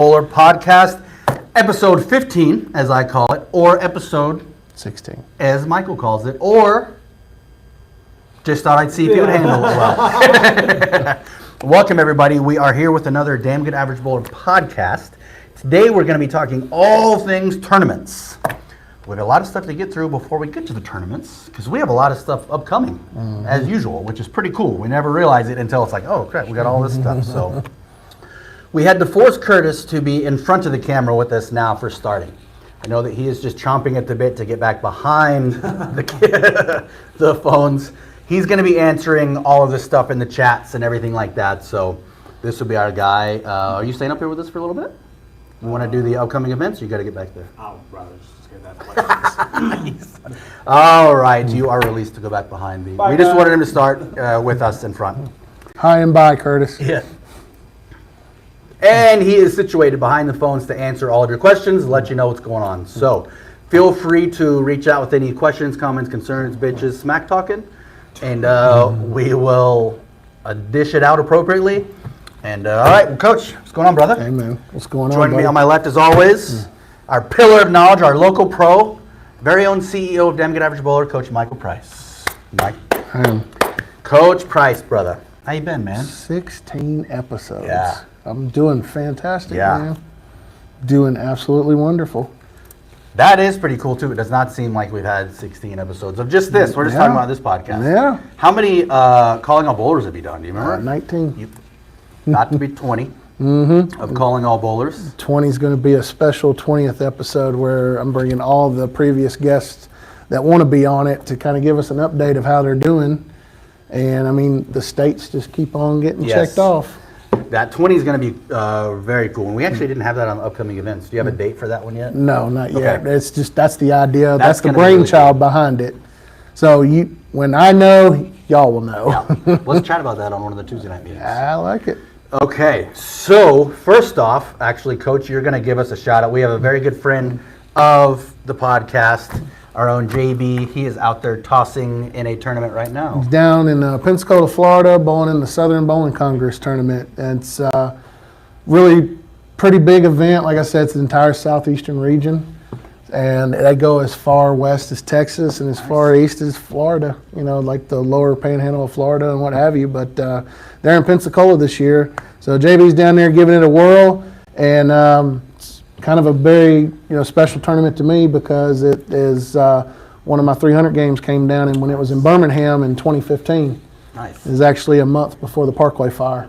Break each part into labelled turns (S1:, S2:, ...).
S1: Bowler Podcast, episode 15, as I call it, or episode
S2: 16,
S1: as Michael calls it, or just thought I'd see if you would handle it well. Welcome, everybody. We are here with another Damn Good Average Bowler podcast. Today, we're going to be talking all things tournaments. We have a lot of stuff to get through before we get to the tournaments, because we have a lot of stuff upcoming, as usual, which is pretty cool. We never realize it until it's like, oh, crap, we got all this stuff. So we had to force Curtis to be in front of the camera with us now for starting. I know that he is just chomping at the bit to get back behind the phones. He's going to be answering all of this stuff in the chats and everything like that. So this will be our guy. Are you staying up here with us for a little bit? You want to do the upcoming events? Or you got to get back there.
S3: I'd rather just get that place.
S1: All right, you are released to go back behind me. We just wanted him to start with us in front.
S2: Hi and bye, Curtis.
S1: Yeah. And he is situated behind the phones to answer all of your questions, let you know what's going on. So feel free to reach out with any questions, comments, concerns, bitches, smack talking, and we will dish it out appropriately. And all right, well, Coach, what's going on, brother?
S2: Hey, man. What's going on,
S1: Joining me
S2: buddy?
S1: on my left, as always, our pillar of knowledge, our local pro, very own CEO of Damn Good Average Bowler, Coach Michael Price. Mike. Coach Price, brother. How you been, man?
S2: 16 episodes.
S1: Yeah.
S2: I'm doing fantastic,
S1: Yeah.
S2: man. Doing absolutely wonderful.
S1: That is pretty cool, too. It does not seem like we've had 16 episodes of just this. We're just talking about this podcast.
S2: Yeah.
S1: How many calling all bowlers have you done? Do you remember?
S2: 19.
S1: Not to be 20 of calling all bowlers.
S2: 20 is going to be a special 20th episode where I'm bringing all the previous guests that want to be on it to kind of give us an update of how they're doing. And, I mean, the states just keep on getting checked off.
S1: That 20 is going to be very cool. And we actually didn't have that on upcoming events. Do you have a date for that one yet?
S2: No, not yet.
S1: Okay.
S2: It's just, that's the idea. That's the
S1: gonna be really
S2: brainchild behind it. So when I know, y'all will know.
S1: Yeah. Let's chat about that on one of the Tuesday night meetings.
S2: I like it.
S1: Okay, so first off, actually, Coach, you're going to give us a shout out. We have a very good friend of the podcast, our own JB. He is out there tossing in a tournament right now.
S2: Down in Pensacola, Florida, bowling in the Southern Bowling Congress tournament. And it's really pretty big event. Like I said, it's the entire southeastern region. And they go as far west as Texas and as far east as Florida, you know, like the lower panhandle of Florida and what have you. But they're in Pensacola this year. So JB's down there giving it a whirl. And it's kind of a very special tournament to me because it is one of my 300 games came down and when it was in Birmingham in 2015.
S1: Nice.
S2: It was actually a month before the Parkway fire.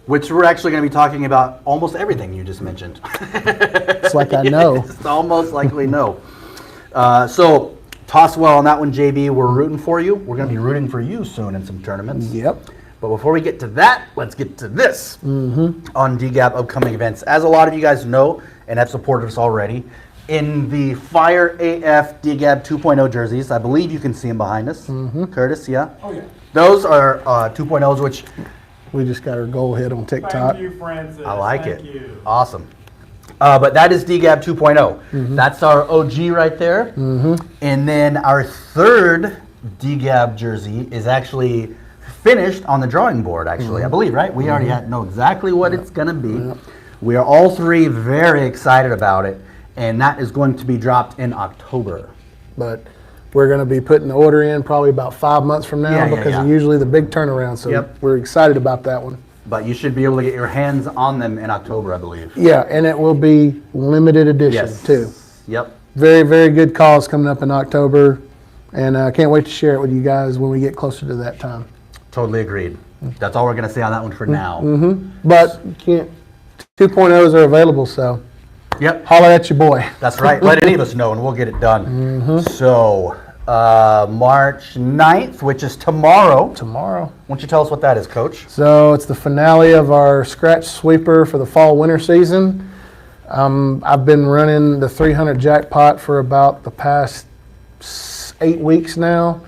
S1: Which we're actually going to be talking about almost everything you just mentioned.
S2: It's like I know.
S1: It's almost like we know. So toss well on that one, JB. We're rooting for you. We're going to be rooting for you soon in some tournaments.
S2: Yep.
S1: But before we get to that, let's get to this on DGAP upcoming events. As a lot of you guys know and have supported us already, in the Fire AF DGAP 2.0 jerseys, I believe you can see them behind us. Curtis, yeah?
S3: Oh, yeah.
S1: Those are 2.0s, which
S2: We just got our goal hit on TikTok.
S3: Thank you, Francis.
S1: I like
S3: Thank
S1: it.
S3: you.
S1: Awesome. But that is DGAB 2.0. That's our OG right there. And then our third DGAB jersey is actually finished on the drawing board, actually, I believe, right? We already know exactly what it's going to be. We are all three very excited about it, and that is going to be dropped in October.
S2: But we're going to be putting the order in probably about 5 months from now because of usually the big turnaround. So we're excited about that one.
S1: But you should be able to get your hands on them in October, I believe.
S2: Yeah, and it will be limited edition too.
S1: Yep.
S2: Very, very good calls coming up in October, and I can't wait to share it with you guys when we get closer to that time.
S1: Totally agreed. That's all we're going to say on that one for now.
S2: But you can't. 2.0s are available, so holler at your boy.
S1: That's right. Let any of us know, and we'll get it done. So, March 9th, which is tomorrow.
S2: Tomorrow.
S1: Why don't you tell us what that is, Coach?
S2: So it's the finale of our scratch sweeper for the fall-winter season. I've been running the 300 jackpot for about the past 8 weeks now.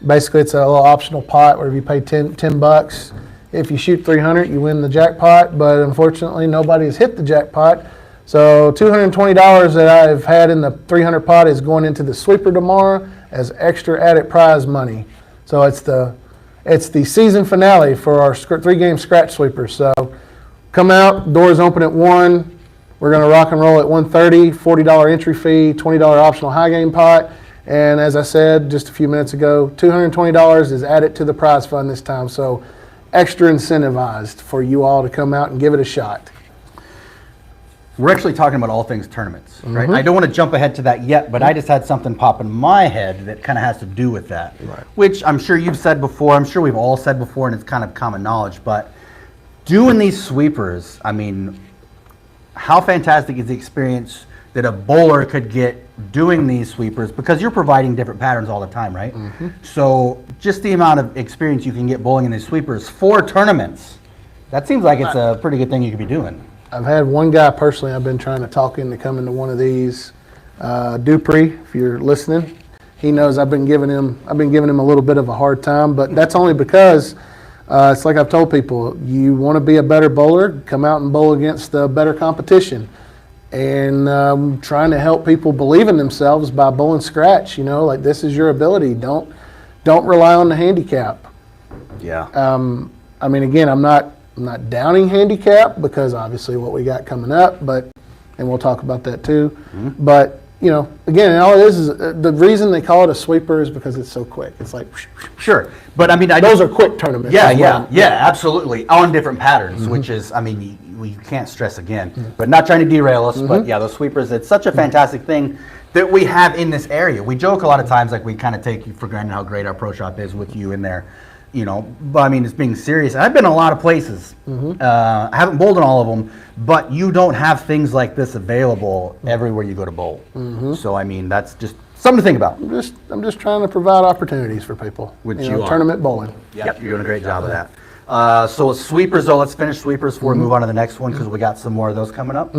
S2: Basically, it's a little optional pot where if you pay $10, if you shoot 300, you win the jackpot. But unfortunately, nobody's hit the jackpot. So $220 that I've had in the 300 pot is going into the sweeper tomorrow as extra added prize money. So it's the season finale for our 3-game scratch sweeper. So come out, doors open at 1. We're going to rock and roll at 1:30, $40 entry fee, $20 optional high game pot. And as I said just a few minutes ago, $220 is added to the prize fund this time. So extra incentivized for you all to come out and give it a shot.
S1: We're actually talking about all things tournaments, right? I don't want to jump ahead to that yet, but I just had something pop in my head that kind of has to do with that, which I'm sure you've said before. I'm sure we've all said before, and it's kind of common knowledge. But doing these sweepers, I mean, how fantastic is the experience that a bowler could get doing these sweepers, because you're providing different patterns all the time, right? So just the amount of experience you can get bowling in these sweepers for tournaments, that seems like it's a pretty good thing you could be doing.
S2: I've had one guy personally I've been trying to talk into coming to one of these. Dupree, if you're listening, he knows I've been giving him a little bit of a hard time, but that's only because it's like I've told people, you want to be a better bowler, come out and bowl against the better competition. And trying to help people believe in themselves by bowling scratch, like this is your ability. Don't rely on the handicap.
S1: Yeah.
S2: I mean, again, I'm not downing handicap, because obviously what we got coming up, and we'll talk about that too. But again, all it is the reason they call it a sweeper is because it's so quick. It's like
S1: Sure, but I mean,
S2: those are quick tournaments.
S1: Yeah, absolutely, on different patterns, which is, I mean, we can't stress again, but not trying to derail us. But yeah, those sweepers, it's such a fantastic thing that we have in this area. We joke a lot of times, like we kind of take for granted how great our pro shop is with you in there. But I mean, it's being serious. I've been a lot of places. I haven't bowled in all of them, but you don't have things like this available everywhere you go to bowl. So I mean, that's just something to think about.
S2: I'm just trying to provide opportunities for people.
S1: Which you are.
S2: Tournament bowling.
S1: Yep, you're doing a great job of that. So sweepers, though, let's finish sweepers before we move on to the next one, because we got some more of those coming up.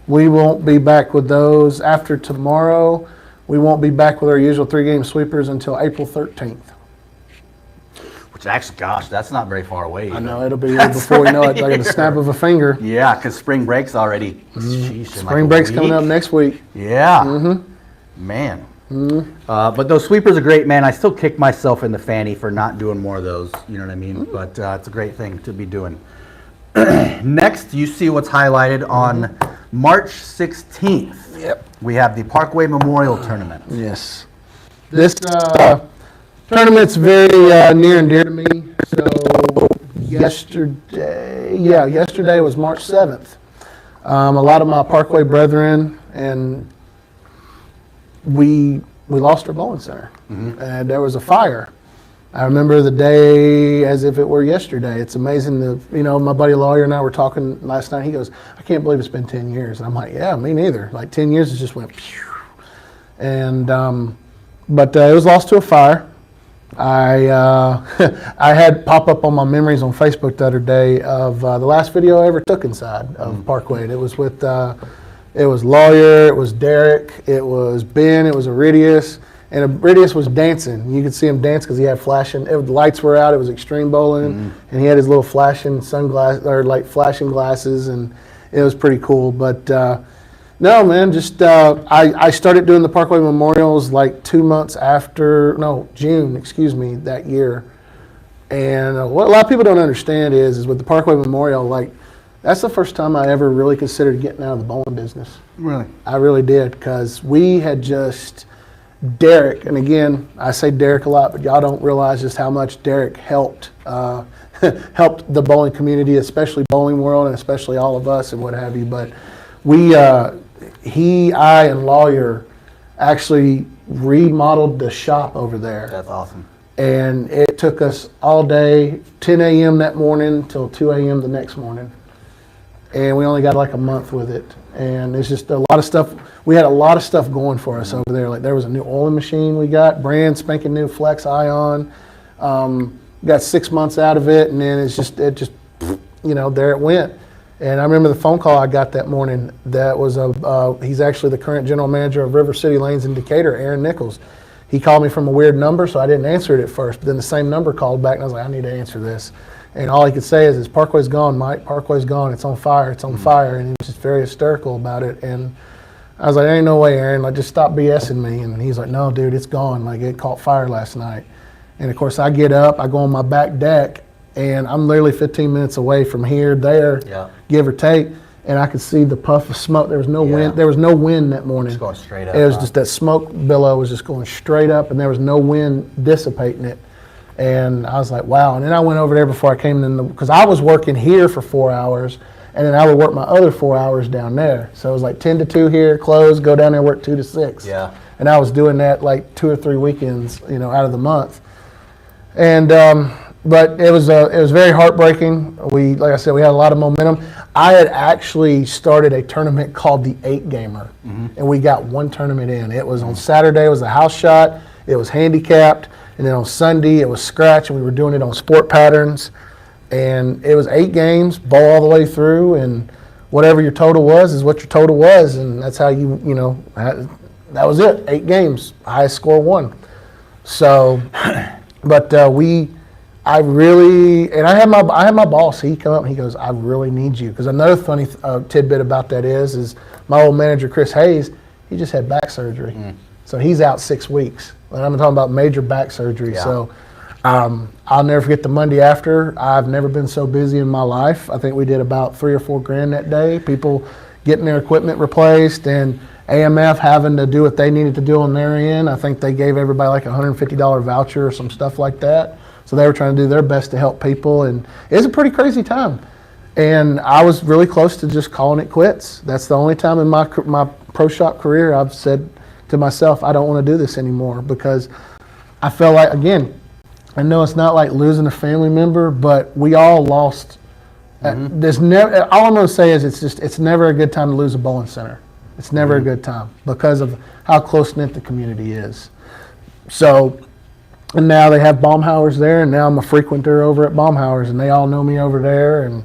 S2: We won't be back with those after tomorrow. We won't be back with our usual 3-game sweepers until April 13th.
S1: Which actually, gosh, that's not very far away.
S2: I know, it'll be here before we know it, like a snap of a finger.
S1: Yeah, because spring break's already. Sheesh,
S2: Spring break's coming up next week.
S1: Yeah. Man. But those sweepers are great, man. I still kick myself in the fanny for not doing more of those. You know what I mean? But it's a great thing to be doing. Next, you see what's highlighted on March 16th.
S2: Yep.
S1: We have the Parkway Memorial Tournament.
S2: Yes. This tournament's very near and dear to me. So yesterday was March 7th. A lot of my Parkway brethren, and we lost our bowling center, and there was a fire. I remember the day as if it were yesterday. It's amazing. My buddy lawyer and I were talking last night. He goes, "I can't believe it's been 10 years." And I'm like, "Yeah, me neither." Like 10 years, it just went. Phew. And but it was lost to a fire. I had pop up on my memories on Facebook the other day of the last video I ever took inside of Parkway. It was with it was Lawyer, it was Derek, it was Ben, it was Iridius, and Iridius was dancing. You could see him dance because he had flashing. The lights were out. It was extreme bowling, and he had his little flashing sunglasses or like flashing glasses, and it was pretty cool. But no, man, just I started doing the Parkway Memorials like 2 months after, June, that year. And what a lot of people don't understand is with the Parkway Memorial, like that's the first time I ever really considered getting out of the bowling business.
S1: Really?
S2: I really did, because we had just, Derek, and again, I say Derek a lot, but y'all don't realize just how much Derek helped helped the bowling community, especially Bowling World, and especially all of us and what have you. But we, I, and Lawyer actually remodeled the shop over there.
S1: That's awesome.
S2: And it took us all day, 10 a.m. that morning till 2 a.m. the next morning. And we only got like a month with it. And it's just a lot of stuff. We had a lot of stuff going for us over there. Like there was a new oiling machine we got, brand spanking new Flex Ion. Got 6 months out of it, and then it just, there it went. And I remember the phone call I got that morning. That was he's actually the current general manager of River City Lanes in Decatur, Aaron Nichols. He called me from a weird number, so I didn't answer it at first. But then the same number called back, and I was like, I need to answer this. And all he could say is, Parkway's gone, Mike. Parkway's gone. It's on fire. It's on fire. And he was just very hysterical about it. And I was like, there ain't no way, Aaron. Like, just stop BSing me. And he's like, no, dude, it's gone. Like, it caught fire last night. And, of course, I get up. I go on my back deck. and I'm literally 15 minutes away from here, there,
S1: Yeah.
S2: give or take, and I could see the puff of smoke. There was no
S1: Yeah.
S2: wind. There was no wind that morning.
S1: Just going straight up.
S2: It was
S1: huh?
S2: just that smoke billow was just going straight up, and there was no wind dissipating it. And I was like, wow. And then I went over there before I came in, because I was working here for 4 hours, and then I would work my other 4 hours down there. So it was like 10 to 2 here, close, go down there, work 2 to 6.
S1: Yeah.
S2: And I was doing that like 2 or 3 weekends, out of the month. And but it was very heartbreaking. Like I said, we had a lot of momentum. I had actually started a tournament called the 8 Gamer, and we got one tournament in. It was on Saturday. It was a house shot. It was handicapped, and then on Sunday it was scratch, and we were doing it on sport patterns. And it was 8 games, bowl all the way through, and whatever your total was is what your total was, and that's how that was it. 8 games, highest score won. So, but I had my boss. He come up and he goes, "I really need you." Because another funny tidbit about that is my old manager Chris Hayes. He just had back surgery, so he's out 6 weeks. And I'm talking about major back surgery.
S1: Yeah.
S2: So I'll never forget the Monday after. I've never been so busy in my life. I think we did about $3 or $4 grand that day. People getting their equipment replaced and AMF having to do what they needed to do on their end. I think they gave everybody like a $150 voucher or some stuff like that. So they were trying to do their best to help people, and it was a pretty crazy time. And I was really close to just calling it quits. That's the only time in my pro shop career I've said to myself, I don't want to do this anymore, because I felt like, again, I know it's not like losing a family member, but we all lost. There's never. All I'm going to say is it's never a good time to lose a bowling center. It's never a good time because of how close knit the community is. So, and now they have Baumhauer's there, and now I'm a frequenter over at Baumhauer's, and they all know me over there, and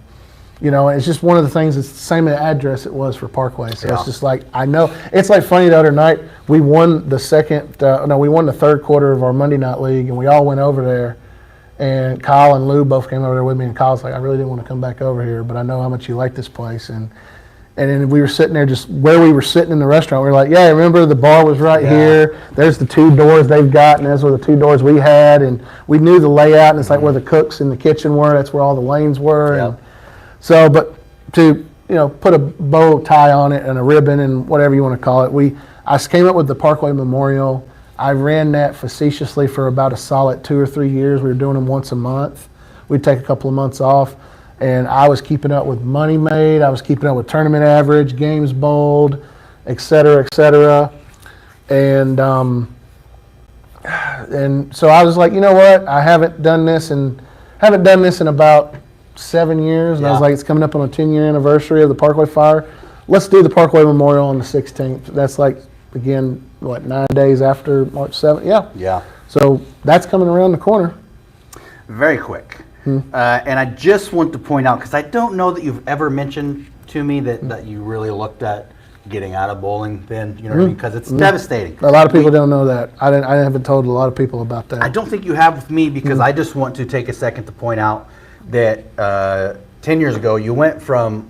S2: it's just one of the things. It's the same address it was for Parkway, so it's just like, I know. It's like funny, the other night we won the third quarter of our Monday night league, and we all went over there, and Kyle and Lou both came over there with me, and Kyle's like, I really didn't want to come back over here, but I know how much you like this place, and then we were sitting there, just where we were sitting in the restaurant. We were like, yeah, remember the bar was right here. There's the 2 doors they've got, and those were the 2 doors we had. And we knew the layout, and it's like where the cooks in the kitchen were. That's where all the lanes were.
S1: Yep.
S2: And so, but to put a bow tie on it and a ribbon and whatever you want to call it, I came up with the Parkway Memorial. I ran that facetiously for about a solid 2 or 3 years. We were doing them once a month. We'd take a couple of months off. And I was keeping up with money made. I was keeping up with tournament average, games bowled, et cetera, et cetera. And so I was like, you know what? I haven't done this in about 7 years. And I was like, it's coming up on a 10-year anniversary of the Parkway Fire. Let's do the Parkway Memorial on the 16th. That's like, again, 9 days after March 7th? Yeah.
S1: Yeah.
S2: So that's coming around the corner.
S1: Very quick. And I just want to point out, because I don't know that you've ever mentioned to me that you really looked at getting out of bowling then, you know what I mean? Because it's devastating.
S2: A lot of people don't know that. I haven't told a lot of people about that.
S1: I don't think you have with me, because I just want to take a second to point out that 10 years ago you went from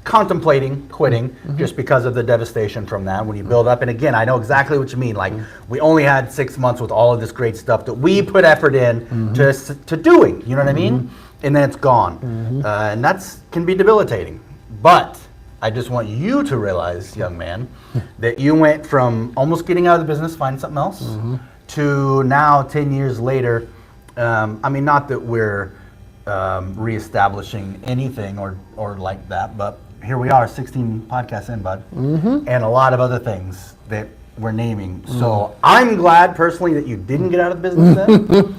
S1: contemplating quitting just because of the devastation from that when you build up. And again, I know exactly what you mean. Like, we only had 6 months with all of this great stuff that we put effort in to doing, you know what I mean? And then it's gone. And that's can be debilitating. But I just want you to realize, young man, that you went from almost getting out of the business, finding something else, to now 10 years later. I mean, not that we're reestablishing anything or like that, but here we are, 16 podcasts in, bud, and a lot of other things that we're naming. So I'm glad personally that you didn't get out of the business then,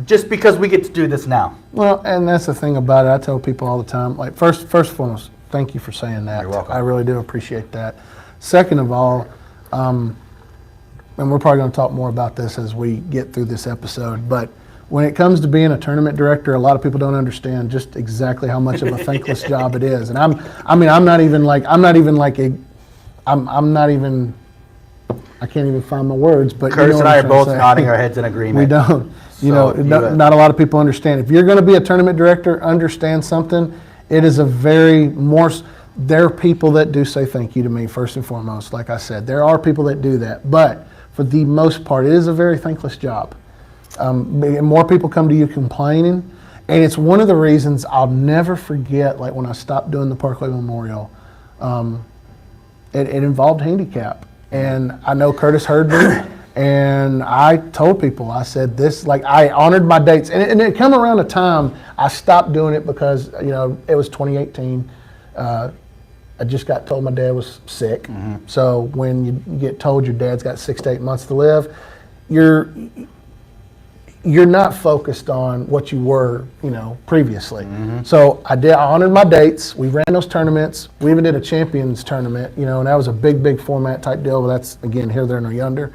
S1: just because we get to do this now.
S2: Well, and that's the thing about it. I tell people all the time, like, first and foremost, thank you for saying that.
S1: You're welcome.
S2: I really do appreciate that. Second of all, and we're probably going to talk more about this as we get through this episode, but when it comes to being a tournament director, a lot of people don't understand just exactly how much of a thankless job it is. And I can't even find my words, but
S1: Curtis and I are both nodding our heads in agreement.
S2: We don't. Not a lot of people understand. If you're going to be a tournament director, understand something. It is there are people that do say thank you to me, first and foremost. Like I said, there are people that do that. But for the most part, it is a very thankless job. More people come to you complaining. And it's one of the reasons I'll never forget, like when I stopped doing the Parkway Memorial, it involved handicap. And I know Curtis heard me, and I told people, I said this, like I honored my dates. And it come around a time I stopped doing it because, it was 2018. I just got told my dad was sick. So when you get told your dad's got 6 to 8 months to live, you're not focused on what you were, previously. So I honored my dates. We ran those tournaments. We even did a champions tournament, and that was a big format type deal. But that's, again, here, there, and yonder.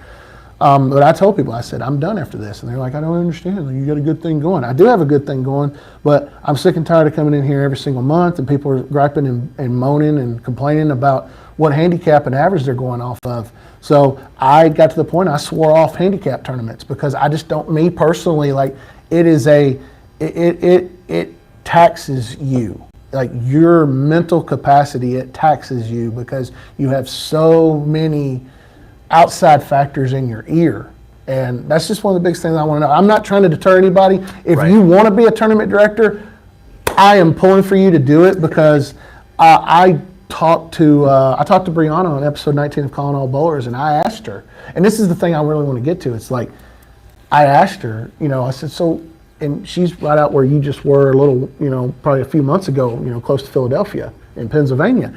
S2: But I told people, I said, I'm done after this. And they're like, I don't understand. Like, you got a good thing going. I do have a good thing going, but I'm sick and tired of coming in here every single month and people are griping and moaning and complaining about what handicap and average they're going off of. So I got to the point I swore off handicap tournaments because I just don't, me personally, like it taxes you. Like your mental capacity, it taxes you because you have so many outside factors in your ear. And that's just one of the biggest things I want to know. I'm not trying to deter anybody. If you want to be a tournament director, I am pulling for you to do it because I talked to Brianna on episode 19 of Calling All Bowlers, and I asked her, and this is the thing I really want to get to. It's like, I asked her, I said, so, and she's right out where you just were a little, probably a few months ago, close to Philadelphia in Pennsylvania.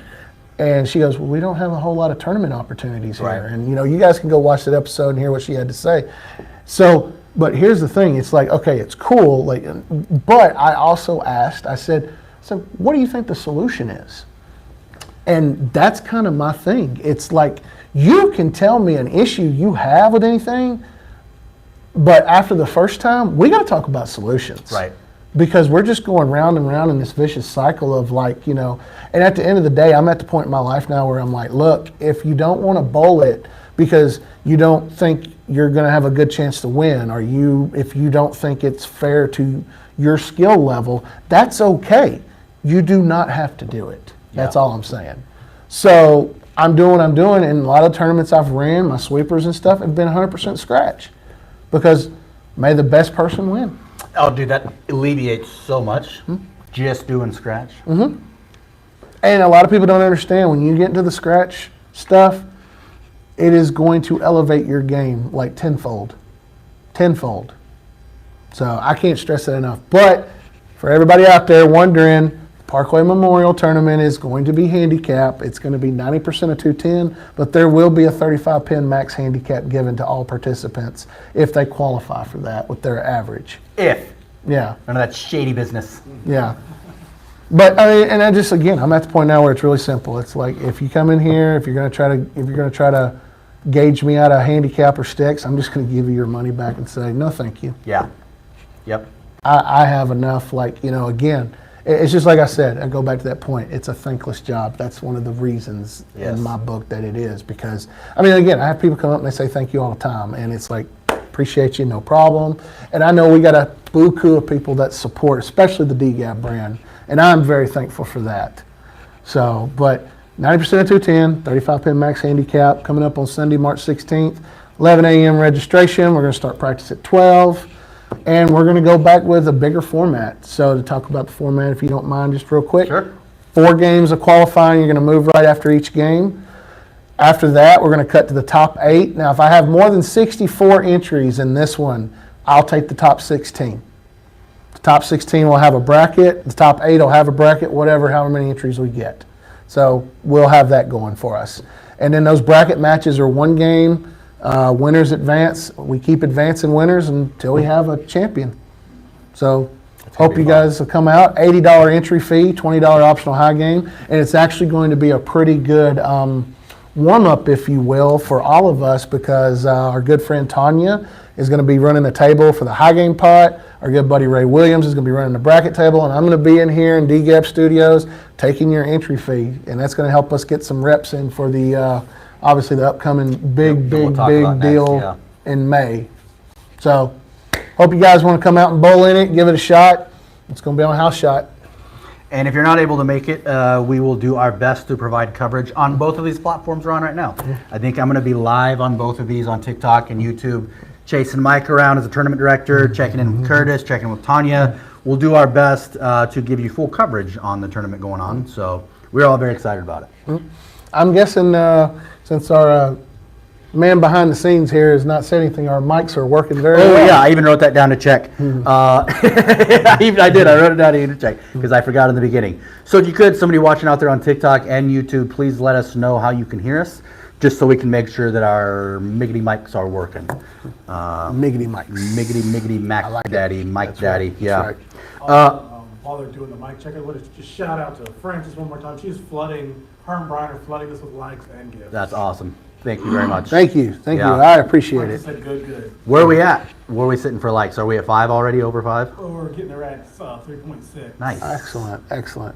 S2: And she goes, well, we don't have a whole lot of tournament opportunities here. And, you guys can go watch that episode and hear what she had to say. So, but here's the thing. It's like, okay, it's cool. Like, but I also asked, I said, so what do you think the solution is? And that's kind of my thing. It's like, you can tell me an issue you have with anything, but after the first time, we got to talk about solutions.
S1: Right.
S2: Because we're just going round and round in this vicious cycle of like, and at the end of the day, I'm at the point in my life now where I'm like, look, if you don't want to bowl it because you don't think you're going to have a good chance to win, or if you don't think it's fair to your skill level, that's okay. You do not have to do it. That's all I'm saying. So I'm doing what I'm doing, and a lot of tournaments I've ran, my sweepers and stuff, have been 100% scratch because may the best person win.
S1: Oh, dude, that alleviates so much. Just doing scratch.
S2: And a lot of people don't understand when you get into the scratch stuff, it is going to elevate your game like tenfold. So I can't stress that enough. But for everybody out there wondering, Parkway Memorial Tournament is going to be handicap. It's going to be 90% of 210, but there will be a 35-pin max handicap given to all participants if they qualify for that with their average. Yeah.
S1: None of that shady business.
S2: Yeah. But I mean, and I just, again, I'm at the point now where it's really simple. It's like, if you come in here, if you're going to try to gauge me out of handicap or sticks, I'm just going to give you your money back and say, no, thank you.
S1: Yeah. Yep.
S2: I have enough, again, it's just like I said, I go back to that point. It's a thankless job. That's one of the reasons in my book that it is, because, I mean, again, I have people come up and they say thank you all the time, and it's like, appreciate you, no problem. And I know we got a buku of people that support, especially the DGAB brand, and I'm very thankful for that. So, but 90% of 210, 35-pin max handicap, coming up on Sunday, March 16th, 11 a.m. registration. We're going to start practice at 12. And we're going to go back with a bigger format. So to talk about the format, if you don't mind, just real quick.
S1: Sure.
S2: 4 games of qualifying. You're going to move right after each game. After that, we're going to cut to the top 8. Now, if I have more than 64 entries in this one, I'll take the top 16. The top 16 will have a bracket. The top 8 will have a bracket, however many entries we get. So we'll have that going for us. And then those bracket matches are 1 game. Winners advance. We keep advancing winners until we have a champion. So hope you guys will come out. $80 entry fee, $20 optional high game. And it's actually going to be a pretty good warm-up, if you will, for all of us, because our good friend Tanya is going to be running the table for the high game pot. Our good buddy Ray Williams is going to be running the bracket table, and I'm going to be in here in DGAP Studios taking your entry fee. And that's going to help us get some reps in for the obviously the upcoming big deal in May. So hope you guys want to come out and bowl in it, give it a shot. It's going to be on House Shot.
S1: And if you're not able to make it, we will do our best to provide coverage on both of these platforms we're on right now. I think I'm going to be live on both of these on TikTok and YouTube, chasing Mike around as a tournament director, checking in with Curtis, checking in with Tanya. We'll do our best to give you full coverage on the tournament going on. So we're all very excited about it.
S2: I'm guessing since our man behind the scenes here has not said anything, our mics are working very well.
S1: Oh, yeah, I even wrote that down to check. I did. I wrote it down to check because I forgot in the beginning. So if you could, somebody watching out there on TikTok and YouTube, please let us know how you can hear us, just so we can make sure that our miggity mics are working.
S2: Miggity mics.
S1: Miggity Mac
S2: like it.
S1: Daddy, Mike
S2: That's
S1: Daddy.
S2: right.
S1: Yeah.
S2: That's
S3: While they're doing the mic check, I would have just shout out to Francis one more time. She's flooding, her and Brian are flooding this with likes and gifts.
S1: That's awesome. Thank you very much.
S2: Thank you. Thank
S1: Yeah.
S2: you. I appreciate
S3: Francis
S2: it.
S3: said good.
S1: Where are we at? Where are we sitting for likes? Are we at 5 already? Over 5?
S3: Oh, we're getting there at 3.6.
S1: Nice.
S2: Excellent.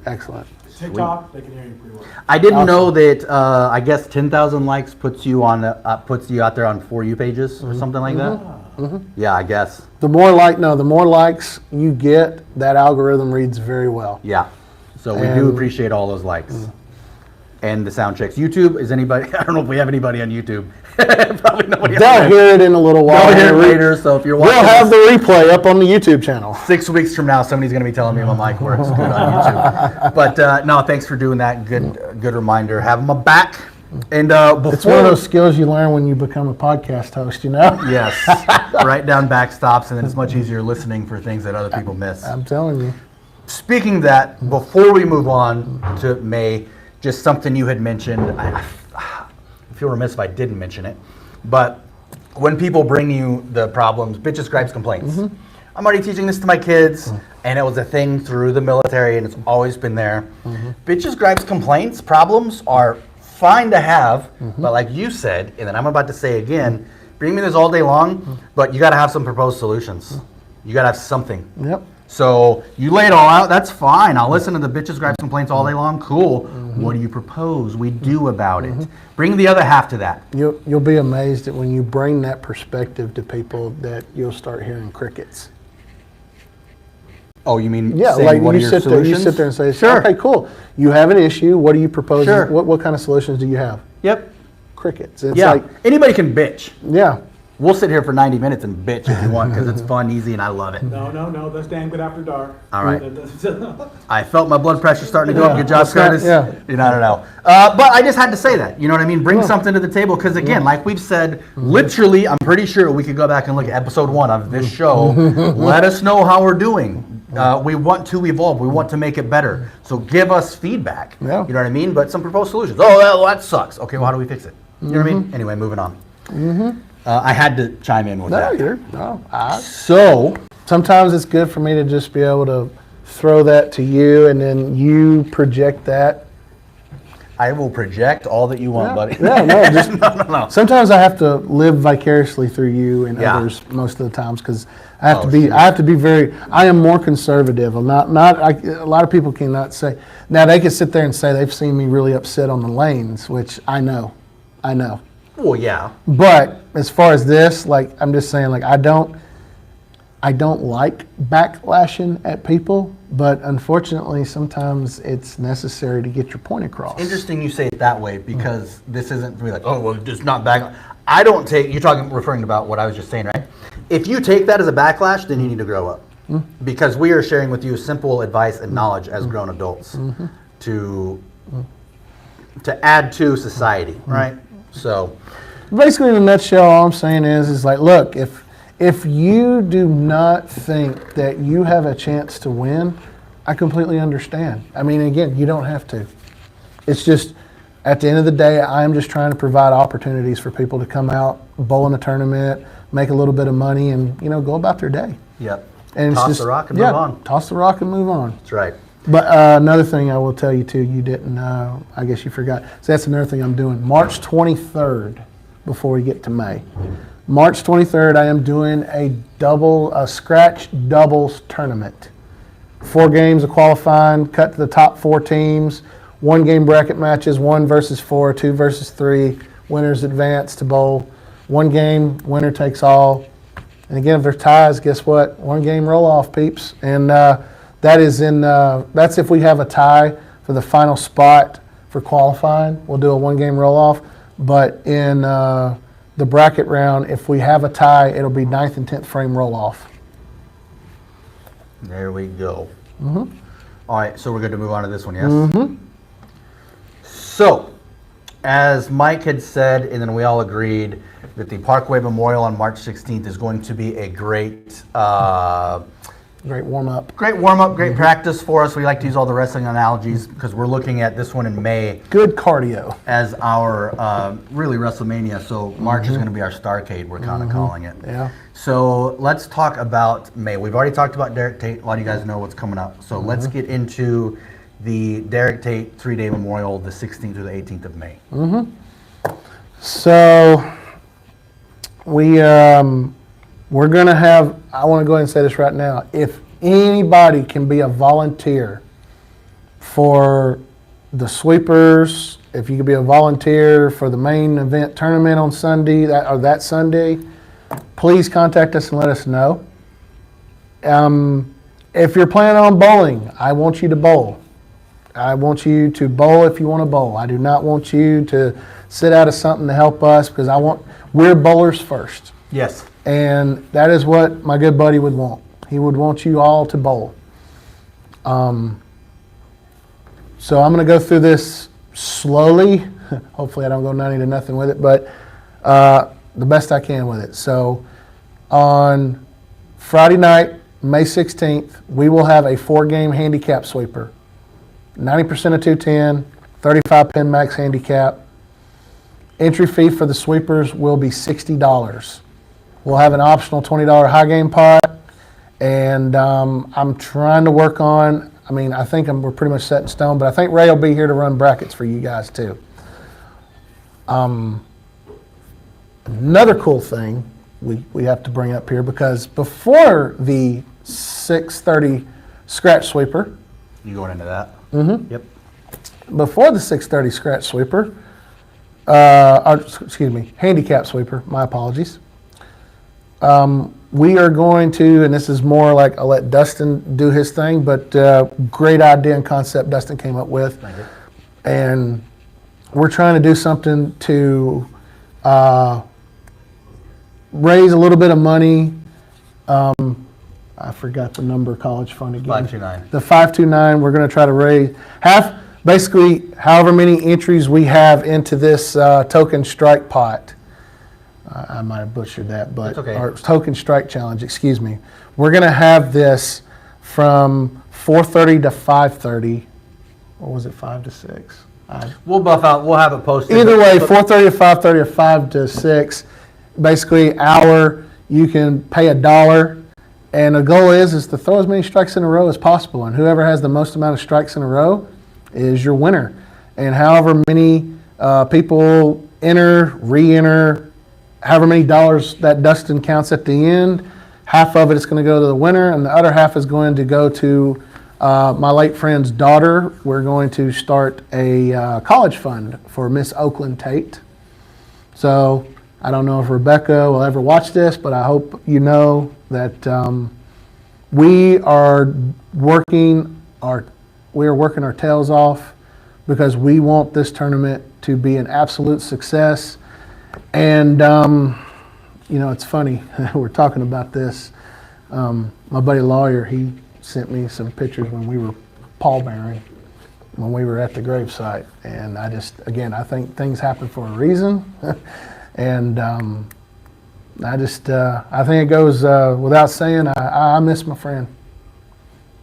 S3: TikTok, they can hear you pretty well.
S1: I didn't
S2: Awesome.
S1: know that. I guess 10,000 likes puts you on puts you out there on For You pages or something like that. Yeah, I guess.
S2: The more likes you get, that algorithm reads very well.
S1: Yeah. So we do
S2: And-
S1: appreciate all those likes and the sound checks. YouTube is anybody? I don't know if we have anybody on YouTube. Probably nobody.
S2: They'll hear it in a little while.
S1: They'll hear it later. So if you're watching,
S2: We'll have
S1: this
S2: the replay up on the YouTube channel.
S1: 6 weeks from now, somebody's going to be telling me my mic works good on YouTube. But no, thanks for doing that. Good reminder. Have them back. And before
S2: It's one of those skills you learn when you become a podcast host, you know?
S1: yes, write down backstops, and then it's much easier listening for things that other people miss.
S2: I'm telling you.
S1: Speaking of that, before we move on to May, just something you had mentioned. I feel remiss if I didn't mention it, but when people bring you the problems, bitches, gripes, complaints. I'm already teaching this to my kids, and it was a thing through the military, and it's always been there. Bitches, gripes, complaints, problems are fine to have, but like you said, and then I'm about to say again, bring me this all day long, but you got to have some proposed solutions. You got to have something.
S2: Yep.
S1: So you lay it all out, that's fine. I'll listen to the bitches, gripes, complaints all day long. Cool. What do you propose? We do about it. Bring the other half to that.
S2: You'll be amazed that when you bring that perspective to people that you'll start hearing crickets.
S1: Oh, you mean
S2: Yeah,
S1: saying,
S2: like
S1: what are
S2: you
S1: your
S2: sit there, you
S1: solutions?
S2: sit there and say,
S1: Sure.
S2: okay, cool. You have an issue. What do you propose?
S1: Sure.
S2: What kind of solutions do you have?
S1: Yep.
S2: Crickets. It's
S1: Yeah.
S2: like,
S1: Anybody can bitch.
S2: yeah.
S1: We'll sit here for 90 minutes and bitch if you want because it's fun, easy, and I love it.
S3: No, that's damn good after dark.
S1: All right.
S3: right.
S1: I felt my blood pressure starting to go up. Good job,
S2: That's not-
S1: Curtis.
S2: yeah.
S1: You know, I don't know. But I just had to say that. You know what I mean? Bring something to the table because, again, like we've said, literally, I'm pretty sure we could go back and look at episode 1 of this show. Let us know how we're doing. We want to evolve. We want to make it better. So give us feedback.
S2: Yeah.
S1: You know what I mean? But some proposed solutions. Oh, well, that sucks. Okay, well, how do we fix it? You know what I mean? Anyway, moving on. I had to chime in with that. So,
S2: Sometimes it's good for me to just be able to throw that to you and then you project that.
S1: I will project all that you want, buddy.
S2: Yeah, no, just
S1: no.
S2: sometimes I have to live vicariously through you and
S1: Yeah.
S2: others most of the times because I have
S1: Oh,
S2: to be.
S1: shoot.
S2: I have to be very. I am more conservative. I'm not. A lot of people cannot say. Now they can sit there and say they've seen me really upset on the lanes, which I know.
S1: Well, yeah.
S2: But as far as this, like I'm just saying, like I don't like backlashing at people, but unfortunately, sometimes it's necessary to get your point across.
S1: Interesting you say it that way because this isn't for me like, oh, well, just not back. I don't take, you're referring about what I was just saying, right? If you take that as a backlash, then you need to grow up. Because we are sharing with you simple advice and knowledge as grown adults to add to society, right? So,
S2: Basically, in a nutshell, all I'm saying is like, look, if you do not think that you have a chance to win, I completely understand. I mean, again, you don't have to. It's just, at the end of the day, I'm just trying to provide opportunities for people to come out, bowl in a tournament, make a little bit of money, and, go about their day.
S1: yep.
S2: And
S1: Toss
S2: it's just,
S1: the rock and move on.
S2: Toss the rock and move on.
S1: That's right.
S2: But another thing I will tell you, too, you didn't, I guess you forgot. So that's another thing I'm doing. March 23rd, before we get to May. March 23rd, I am doing a scratch doubles tournament. 4 games of qualifying, cut to the top 4 teams, 1 game bracket matches, 1 versus 4, 2 versus 3, winners advance to bowl. 1 game, winner takes all. And again, if there's ties, guess what? 1 game roll off, peeps. And that's if we have a tie for the final spot for qualifying. We'll do a 1 game roll off. But in the bracket round. If we have a tie, it'll be 9th and 10th frame roll off.
S1: There we go.
S2: Mm-hmm.
S1: All right, so we're good to move on to this one, yes? Mm-hmm. So, as Mike had said, and then we all agreed that the Parkway Memorial on March 16th is going to be a great
S2: Great warm up.
S1: great warm-up, great practice for us. We like to use all the wrestling analogies because we're looking at this one in May
S2: Good cardio.
S1: as our really WrestleMania. So March is going to be our Starcade, we're kind of calling it.
S2: Yeah.
S1: So let's talk about May. We've already talked about Derek Tate. A lot of you guys know what's coming up. So let's get into the Derek Tate 3-day memorial, the 16th through the 18th of May.
S2: So we're going to have, I want to go ahead and say this right now. If anybody can be a volunteer for the sweepers, if you could be a volunteer for the main event tournament on Sunday, that Sunday, please contact us and let us know. If you're planning on bowling, I want you to bowl. I want you to bowl if you want to bowl. I do not want you to sit out of something to help us because we're bowlers first.
S1: Yes.
S2: And that is what my good buddy would want. He would want you all to bowl. So I'm going to go through this slowly. Hopefully I don't go 90-0 with it, but the best I can with it. So on Friday night, May 16th, we will have a 4-game handicap sweeper. 90% of 210, 35-pin max handicap. Entry fee for the sweepers will be $60. We'll have an optional $20 high game pot, and I'm trying to work on, I think we're pretty much set in stone, but I think Ray will be here to run brackets for you guys too. Another cool thing we have to bring up here, because before the 6:30 scratch sweeper,
S1: You going into that?
S2: Mm-hmm.
S1: Yep.
S2: before the 6:30 scratch sweeper, handicap sweeper, my apologies. We are going to, and this is more like I'll let Dustin do his thing, but great idea and concept Dustin came up with.
S1: Thank you.
S2: And we're trying to do something to raise a little bit of money. I forgot the number, college fund again.
S1: 529.
S2: The 529, we're going to try to raise basically however many entries we have into this token strike pot. I might have butchered that, but
S1: It's okay.
S2: our token strike challenge, excuse me. We're going to have this from 4:30 to 5:30, or was it 5 to 6?
S1: We'll buff out. We'll have it posted.
S2: Either way, 4:30 to 5:30 or 5 to 6, basically hour. You can pay $1, and the goal is to throw as many strikes in a row as possible, and whoever has the most amount of strikes in a row is your winner. And however many people enter, re-enter, however many dollars that Dustin counts at the end, half of it is going to go to the winner, and the other half is going to go to my late friend's daughter. We're going to start a college fund for Miss Oakland Tate. So I don't know if Rebecca will ever watch this, but I hope you know that we are working our tails off because we want this tournament to be an absolute success. And it's funny, we're talking about this. My buddy lawyer, he sent me some pictures when we were pallbearing, when we were at the gravesite. And I think things happen for a reason. And I think it goes without saying, I miss my friend.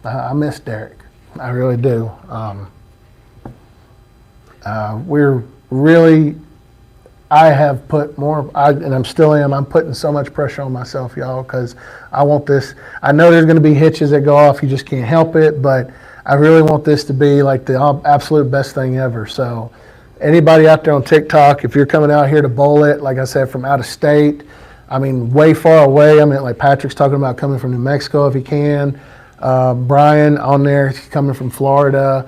S2: I miss Derek. I really do. I have put more, and I'm putting so much pressure on myself, y'all, because I want this. I know there's going to be hitches that go off. You just can't help it, but I really want this to be like the absolute best thing ever. So anybody out there on TikTok, if you're coming out here to bowl it, like I said, from out of state, way far away. Like Patrick's talking about coming from New Mexico if he can. Brian on there, he's coming from Florida.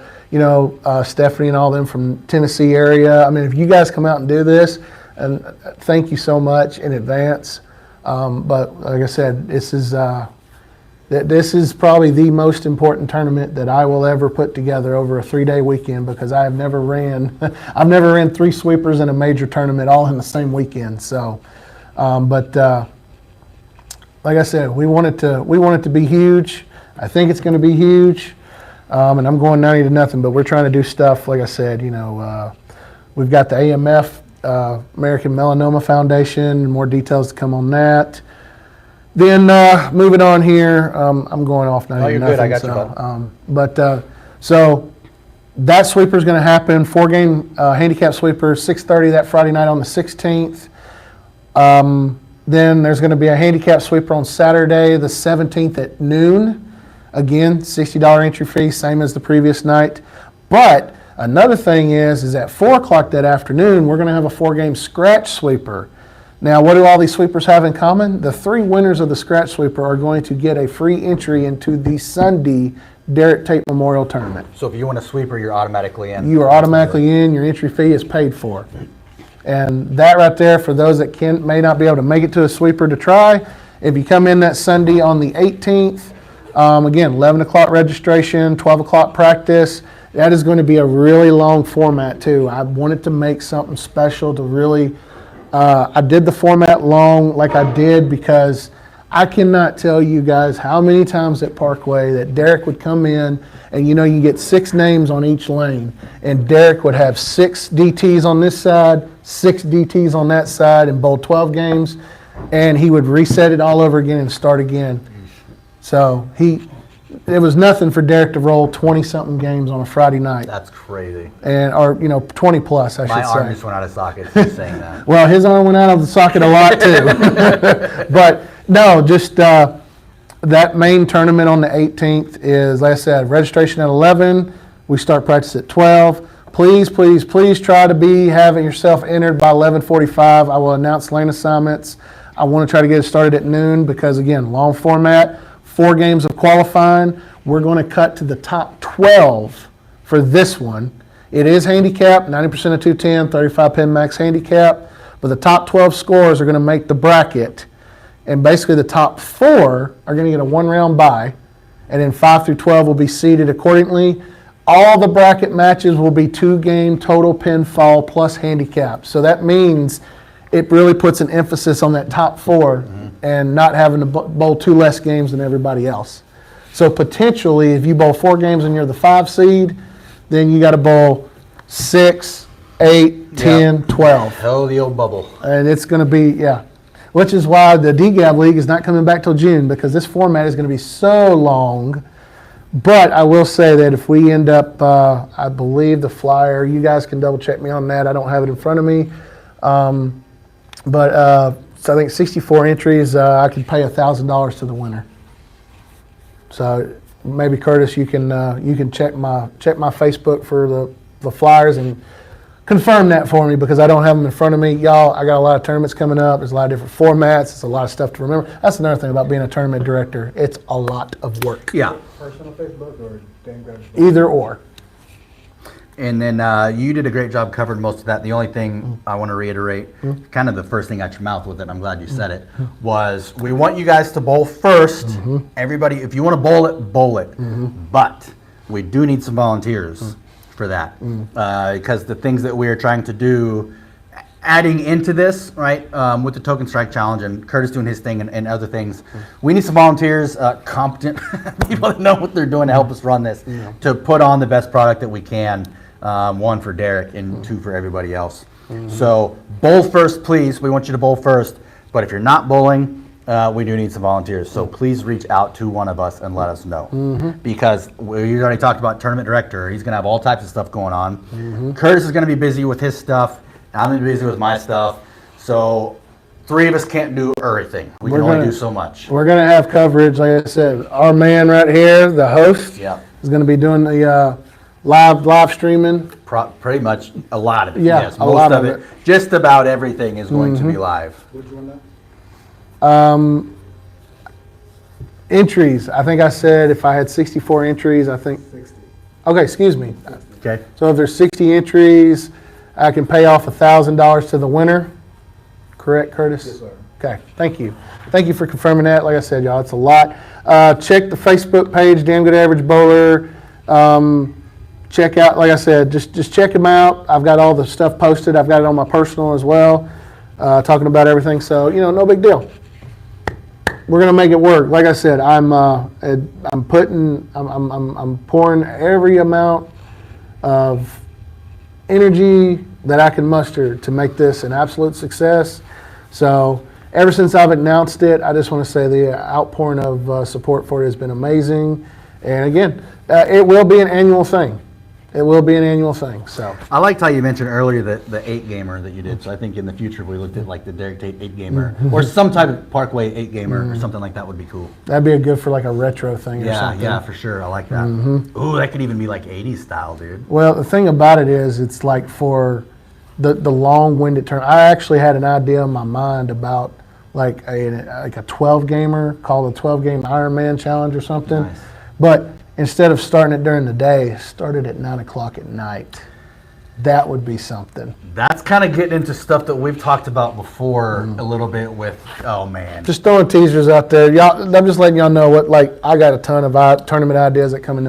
S2: Stephanie and all them from Tennessee area. If you guys come out and do this, and thank you so much in advance. But like I said, this is that this is probably the most important tournament that I will ever put together over a 3-day weekend, because I have never ran, I've never ran 3 sweepers in a major tournament all in the same weekend. So, like I said, we want it to be huge. I think it's going to be huge, and I'm going 90-0. But we're trying to do stuff. Like I said, we've got the AMF, American Melanoma Foundation. More details to come on that. Then moving on here, I'm going off 90-0.
S1: Oh, you're good. I got you,
S2: bud. So that sweeper is going to happen. 4-game handicap sweeper, 6:30 that Friday night on the 16th. Then there's going to be a handicap sweeper on Saturday, the 17th at noon. Again, $60 entry fee, same as the previous night. But another thing is at 4 o'clock that afternoon, we're going to have a 4-game scratch sweeper. Now, what do all these sweepers have in common? The 3 winners of the scratch sweeper are going to get a free entry into the Sunday Derek Tate Memorial Tournament.
S1: So if you want a sweeper, you're automatically in.
S2: You are automatically in. Your entry fee is paid for. And that right there, for those that may not be able to make it to a sweeper to try, if you come in that Sunday on the 18th, again, 11 o'clock registration, 12 o'clock practice. That is going to be a really long format too. I wanted to make something special to really, I did the format long like I did because I cannot tell you guys how many times at Parkway that Derek would come in and you get 6 names on each lane, and Derek would have 6 DTs on this side, 6 DTs on that side, and bowl 12 games, and he would reset it all over again and start again. So it was nothing for Derek to roll 20-something games on a Friday night.
S1: That's crazy.
S2: Or 20 plus, I should say.
S1: My arm just went out of socket just saying that.
S2: Well, his arm went out of the socket a lot too. But no, just that main tournament on the 18th is, like I said, registration at 11. We start practice at 12. Please, please, please try to be having yourself entered by 11:45. I will announce lane assignments. I want to try to get it started at noon because, again, long format, 4 games of qualifying. We're going to cut to the top 12 for this one. It is handicap, 90% of 210, 35 pin max handicap, but the top 12 scores are going to make the bracket. And basically the top 4 are going to get a 1-round bye, and then 5 through 12 will be seeded accordingly. All the bracket matches will be 2-game total pinfall plus handicap. So that means it really puts an emphasis on that top 4 and not having to bowl 2 less games than everybody else. So potentially, if you bowl 4 games and you're the 5 seed, then you got to bowl 6, 8, 10, 12.
S1: Hell, the old bubble.
S2: And it's going to be, which is why the DGAB League is not coming back till June, because this format is going to be so long. But I will say that if we end up, I believe the flyer, you guys can double check me on that. I don't have it in front of me. So I think 64 entries, I could pay $1,000 to the winner. So maybe Curtis, you can check my Facebook for the flyers and confirm that for me, because I don't have them in front of me. Y'all, I got a lot of tournaments coming up. There's a lot of different formats. It's a lot of stuff to remember. That's another thing about being a tournament director. It's a lot of work.
S1: Yeah.
S3: Personal Facebook or Dan Graves?
S2: Either or.
S1: And then you did a great job covering most of that. The only thing I want to reiterate, kind of the first thing out your mouth with it, I'm glad you said it, was we want you guys to bowl first. Everybody, if you want to bowl it, bowl it. But we do need some volunteers for that, because the things that we are trying to do, adding into this, right, with the Token Strike Challenge and Curtis doing his thing and other things, we need some volunteers, competent people that know what they're doing to help us run this, to put on the best product that we can, 1 for Derek and 2 for everybody else. So bowl first, please. We want you to bowl first. But if you're not bowling, we do need some volunteers. So please reach out to one of us and let us know. Because we already talked about tournament director. He's going to have all types of stuff going on. Curtis is going to be busy with his stuff. I'm going to be busy with my stuff. So 3 of us can't do everything. We can only do so much.
S2: We're going to have coverage. Like I said, our man right here, the host, is going to be doing the live streaming.
S1: Pretty much a lot of it.
S2: Yeah,
S1: yes,
S2: a lot of
S1: it. Just about everything is going to be live.
S3: Which one now?
S2: Entries. I think I said if I had 64 entries, I think.
S3: 60.
S2: Okay, excuse me.
S1: Okay.
S2: So if there's 60 entries, I can pay off $1,000 to the winner. Correct, Curtis?
S3: Yes, sir.
S2: Okay, thank you. Thank you for confirming that. Like I said, y'all, it's a lot. Check the Facebook page, Damn Good Average Bowler. Check out, like I said, just check them out. I've got all the stuff posted. I've got it on my personal as well, talking about everything. So, no big deal. We're gonna make it work. Like I said, I'm pouring every amount of energy that I can muster to make this an absolute success. So ever since I've announced it, I just want to say the outpouring of support for it has been amazing. And again, it will be an annual thing. It will be an annual thing. So
S1: I liked how you mentioned earlier the 8-gamer that you did. So I think in the future, if we looked at like the Derek Tate 8-gamer or some type of Parkway 8-gamer or something like that would be cool.
S2: that'd be a good for like a retro thing or
S1: Yeah,
S2: something.
S1: yeah, for sure. I like that. Ooh, that could even be like 80s style, dude.
S2: Well, the thing about it is, it's like for the long-winded term. I actually had an idea in my mind about like a 12-gamer called the 12-game Ironman Challenge or something.
S1: Nice.
S2: But instead of starting it during the day, started at 9 o'clock at night. That would be something.
S1: That's kind of getting into stuff that we've talked about before a little bit with, oh man.
S2: Just throwing teasers out there. Y'all, I'm just letting y'all know what, like, I got a ton of tournament ideas that come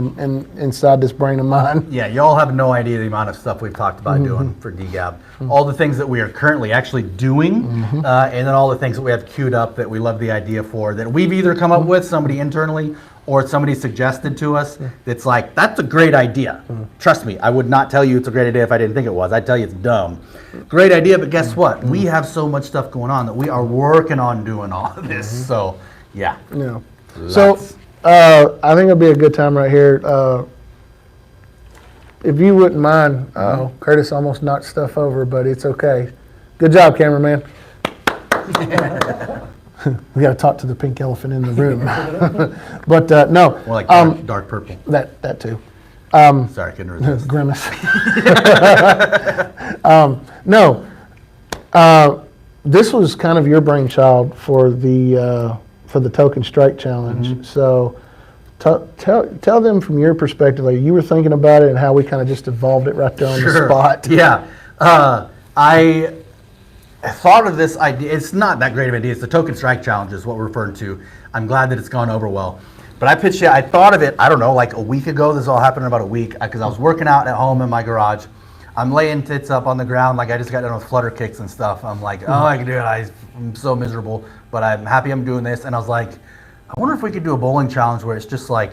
S2: inside this brain of mine.
S1: Yeah, y'all have no idea the amount of stuff we've talked about doing for DGAB. All the things that we are currently actually doing, and then all the things that we have queued up that we love the idea for, that we've either come up with, somebody internally, or somebody suggested to us. That's like, that's a great idea. Trust me, I would not tell you it's a great idea if I didn't think it was. I'd tell you it's dumb. Great idea, but guess what? We have so much stuff going on that we are working on doing all of this. So, yeah.
S2: Yeah. So, I think it'll be a good time right here. If you wouldn't mind, Curtis almost knocked stuff over, but it's okay. Good job, cameraman. We got to talk to the pink elephant in the room. But no.
S1: More like dark purple.
S2: That too.
S1: Sorry, I couldn't resist.
S2: Grimace. No. This was kind of your brainchild for the Token Strike Challenge. So tell them from your perspective, like you were thinking about it and how we kind of just evolved it right there on the spot.
S1: Yeah. I thought of this idea. It's not that great of an idea. It's the Token Strike Challenge is what we're referring to. I'm glad that it's gone over well. But I pitched it. I thought of it, I don't know, like a week ago. This all happened in about a week because I was working out at home in my garage. I'm laying tits up on the ground like I just got done with flutter kicks and stuff. I'm like, oh, I can do it. I'm so miserable, but I'm happy I'm doing this. And I was like, I wonder if we could do a bowling challenge where it's just like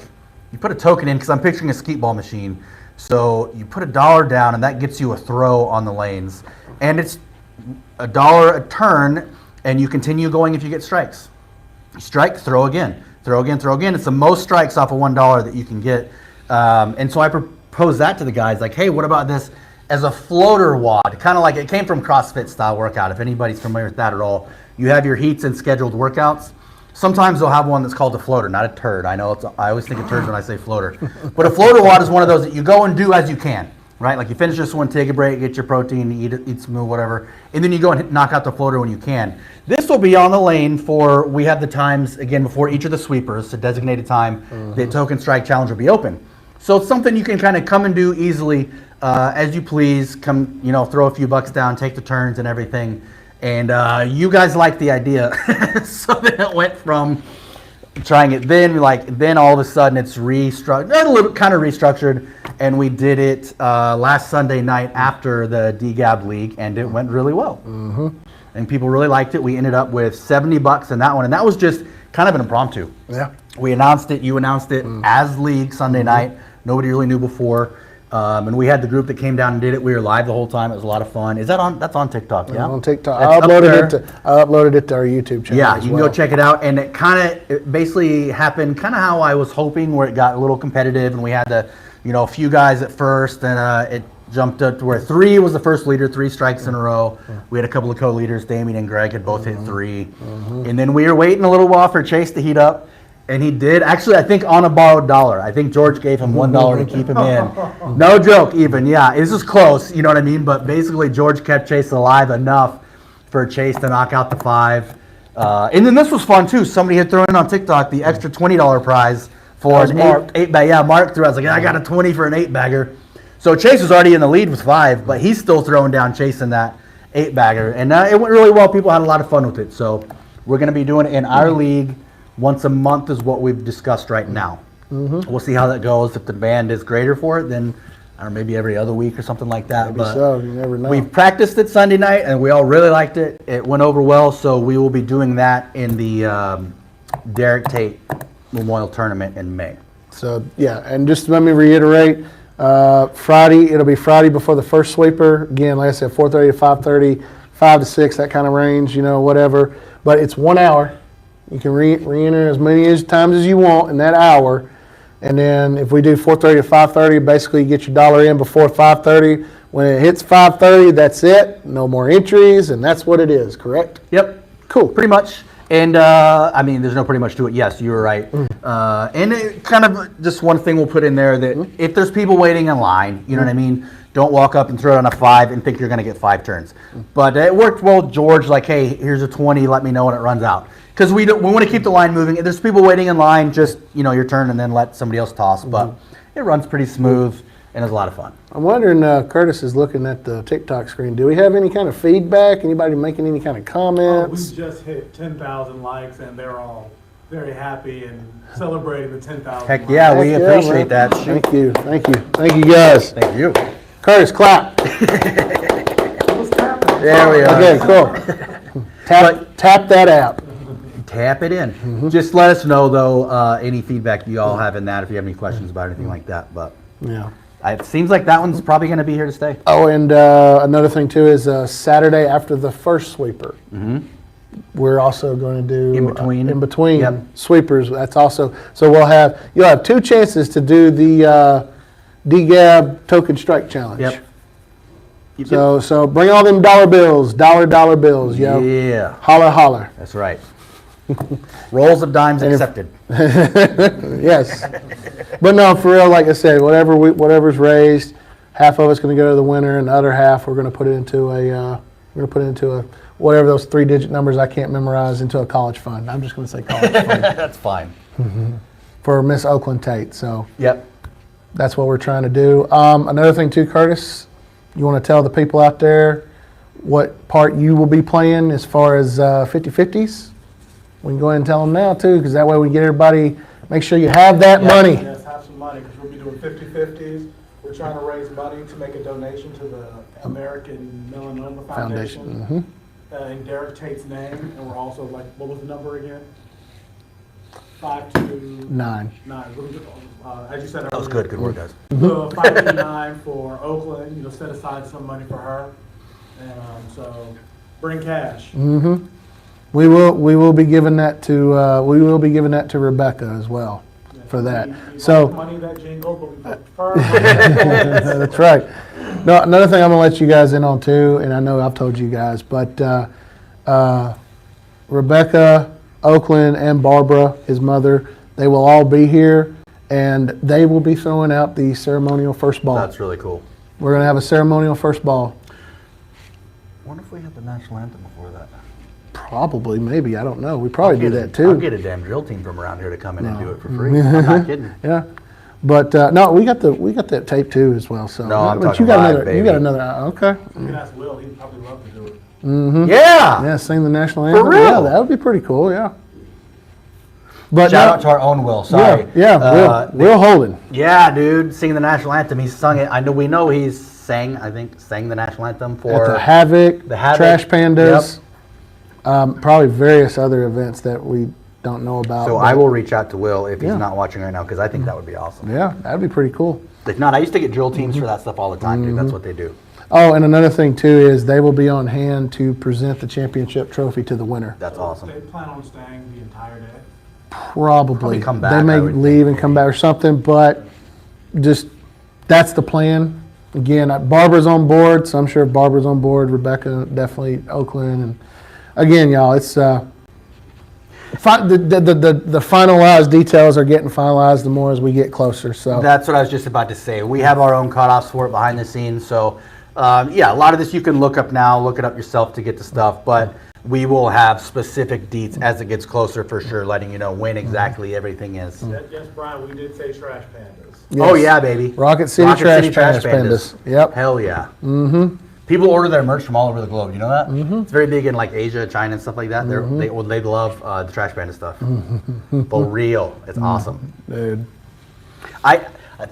S1: you put a token in, because I'm picturing a skeet ball machine. So you put $1 down and that gets you a throw on the lanes. And it's $1 a turn, and you continue going if you get strikes. Strike, throw again, throw again, throw again. It's the most strikes off of $1 that you can get. And so I proposed that to the guys, like, hey, what about this as a floater wad? Kind of like it came from CrossFit style workout. If anybody's familiar with that at all, you have your heats and scheduled workouts. Sometimes they'll have one that's called a floater, not a turd. I know I always think of turds when I say floater. But a floater wad is one of those that you go and do as you can. Right, like you finish this one, take a break, get your protein, eat some meal, whatever, and then you go and knock out the floater when you can. This will be on the lane for, we have the times, again, before each of the sweepers, a designated time, the Token Strike Challenge will be open. So it's something you can kind of come and do easily as you please, come, throw a few bucks down, take the turns and everything. And you guys liked the idea. So then it went from trying it then all of a sudden it's restructured, a little kind of restructured, and we did it last Sunday night after the DGAB League, and it went really well. And people really liked it. We ended up with $70 in that one, and that was just kind of an impromptu.
S2: Yeah.
S1: We announced it, you announced it as League Sunday night. Nobody really knew before. And we had the group that came down and did it. We were live the whole time. It was a lot of fun. Is that on? That's on TikTok, yeah?
S2: On TikTok.
S1: That's
S2: I uploaded it to our YouTube channel.
S1: Yeah,
S2: as
S1: you can
S2: well.
S1: go check it out. And it basically happened kind of how I was hoping, where it got a little competitive, and we had a few guys at first, and it jumped up to where 3 was the first leader, 3 strikes in a row. We had a couple of co-leaders, Damien and Greg had both hit 3. And then we were waiting a little while for Chase to heat up. And he did. Actually, I think on a borrowed $1. I think George gave him $1 to keep him in. No joke even, yeah. This is close, you know what I mean? But basically, George kept Chase alive enough for Chase to knock out the 5. And then this was fun, too. Somebody had thrown in on TikTok the extra $20 prize for an 8-bag. Yeah, Mark threw. I was like, I got a 20 for an 8-bagger. So Chase was already in the lead with 5, but he's still throwing down chasing that 8-bagger. And it went really well. People had a lot of fun with it. So We're going to be doing it in our league once a month is what we've discussed right now. We'll see how that goes. If the band is greater for it, then I don't know, maybe every other week or something like that.
S2: Maybe
S1: But
S2: so, you never know.
S1: we practiced it Sunday night, and we all really liked it. It went over well, so we will be doing that in the Derek Tate Memorial Tournament in May.
S2: So, yeah, and just let me reiterate, Friday, it'll be Friday before the first sweeper. Again, like I said, 4:30 to 5:30, 5 to 6, that kind of range, whatever. But it's 1 hour. You can re-enter as many times as you want in that hour. And then if we do 4:30 to 5:30, basically you get your dollar in before 5:30. When it hits 5:30, that's it. No more entries, and that's what it is, correct?
S1: Yep. Cool. Pretty much. And, there's no pretty much to it. Yes, you were right. And it kind of just one thing we'll put in there that if there's people waiting in line, you know what I mean? Don't walk up and throw it on a 5 and think you're going to get 5 turns. But it worked well, George, like, hey, here's a 20, let me know when it runs out. Because we want to keep the line moving. If there's people waiting in line, just, your turn and then let somebody else toss. But it runs pretty smooth and it's a lot of fun.
S2: I'm wondering, Curtis is looking at the TikTok screen. Do we have any kind of feedback? Anybody making any kind of comments?
S3: We just hit 10,000 likes, and they're all very happy and celebrating the 10,000
S1: Heck
S3: likes.
S1: yeah, we
S2: Heck yeah,
S1: appreciate
S2: man.
S1: that.
S2: Thank you. Thank you, guys.
S1: Thank you.
S2: Curtis, clap.
S1: There we are.
S2: Okay, cool. Tap that app.
S1: Tap it in. Just let us know, though, any feedback you all have in that, if you have any questions about anything like that. But
S2: Yeah.
S1: it seems like that one's probably going to be here to stay.
S2: Oh, and another thing too is Saturday after the first sweeper. We're also going to do
S1: In between? Yep.
S2: sweepers. That's also so you'll have 2 chances to do the DGAB token strike challenge.
S1: Yep.
S2: So bring all them dollar bills, dollar bills. Yo.
S1: Yeah.
S2: Holler.
S1: That's right. Rolls of dimes accepted.
S2: Yes. But no, for real, like I said, whatever's raised, half of it's going to go to the winner, and the other half we're going to put it into a whatever those 3-digit numbers I can't memorize, into a college fund. I'm just going to say college fund
S1: That's fine.
S2: for Miss Oakland Tate. So
S1: Yep.
S2: that's what we're trying to do. Another thing too, Curtis, you want to tell the people out there what part you will be playing as far as 50-50s? We can go ahead and tell them now too, because that way we get everybody. Make sure you have that money.
S3: Yes, have some money, because we'll be doing 50-50s. We're trying to raise money to make a donation to the American Melanoma Foundation. In Derek Tate's name, and we're also what was the number again? 529.
S2: 9.
S3: As you said earlier.
S1: That was good. Good work, guys.
S3: 529 for Oakland. Set aside some money for her, and so bring cash.
S2: We will be giving that to Rebecca as well for that. So
S3: Money that jingle, but we prefer.
S2: that's right. No, another thing I'm gonna let you guys in on too, and I know I've told you guys, but Rebecca, Oakland, and Barbara, his mother, they will all be here, and they will be throwing out the ceremonial first ball.
S1: That's really cool.
S2: We're gonna have a ceremonial first ball.
S1: I wonder if we have the national anthem before that.
S2: Probably, maybe, I don't know. We probably do that
S1: I'll
S2: too.
S1: get a damn drill team from around here to come in and do it for free. I'm not kidding.
S2: Yeah, but no, we got that tape too as well. So
S1: No, I'm
S2: but
S1: talking
S2: you got
S1: live,
S2: another.
S1: baby.
S2: You got another. Okay.
S3: You can ask Will, he'd probably love to do it.
S1: Yeah.
S2: Yeah, sing the national anthem.
S1: real?
S2: Yeah, that would be pretty cool. Yeah. But
S1: Shout
S2: no-
S1: out to our own Will. Sorry.
S2: Will Holden.
S1: Yeah, dude, singing the national anthem. He sung it. We know he's sang the national anthem
S2: At
S1: for
S2: the Havoc,
S1: the Havoc.
S2: Trash Pandas, probably various other events that we don't know about.
S1: So
S2: but
S1: I will reach out to Will if he's
S2: Yeah.
S1: not watching right now, because I think that would be awesome.
S2: Yeah, that'd be pretty cool.
S1: If not, I used to get drill teams for that stuff all the time, dude. That's what they do.
S2: Oh, and another thing too is they will be on hand to present the championship trophy to the winner.
S1: That's awesome.
S3: They plan on staying the entire day.
S2: Probably.
S1: come back,
S2: They may
S1: I would
S2: leave
S1: think.
S2: and come back or something, but just that's the plan. Again, Barbara's on board, so I'm sure if Barbara's on board, Rebecca definitely, Oakland, and again, y'all, it's the finalized details are getting finalized the more as we get closer. So
S1: That's what I was just about to say. We have our own cutoffs for it behind the scenes. So, yeah, a lot of this you can look up now, look it up yourself to get the stuff. But we will have specific deets as it gets closer for sure, letting you know when exactly everything is.
S3: Yes, Brian, we did say trash pandas.
S2: yes.
S1: Oh, yeah, baby.
S2: Rocket City Trash Pandas. Yep.
S1: Hell yeah. People order their merch from all over the globe. You know that? It's very big in like Asia, China, and stuff like that. They love the Trash Panda stuff. For real, it's awesome.
S2: Dude.
S1: I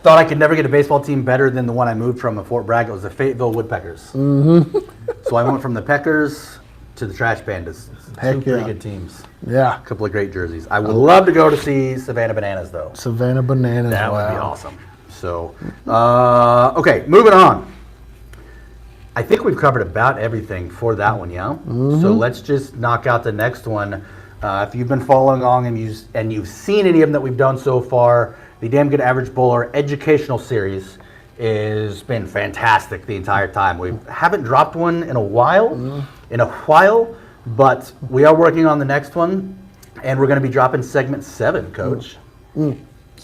S1: thought I could never get a baseball team better than the one I moved from in Fort Bragg. It was the Fayetteville Woodpeckers. So I went from the Peckers to the Trash Pandas.
S2: Heck
S1: Two pretty
S2: yeah.
S1: good teams.
S2: Yeah.
S1: A couple of great jerseys. I would love to go to see Savannah Bananas though.
S2: Savannah Bananas.
S1: That
S2: wow.
S1: would be awesome. So, okay, moving on. I think we've covered about everything for that one, yeah? So let's just knock out the next one. If you've been following along and you've seen any of them that we've done so far, the Damn Good Average Bowler educational series has been fantastic the entire time. We haven't dropped one in a while, but we are working on the next one, and we're going to be dropping segment 7, Coach.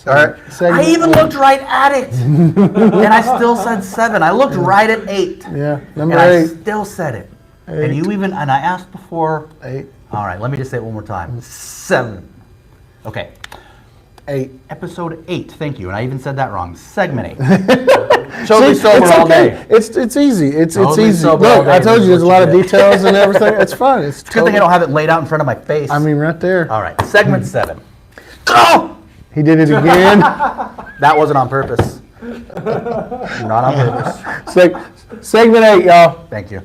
S1: All right. I even looked right at it, and I still said 7. I looked right at 8.
S2: Yeah,
S1: and
S2: number
S1: I
S2: 8.
S1: still said it. And I asked before.
S2: 8.
S1: All right, let me just say it one more time. 7. Okay.
S2: 8.
S1: Episode 8. Thank you. And I even said that wrong. Segment 8. Totally sober all day.
S2: It's easy. It's
S1: Totally
S2: easy.
S1: sober
S2: Look,
S1: all day,
S2: I told
S1: this
S2: you
S1: is
S2: there's a
S1: what
S2: lot
S1: you
S2: of
S1: get.
S2: details and everything. It's fun. It's
S1: It's a good thing I don't have it laid out in front of my face.
S2: I mean, right there.
S1: All right, segment 7. Go!
S2: He did it again.
S1: That wasn't on purpose. Not on purpose.
S2: Segment 8, y'all.
S1: Thank you.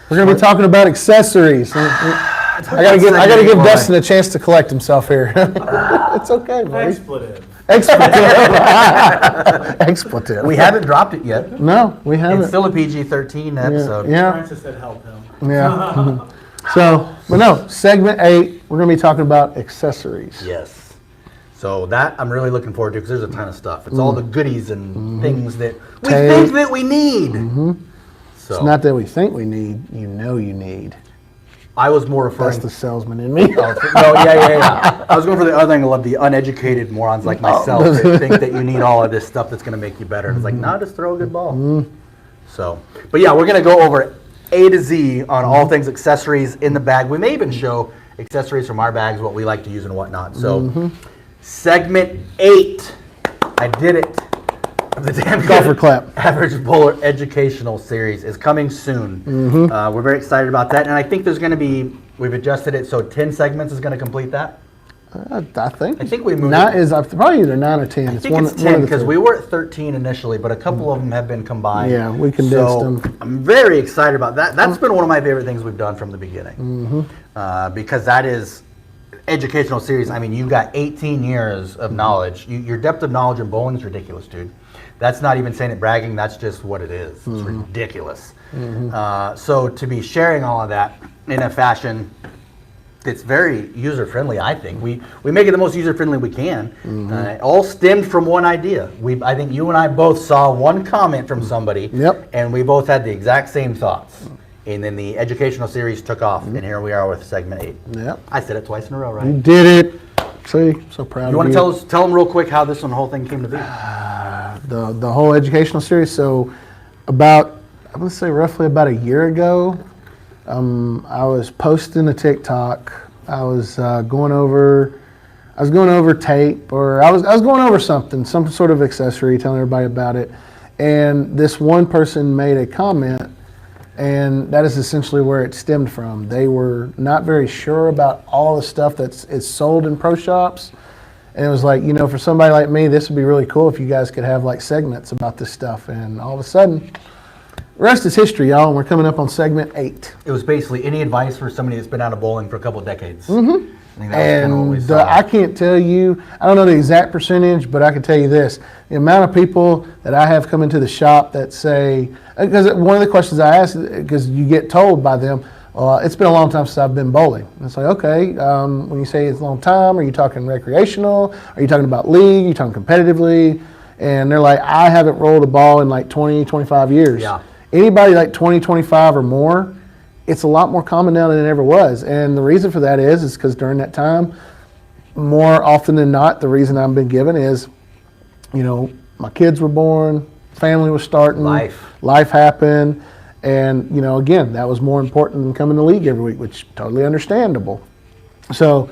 S2: We're gonna be talking about accessories. I gotta give Dustin a chance to collect himself here. It's okay, buddy.
S3: Expletive.
S2: Expletive.
S1: We haven't dropped it yet.
S2: No, we haven't.
S1: It's still a PG-13 episode.
S2: Yeah.
S3: Francis said help him.
S2: Yeah. So, but no, segment 8, we're gonna be talking about accessories.
S1: Yes. So that I'm really looking forward to because there's a ton of stuff. It's all the goodies and things that we think that we need. So
S2: It's not that we think we need, you know you need.
S1: I was more
S2: That's
S1: referring
S2: the salesman in me.
S1: No, yeah. I was going for the other angle of the uneducated morons like myself that think that you need all of this stuff that's going to make you better. And it's like, no, just throw a good ball. So, but yeah, we're going to go over A to Z on all things accessories in the bag. We may even show accessories from our bags, what we like to use and whatnot. So, segment 8, I did it. The Damn
S2: Golfer
S1: Good
S2: clap.
S1: Average Bowler Educational Series is coming soon. We're very excited about that, and I think there's going to be. We've adjusted it so 10 segments is going to complete that.
S2: I think
S1: we moved.
S2: Not is probably either 9 or 10.
S1: I think it's 10 because we were at 13 initially, but a couple of them have been combined.
S2: Yeah, we condensed them.
S1: I'm very excited about that. That's been one of my favorite things we've done from the beginning, because that is educational series. I mean, you've got 18 years of knowledge. Your depth of knowledge in bowling is ridiculous, dude. That's not even saying it bragging. That's just what it is. It's ridiculous. So to be sharing all of that in a fashion that's very user-friendly, I think. We make it the most user-friendly we can. All stemmed from one idea. I think you and I both saw one comment from somebody, and we both had the exact same thoughts. And then the educational series took off, and here we are with segment 8.
S2: Yep.
S1: I said it twice in a row, right?
S2: You did it. See, so proud of you.
S1: You want to tell them real quick how this whole thing came to be?
S2: The whole educational series. So about, I would say roughly about a year ago, I was posting a TikTok. I was going over tape, or I was going over something, some sort of accessory, telling everybody about it. And this one person made a comment, and that is essentially where it stemmed from. They were not very sure about all the stuff is sold in pro shops. And it was like, for somebody like me, this would be really cool if you guys could have like segments about this stuff. And all of a sudden, the rest is history, y'all. And we're coming up on segment 8.
S1: It was basically any advice for somebody that's been out of bowling for a couple of decades. I think that was kind of what we
S2: And
S1: saw.
S2: I can't tell you, I don't know the exact percentage, but I can tell you this. The amount of people that I have come into the shop that say, because one of the questions I ask, because you get told by them, it's been a long time since I've been bowling. And it's like, okay, when you say it's a long time, are you talking recreational? Are you talking about league? Are you talking competitively? And they're like, I haven't rolled a ball in like 20, 25 years.
S1: Yeah.
S2: Anybody like 20, 25 or more, it's a lot more common now than it ever was. And the reason for that is because during that time, more often than not, the reason I've been given is, my kids were born, family was starting, life happened. And, again, that was more important than coming to league every week, which totally understandable. So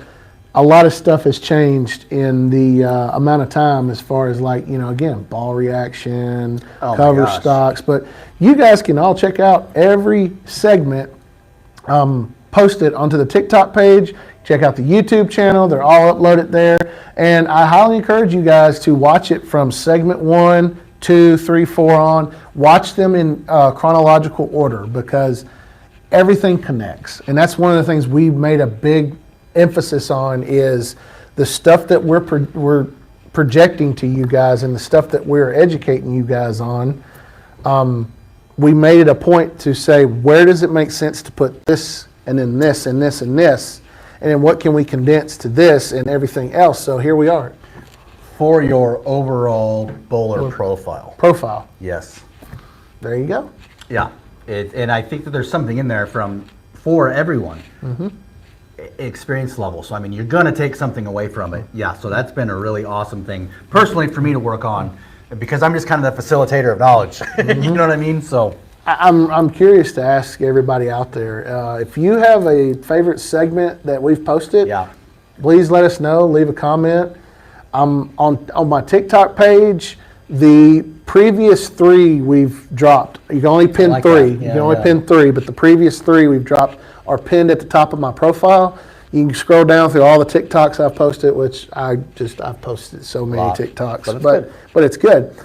S2: a lot of stuff has changed in the amount of time as far as like, again, ball reaction,
S1: Oh my
S2: cover
S1: gosh.
S2: stocks. But you guys can all check out every segment posted onto the TikTok page. Check out the YouTube channel. They're all uploaded there. And I highly encourage you guys to watch it from segment 1, 2, 3, 4 on. Watch them in chronological order because everything connects. And that's one of the things we've made a big emphasis on is the stuff that we're projecting to you guys and the stuff that we're educating you guys on. We made it a point to say, where does it make sense to put this and then this and this and this? And then what can we condense to this and everything else? So here we are.
S1: For your overall bowler profile. Yes.
S2: There you go.
S1: Yeah. And I think that there's something in there for everyone. Experience level. So, I mean, you're going to take something away from it. Yeah. So that's been a really awesome thing personally for me to work on because I'm just kind of the facilitator of knowledge. You know what I mean? So.
S2: I'm curious to ask everybody out there, if you have a favorite segment that we've posted, please let us know, leave a comment. On my TikTok page, the previous 3 we've dropped. You can only pin 3. You can only pin 3, but the previous 3 we've dropped are pinned at the top of my profile. You can scroll down through all the TikToks I've posted, which I've posted so many TikToks, but it's good.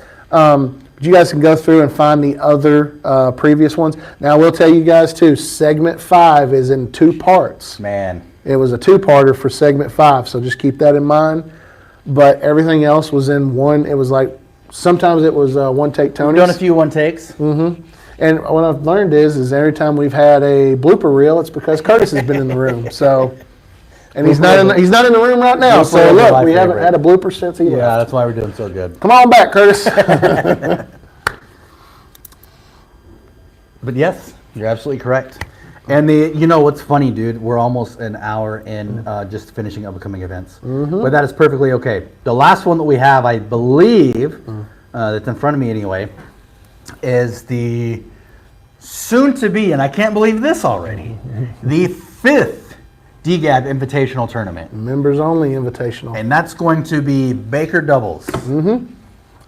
S2: You guys can go through and find the other previous ones. Now, I will tell you guys, too, segment 5 is in 2 parts.
S1: Man.
S2: It was a 2-parter for segment 5, so just keep that in mind. But everything else was in one. It was like, sometimes it was one-take Tony's.
S1: We've done a few one-takes.
S2: And what I've learned is every time we've had a blooper reel, it's because Curtis has been in the room. So, and he's not in the room right now.
S1: Blooper
S2: So
S1: is
S2: look,
S1: my
S2: we haven't
S1: favorite.
S2: had a blooper since he left.
S1: Yeah, that's why we're doing so good.
S2: Come on back, Curtis.
S1: But yes, you're absolutely correct. And what's funny, dude? We're almost an hour in just finishing up upcoming events. But that is perfectly okay. The last one that we have, I believe, that's in front of me anyway, is the soon-to-be, and I can't believe this already, the 5th DGAB Invitational Tournament.
S2: Members only invitational.
S1: And that's going to be Baker Doubles.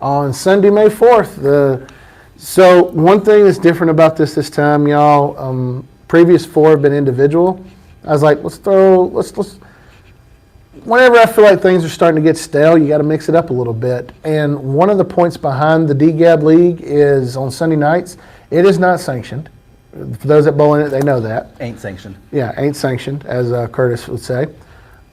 S2: On Sunday, May 4th. So one thing that's different about this time, y'all, previous 4 have been individual. I was like, let's whenever I feel like things are starting to get stale, you got to mix it up a little bit. And one of the points behind the DGAB League is on Sunday nights, it is not sanctioned. For those that bowl in it, they know that.
S1: Ain't sanctioned.
S2: Yeah, ain't sanctioned, as Curtis would say.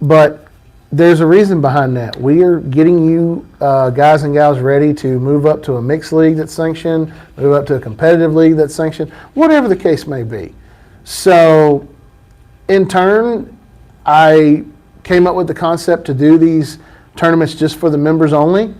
S2: But there's a reason behind that. We are getting you guys and gals ready to move up to a mixed league that's sanctioned, move up to a competitive league that's sanctioned, whatever the case may be. So, in turn, I came up with the concept to do these tournaments just for the members only.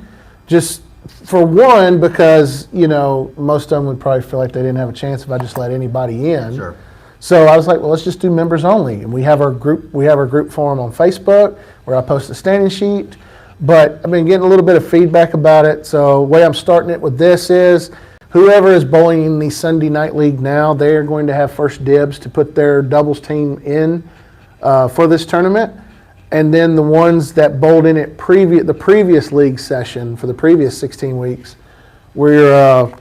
S2: Just for one, because, most of them would probably feel like they didn't have a chance if I just let anybody in.
S1: Sure.
S2: So I was like, well, let's just do members only. And we have our group forum on Facebook where I post a standing sheet. But I've been getting a little bit of feedback about it. So the way I'm starting it with this is whoever is bowling in the Sunday night league now, they are going to have first dibs to put their doubles team in for this tournament. And then the ones that bowled in it the previous league session for the previous 16 weeks, we're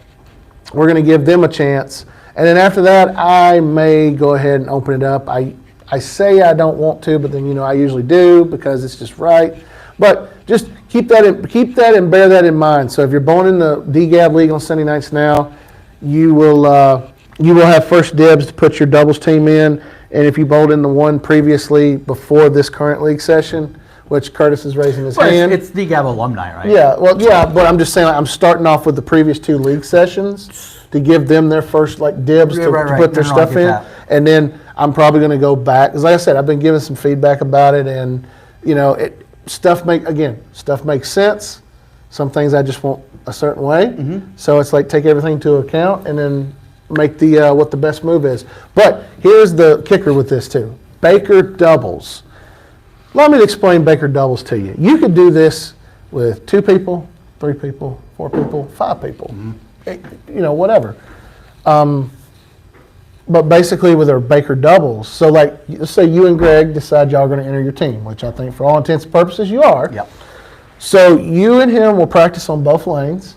S2: going to give them a chance. And then after that, I may go ahead and open it up. I say I don't want to, but then I usually do because it's just right. But just keep that and bear that in mind. So if you're bowling in the DGAB League on Sunday nights now, you will have first dibs to put your doubles team in. And if you bowled in the one previously before this current league session, which Curtis is raising his hand.
S1: It's DGAB alumni, right?
S2: Yeah, but I'm just saying I'm starting off with the previous 2 league sessions to give them their first dibs to put their stuff in. And then I'm probably going to go back, because like I said, I've been giving some feedback about it, and stuff makes sense. Some things I just want a certain way. So it's like take everything into account and then make what the best move is. But here's the kicker with this too. Baker doubles. Let me explain Baker doubles to you. You could do this with 2 people, 3 people, 4 people, 5 people. Whatever. But basically with our Baker doubles. So like, let's say you and Greg decide y'all are going to enter your team, which I think for all intents and purposes you are.
S1: Yep.
S2: So you and him will practice on both lanes.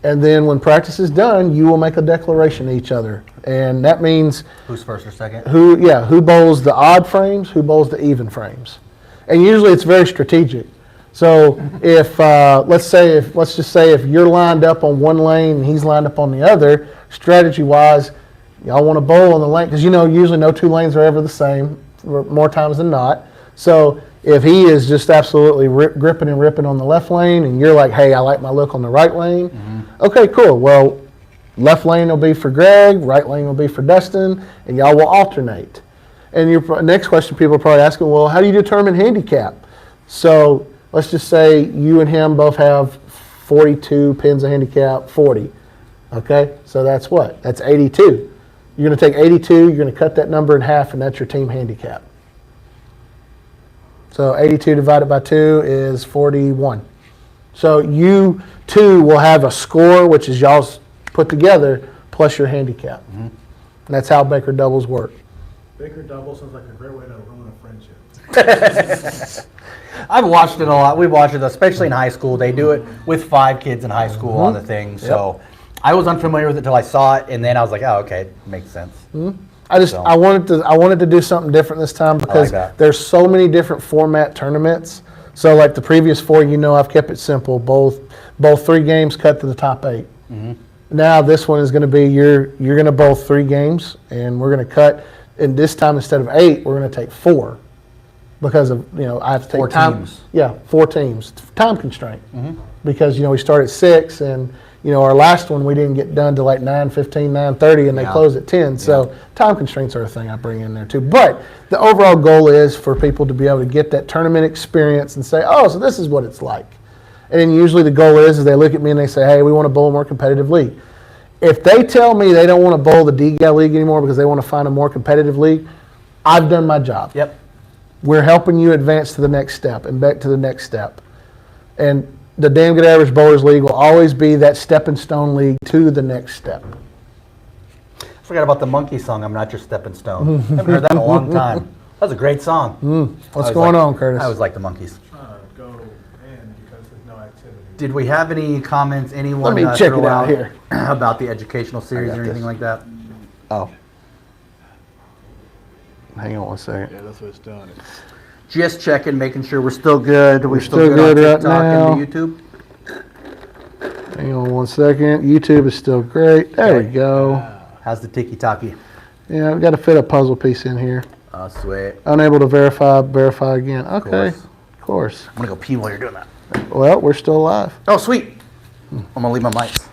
S2: And then when practice is done, you will make a declaration to each other. And that means
S1: Who's first or second?
S2: who bowls the odd frames, who bowls the even frames. And usually it's very strategic. So if, let's just say if you're lined up on one lane and he's lined up on the other, strategy-wise, y'all want to bowl on the lane, because usually no two lanes are ever the same, more times than not. So if he is just absolutely gripping and ripping on the left lane, and you're like, hey, I like my look on the right lane, okay, cool. Well, left lane will be for Greg, right lane will be for Dustin, and y'all will alternate. And your next question people are probably asking, well, how do you determine handicap? So let's just say you and him both have 42 pins of handicap, 40. Okay, so that's what? That's 82. You're going to take 82, you're going to cut that number in half, and that's your team handicap. So 82 divided by 2 is 41. So you two will have a score, which is y'all's put together, plus your handicap. And that's how Baker doubles work.
S3: Baker double sounds like a great way to ruin a friendship.
S1: I've watched it a lot. We watched it, especially in high school. They do it with 5 kids in high school on the thing. So I was unfamiliar with it until I saw it, and then I was like, oh, okay, it makes sense.
S2: I wanted to do something different this time because there's so many different format tournaments. So like the previous 4, I've kept it simple. Both 3 games cut to the top 8. Now this one is going to be you're going to bowl 3 games, and we're going to cut. And this time instead of 8, we're going to take 4 because of I have to take
S1: 4
S2: time.
S1: teams.
S2: Yeah, 4 teams. Time constraint because we start at 6 and. Our last one we didn't get done to like 9:15, 9:30, and they close at 10. So time constraints are a thing I bring in there too. But the overall goal is for people to be able to get that tournament experience and say, oh, so this is what it's like. And then usually the goal is they look at me and they say, hey, we want to bowl a more competitive league. If they tell me they don't want to bowl the DGAL league anymore because they want to find a more competitive league, I've done my job.
S1: Yep.
S2: We're helping you advance to the next step and back to the next step. And the Damn Good Average Bowlers League will always be that stepping stone league to the next step.
S1: I forgot about the monkey song, I'm Not Your Stepping Stone. Haven't heard that in a long time. That was a great song.
S2: What's going on, Curtis?
S1: I always like the monkeys.
S3: Trying to go in because there's no activity.
S1: Did we have any comments, anyone
S2: Let me check
S1: throw
S2: it out here.
S1: about the educational series
S2: got
S1: or anything
S2: this.
S1: like that?
S2: Oh. Hang on one second.
S3: Yeah, that's what it's doing.
S1: Just checking, making sure we're still good. We're
S2: still good
S1: on
S2: right
S1: TikTok
S2: now.
S1: and YouTube.
S2: Hang on one second. YouTube is still great. There we go.
S1: How's the tiki-taki?
S2: Yeah, I've got to fit a puzzle piece in here.
S1: Oh, sweet.
S2: Unable to verify again. Okay.
S1: course.
S2: Of course.
S1: I'm going to go pee while you're doing that.
S2: Well, we're still alive.
S1: Oh, sweet. I'm going to leave my mics.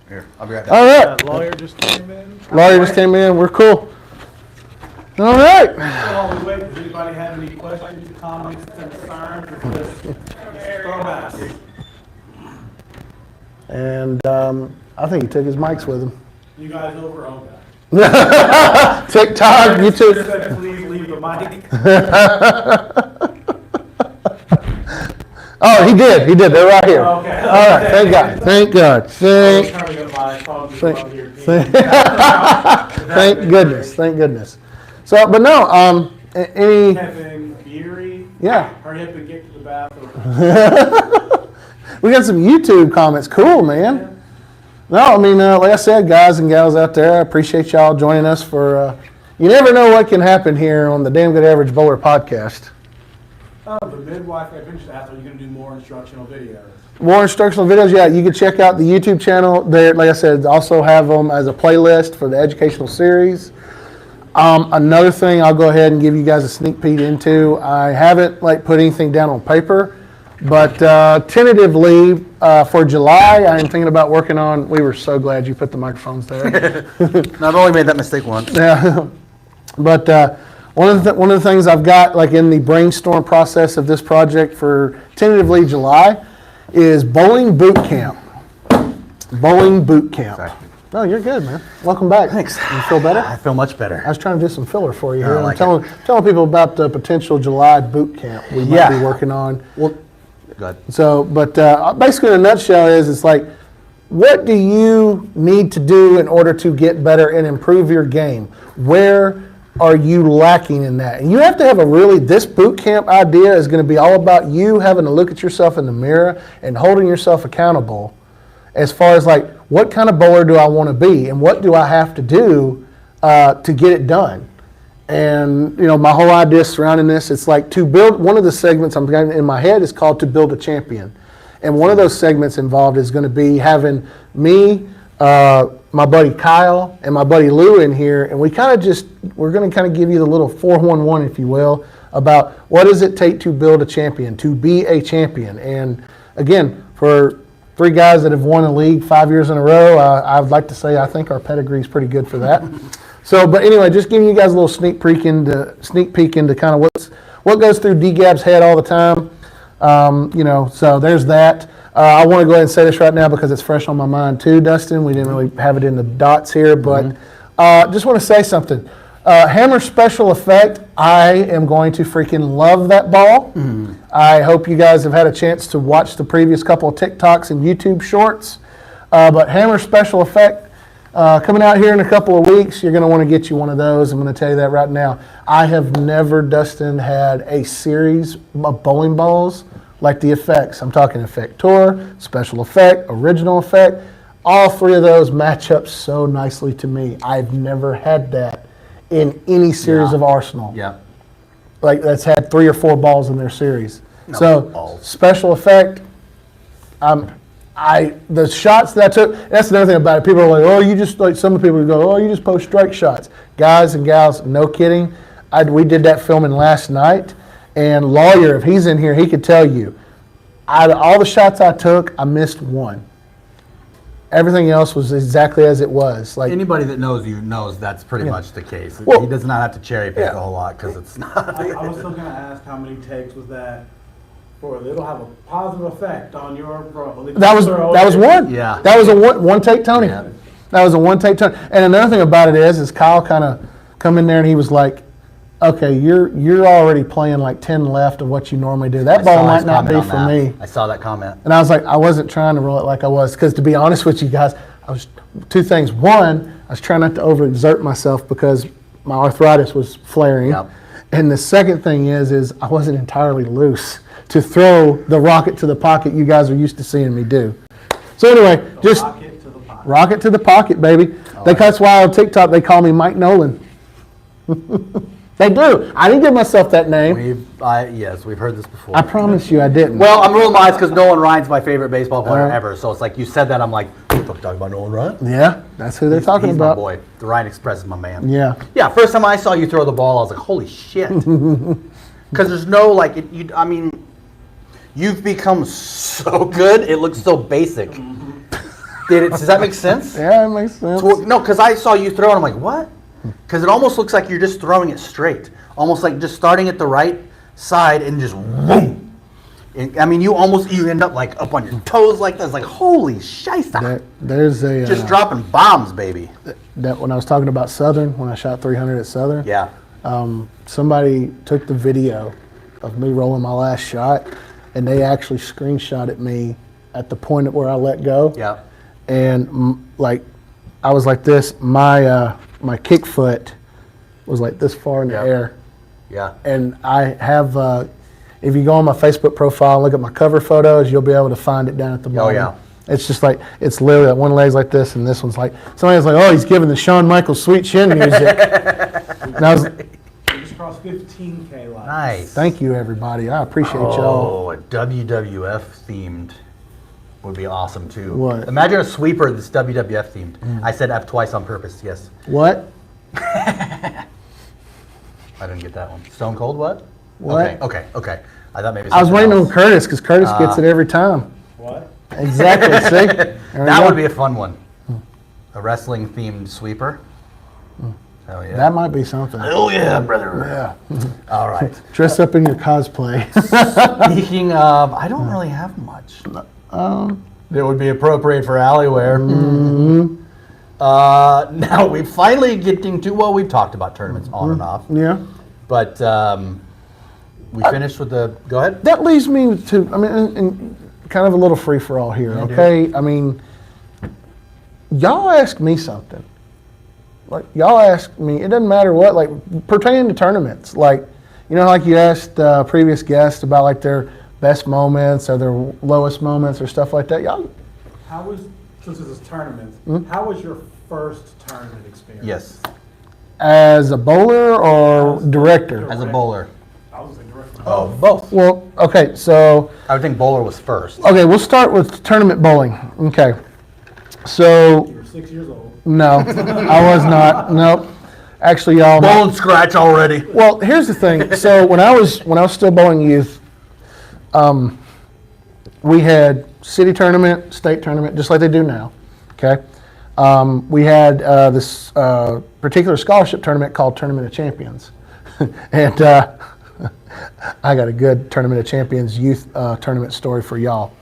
S1: Here, I'll be right back.
S2: All right.
S3: Lawyer just came in.
S2: Lawyer just came in. We're cool. All right.
S3: While we wait, does anybody have any questions, comments, concerns, or just throw them at us?
S2: And I think he took his mics with him.
S3: You guys over? Okay.
S2: TikTok,
S3: Just
S2: YouTube.
S3: said, please leave the mic.
S2: Oh, he did. They're right here.
S3: Okay.
S2: All right. Thank God. Thank God. Thank goodness. Thank goodness. So, but no, any,
S3: Kevin Beery,
S2: yeah.
S3: hurry up and get to the bathroom.
S2: We got some YouTube comments. Cool, man. No, I mean, like I said, guys and gals out there, I appreciate y'all joining us for, you never know what can happen here on the Damn Good Average Bowler podcast.
S3: The midwife, I finished asked, are you going to do more instructional videos?
S2: More instructional videos, yeah, you can check out the YouTube channel there. Like I said, also have them as a playlist for the educational series. Another thing I'll go ahead and give you guys a sneak peek into, I haven't put anything down on paper, but tentatively for July, I'm thinking about working on, we were so glad you put the microphones there.
S1: No, I've only made that mistake once.
S2: Yeah, but one of the things I've got in the brainstorm process of this project for tentatively July is bowling boot camp. Bowling boot camp.
S1: Sorry.
S2: No, you're good, man. Welcome back.
S1: Thanks.
S2: You feel better?
S1: I feel much better.
S2: I was trying to do some filler for you here.
S1: I like
S2: I'm telling people about the potential July boot camp we might be working on.
S1: Well, go ahead.
S2: So, but basically in a nutshell is it's what do you need to do in order to get better and improve your game? Where are you lacking in that? And you have to have this boot camp idea is going to be all about you having to look at yourself in the mirror and holding yourself accountable as far as like, what kind of bowler do I want to be and what do I have to do to get it done? And, my whole idea surrounding this, it's like to build, one of the segments I'm getting in my head is called To Build a Champion. And one of those segments involved is going to be having me, my buddy Kyle, and my buddy Lou in here, and we're going to kind of give you the little 411, if you will, about what does it take to build a champion, to be a champion. And again, for 3 guys that have won a league 5 years in a row, I would like to say I think our pedigree is pretty good for that. So, but anyway, just giving you guys a little sneak peek into kind of what goes through D-Gab's head all the time. So there's that. I want to go ahead and say this right now because it's fresh on my mind too, Dustin. We didn't really have it in the dots here, but just want to say something. Hammer special effect, I am going to freaking love that ball. I hope you guys have had a chance to watch the previous couple of TikToks and YouTube shorts. But Hammer special effect, coming out here in a couple of weeks, you're going to want to get you one of those. I'm going to tell you that right now. I have never, Dustin, had a series of bowling balls like the effects. I'm talking Effect Tour, Special Effect, Original Effect. All 3 of those match up so nicely to me. I've never had that in any series of Arsenal.
S1: Yeah.
S2: Like that's had 3 or 4 balls in their series.
S1: No,
S2: So
S1: balls.
S2: Special Effect, the shots that I took, that's another thing about it. People are like, oh, you just, like some people go, oh, you just post strike shots. Guys and gals, no kidding. We did that filming last night, and Lawyer, if he's in here, he could tell you, out of all the shots I took, I missed 1. Everything else was exactly as it was. Like
S1: Anybody that knows you knows that's pretty much the case.
S2: Well,
S1: he does not have to cherry pick a whole lot because it's not.
S3: I was still gonna ask how many takes was that for, it'll have a positive effect on your throw.
S2: That was one.
S1: Yeah.
S2: That was a one take Tony.
S1: Yeah.
S2: That was a one take Tony. And another thing about it is Kyle kind of come in there and he was like, okay, you're already playing like 10 left of what you normally do. That ball might not be for me.
S1: I saw that comment.
S2: And I was like, I wasn't trying to roll it like I was, because to be honest with you guys, I was 2 things. One, I was trying not to overexert myself because my arthritis was flaring.
S1: Yep.
S2: And the second thing is I wasn't entirely loose to throw the rocket to the pocket you guys are used to seeing me do. So anyway, just rocket to the pocket, baby. That's why on TikTok they call me Mike Nolan. They do. I didn't give myself that name.
S1: Yes, we've heard this before.
S2: I promise you I didn't.
S1: Well, I'm rolling my eyes because Nolan Ryan's my favorite baseball player ever. So it's like you said that, I'm like, you talking about Nolan Ryan?
S2: Yeah, that's who they're talking
S1: He's
S2: about.
S1: my boy. The Ryan Express is my man.
S2: Yeah.
S1: Yeah, first time I saw you throw the ball, I was like, holy shit. Because there's no, like, you've become so good, it looks so basic. Does that make sense?
S2: Yeah, it makes sense.
S1: No, because I saw you throw and I'm like, what? Because it almost looks like you're just throwing it straight. Almost like just starting at the right side and just boom. You end up like up on your toes like that. It's like, holy shit.
S2: There's a...
S1: Just dropping bombs, baby.
S2: That when I was talking about Southern, when I shot 300 at Southern,
S1: Yeah.
S2: Somebody took the video of me rolling my last shot, and they actually screenshotted me at the point where I let go.
S1: Yeah.
S2: And I was like this. My kick foot was like this far in the air.
S1: Yeah.
S2: And I have, if you go on my Facebook profile and look at my cover photos, you'll be able to find it down at the bottom.
S1: yeah.
S2: It's just like, it's literally that one leg's like this, and this one's like, somebody's like, oh, he's giving the Shawn Michaels Sweet Chin music. And I was,
S3: We just crossed 15K live.
S1: Nice.
S2: thank you, everybody. I appreciate y'all.
S1: Oh, a WWF themed would be awesome too.
S2: What?
S1: Imagine a sweeper that's WWF themed. I said F twice on purpose, yes.
S2: What?
S1: I didn't get that one. Stone Cold what?
S2: What?
S1: Okay. I thought maybe
S2: I was
S1: something
S2: waiting
S1: else.
S2: on Curtis, because Curtis gets it every time.
S3: What?
S2: Exactly, see? There we
S1: That
S2: go.
S1: would be a fun one. A wrestling themed sweeper. Hell yeah.
S2: That might be something.
S1: Hell yeah, brother.
S2: Yeah.
S1: All right.
S2: Dress up in your cosplay.
S1: Speaking of, I don't really have much. That would be appropriate for alleyware. Now we're finally getting to, well, we've talked about tournaments on and off,
S2: Yeah.
S1: but we finished with the, go ahead.
S2: That leads me to, and kind of a little free for all here, okay? I mean, y'all ask me something. Like, y'all ask me, it doesn't matter what, like, pertaining to tournaments. Like, you know, like you asked previous guests about, like, their best moments or their lowest moments or stuff like that. Y'all,
S3: How was, since this is tournaments, how was your first tournament experience?
S1: Yes,
S2: as a bowler or director?
S1: as a bowler.
S3: I was a director.
S1: Oh, both.
S2: Well, okay, so,
S1: I would think bowler was first.
S2: okay, we'll start with tournament bowling. Okay. So,
S3: You were 6 years old.
S2: no, I was not. Nope. Actually, y'all.
S1: Bowling scratch already.
S2: Well, here's the thing. So when I was still bowling youth, we had city tournament, state tournament, just like they do now. Okay. We had this particular scholarship tournament called Tournament of Champions, and I got a good Tournament of Champions youth tournament story for y'all.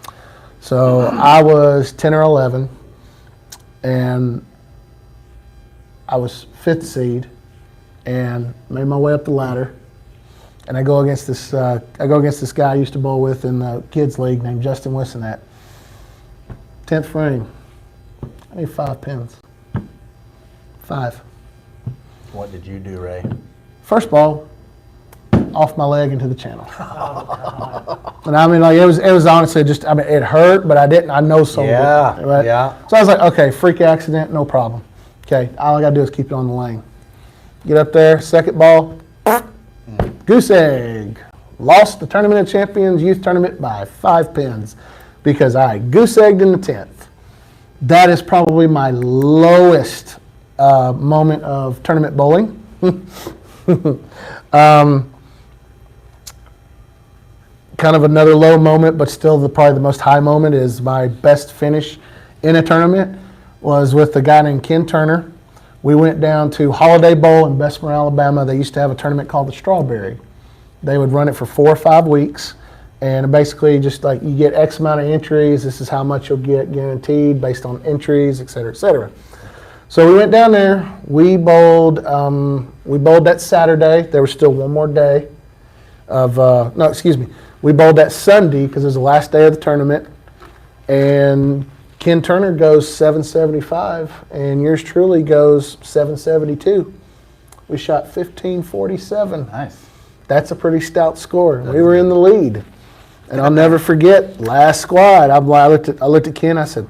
S2: So I was 10 or 11, and I was 5th seed and made my way up the ladder. And I go against this guy I used to bowl with in the kids league named Justin Wissenat. 10th frame. I need 5 pins. 5.
S1: What did you do, Ray?
S2: First ball, off my leg into the channel. And I mean, like, it was honestly just, I mean, it hurt, but I know so.
S1: Yeah,
S2: Right?
S1: yeah.
S2: So I was like, okay, freak accident, no problem. Okay, all I gotta do is keep it on the lane. Get up there, second ball, goose egg. Lost the Tournament of Champions youth tournament by 5 pins because I goose egged in the 10th. That is probably my lowest moment of tournament bowling. Kind of another low moment, but still probably the most high moment is my best finish in a tournament was with a guy named Ken Turner. We went down to Holiday Bowl in Bessemer, Alabama. They used to have a tournament called the Strawberry. They would run it for 4 or 5 weeks, and basically just like you get X amount of entries. This is how much you'll get guaranteed based on entries, et cetera, et cetera. So we went down there. We bowled that Saturday. There was still one more day of we bowled that Sunday because it was the last day of the tournament, and Ken Turner goes 775, and yours truly goes 772. We shot 1547.
S1: Nice.
S2: That's a pretty stout score. We were in the lead, and I'll never forget last squad. I looked at Ken. I said,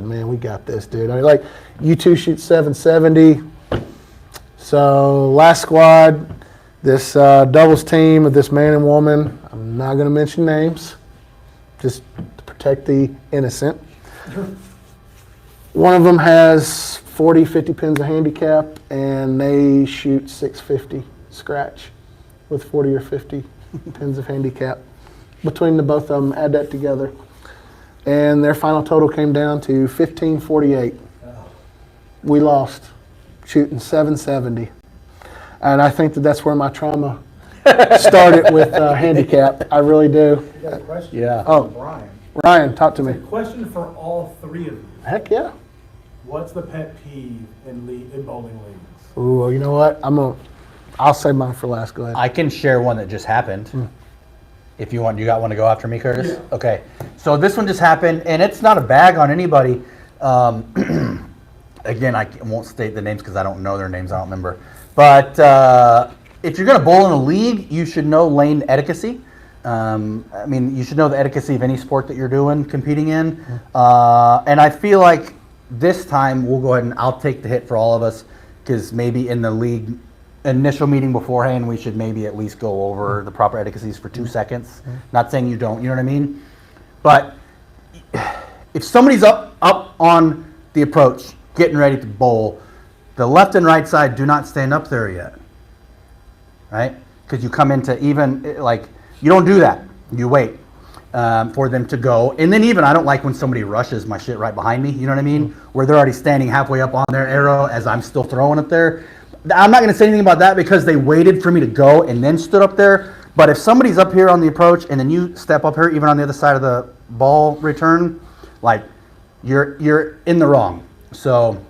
S2: man, we got this, dude. I mean, like, you two shoot 770. So last squad, this doubles team of this man and woman. I'm not going to mention names, just to protect the innocent. One of them has 40, 50 pins of handicap, and they shoot 650 scratch with 40 or 50 pins of handicap. Between the both of them, add that together. And their final total came down to 1548. We lost, shooting 770. And I think that's where my trauma started with handicap. I really do.
S3: I got a question.
S1: Yeah.
S2: Oh.
S3: For Brian.
S2: Ryan, talk to me.
S3: Question for all 3 of you.
S2: Heck yeah.
S3: What's the pet peeve in bowling leagues?
S2: Ooh, you know what? I'll save mine for last. Go ahead.
S1: I can share one that just happened. If you want, you got one to go after me, Curtis?
S3: Yeah.
S1: Okay. So this one just happened, and it's not a bag on anybody. Again, I won't state the names because I don't know their names. I don't remember. But if you're going to bowl in a league, you should know lane etiquette. I mean, you should know the etiquette of any sport that you're competing in. And I feel like this time we'll go ahead and I'll take the hit for all of us because maybe in the league initial meeting beforehand, we should maybe at least go over the proper etiquettes for 2 seconds. Not saying you don't, you know what I mean? But if somebody's up on the approach, getting ready to bowl, the left and right side do not stand up there yet, right? Because you come into even, like, you don't do that. You wait for them to go. And then even, I don't like when somebody rushes my shit right behind me, you know what I mean? Where they're already standing halfway up on their arrow as I'm still throwing it there. I'm not going to say anything about that because they waited for me to go and then stood up there. But if somebody's up here on the approach and then you step up here, even on the other side of the ball return, like, you're in the wrong. So,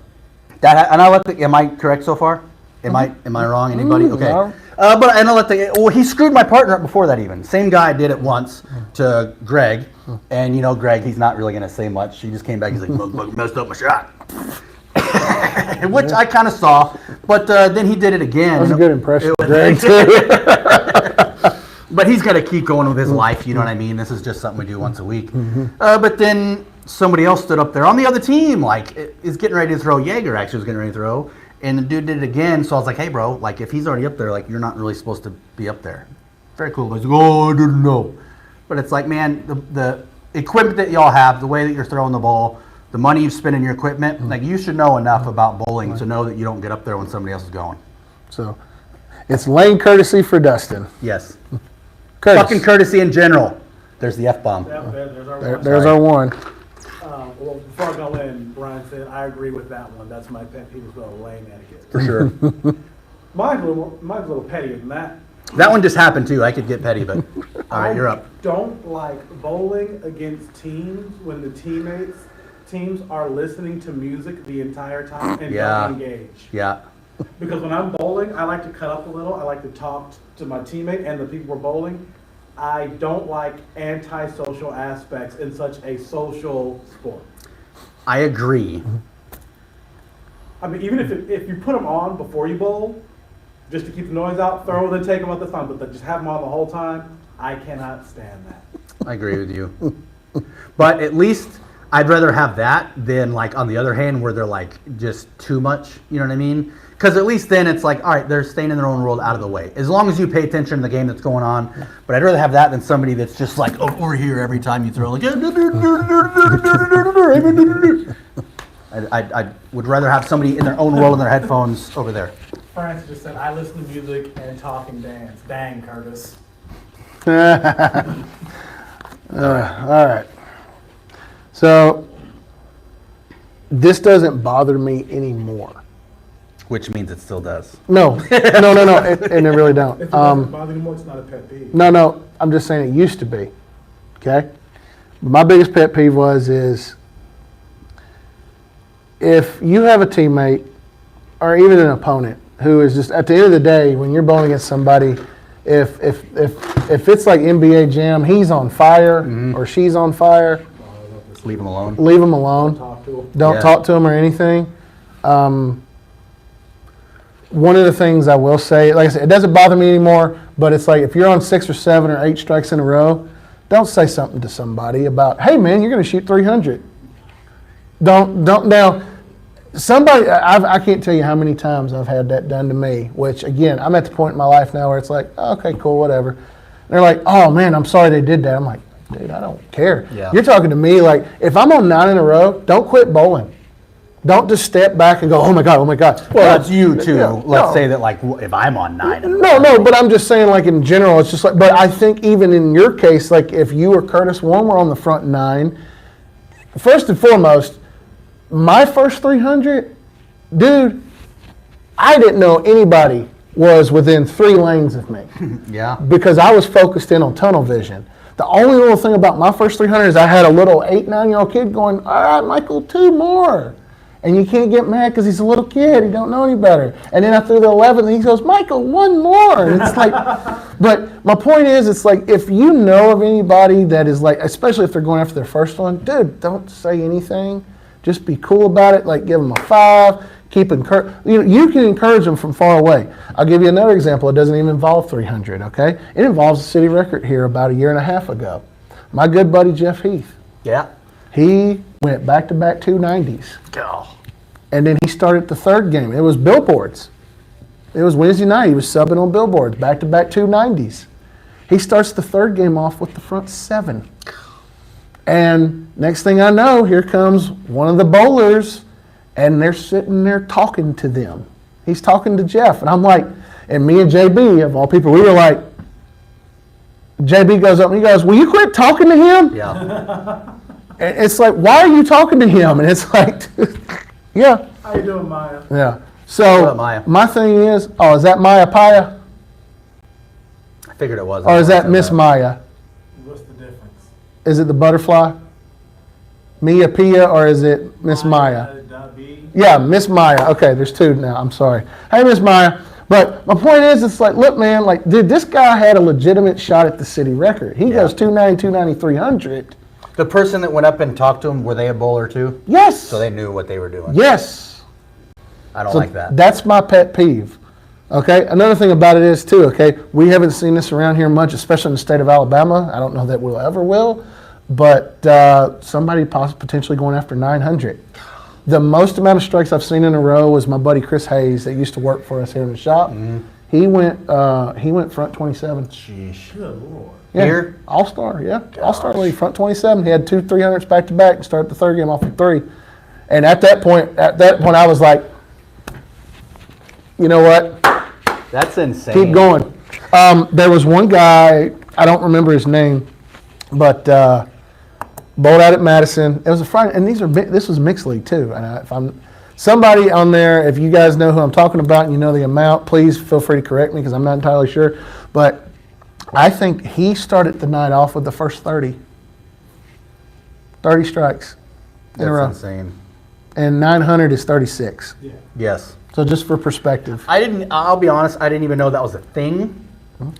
S1: am I correct so far? Am I wrong? Anybody? Okay.
S2: no.
S1: But and I'll let well, he screwed my partner up before that even. Same guy did it once to Greg, and you know Greg, he's not really gonna say much. He just came back. He's like, "Motherfucker messed up my shot," which I kind of saw. But then he did it again.
S2: That was a good impression, Greg.
S1: But he's got to keep going with his life. You know what I mean? This is just something we do once a week. But then somebody else stood up there on the other team, like is getting ready to throw. Jaeger actually was getting ready to throw. And the dude did it again, so I was like, hey, bro, like, if he's already up there, like, you're not really supposed to be up there. Very cool. He's like, oh, I didn't know. But it's like, man, the equipment that y'all have, the way that you're throwing the ball, the money you spend in your equipment, like, you should know enough about bowling to know that you don't get up there when somebody else is going.
S2: So, it's lane courtesy for Dustin.
S1: Yes.
S2: Curtis.
S1: Fucking courtesy in general. There's the F-bomb.
S3: Yep, there's our one.
S2: There's our one.
S3: Well, before I go in, Brian said, I agree with that one. That's my pet peeve as well, lane etiquette.
S1: For sure.
S3: Mine's a little pettier than that.
S1: That one just happened, too. I could get petty, but all right, you're up.
S3: I don't like bowling against teams when the teams are listening to music the entire time and don't engage.
S1: Yeah.
S3: Because when I'm bowling, I like to cut up a little. I like to talk to my teammate and the people we're bowling. I don't like antisocial aspects in such a social sport.
S1: I agree.
S3: I mean, even if you put them on before you bowl, just to keep the noise out, throw them, then take them out, that's fine. But just have them on the whole time, I cannot stand that.
S1: I agree with you. But at least I'd rather have that than, like, on the other hand, where they're, like, just too much. You know what I mean? Because at least then it's like, all right, they're staying in their own world out of the way. As long as you pay attention to the game that's going on. But I'd rather have that than somebody that's just like, oh, over here every time you throw. Like, I would rather have somebody in their own world in their headphones over there.
S3: France just said, I listen to music and talk and dance. Dang, Curtis.
S2: All right. So, this doesn't bother me anymore.
S1: Which means it still does.
S2: No, and it really don't.
S3: If it doesn't bother you more, it's not a pet peeve.
S2: No, I'm just saying it used to be, okay? My biggest pet peeve is if you have a teammate or even an opponent who is just, at the end of the day, when you're bowling against somebody, if it's like NBA Jam, he's on fire or she's on fire,
S1: Leave them alone.
S2: leave them alone.
S3: Talk to them.
S2: Don't
S1: Yeah.
S2: talk to them or anything. One of the things I will say, like I said, it doesn't bother me anymore, but it's like if you're on 6 or 7 or 8 strikes in a row, don't say something to somebody about, hey man, you're going to shoot 300. Don't now, somebody, I can't tell you how many times I've had that done to me, which again, I'm at the point in my life now where it's like, okay, cool, whatever. And they're like, oh man, I'm sorry they did that. I'm like, dude, I don't care.
S1: Yeah.
S2: You're talking to me like, if I'm on 9 in a row, don't quit bowling. Don't just step back and go, oh my God.
S1: Well, that's you too.
S2: Yeah,
S1: Let's
S2: no.
S1: say that, like, if I'm on 9.
S2: No, but I'm just saying, like, in general, it's just like, but I think even in your case, like, if you or Curtis Warren were on the front 9, first and foremost, my first 300, dude, I didn't know anybody was within 3 lanes of me
S1: Yeah.
S2: because I was focused in on tunnel vision. The only little thing about my first 300 is I had a little 8, 9-year-old kid going, all right, Michael, 2 more. And you can't get mad because he's a little kid. He don't know any better. And then after the 11th, he goes, Michael, 1 more. And it's like, but my point is, it's like, if you know of anybody that is like, especially if they're going after their first one, dude, don't say anything. Just be cool about it. Like, give them a 5. Keep encourage. You can encourage them from far away. I'll give you another example. It doesn't even involve 300, okay? It involves a city record here about 1.5 years ago. My good buddy, Jeff Heath.
S1: Yeah.
S2: He went back-to-back 290s.
S1: Oh.
S2: And then he started the 3rd game. It was billboards. It was Wednesday night. He was subbing on billboards, back-to-back 290s. He starts the 3rd game off with the front 7. And next thing I know, here comes one of the bowlers, and they're sitting there talking to them. He's talking to Jeff. And I'm like, and me and JB, of all people, we were like, JB goes up and he goes, will you quit talking to him?
S1: Yeah.
S2: And it's like, why are you talking to him? And it's like, yeah.
S3: How you doing, Maya?
S2: Yeah.
S1: What
S2: So
S1: about Maya?
S2: my thing is, is that Maya Paya?
S1: I figured it was.
S2: Or is that Miss Maya?
S3: What's the difference?
S2: Is it the butterfly? Mia Pia or is it Miss Maya?
S3: B.
S2: Yeah, Miss Maya. Okay, there's two now. I'm sorry. Hey, Miss Maya. But my point is, it's like, look, man, like, dude, this guy had a legitimate shot at the city record. He goes 290, 290, 300.
S1: The person that went up and talked to him, were they a bowler too?
S2: Yes.
S1: So they knew what they were doing.
S2: Yes.
S1: I don't
S2: So
S1: like that.
S2: That's my pet peeve. Okay. Another thing about it is too. Okay, we haven't seen this around here much, especially in the state of Alabama. I don't know that we'll ever will, but somebody potentially going after 900. The most amount of strikes I've seen in a row was my buddy Chris Hayes that used to work for us here in the shop.
S1: Mm-hmm.
S2: He went front 27.
S1: Sheesh.
S3: Good Lord.
S2: Yeah,
S1: Here?
S2: All-Star, yeah. All-Star league, front 27. He had 2 300s back to back and started the third game off of 3. And at that point, I was like, you know what?
S1: That's insane.
S2: Keep going. There was one guy, I don't remember his name, but bowled out at Madison. It was a Friday, and this was mixed league too. And if I'm somebody on there, if you guys know who I'm talking about and you know the amount, please feel free to correct me because I'm not entirely sure. But I think he started the night off with the first 30 strikes in a row.
S1: That's insane.
S2: And 900 is 36.
S3: Yeah.
S1: Yes.
S2: So just for perspective.
S1: I'll be honest, I didn't even know that was a thing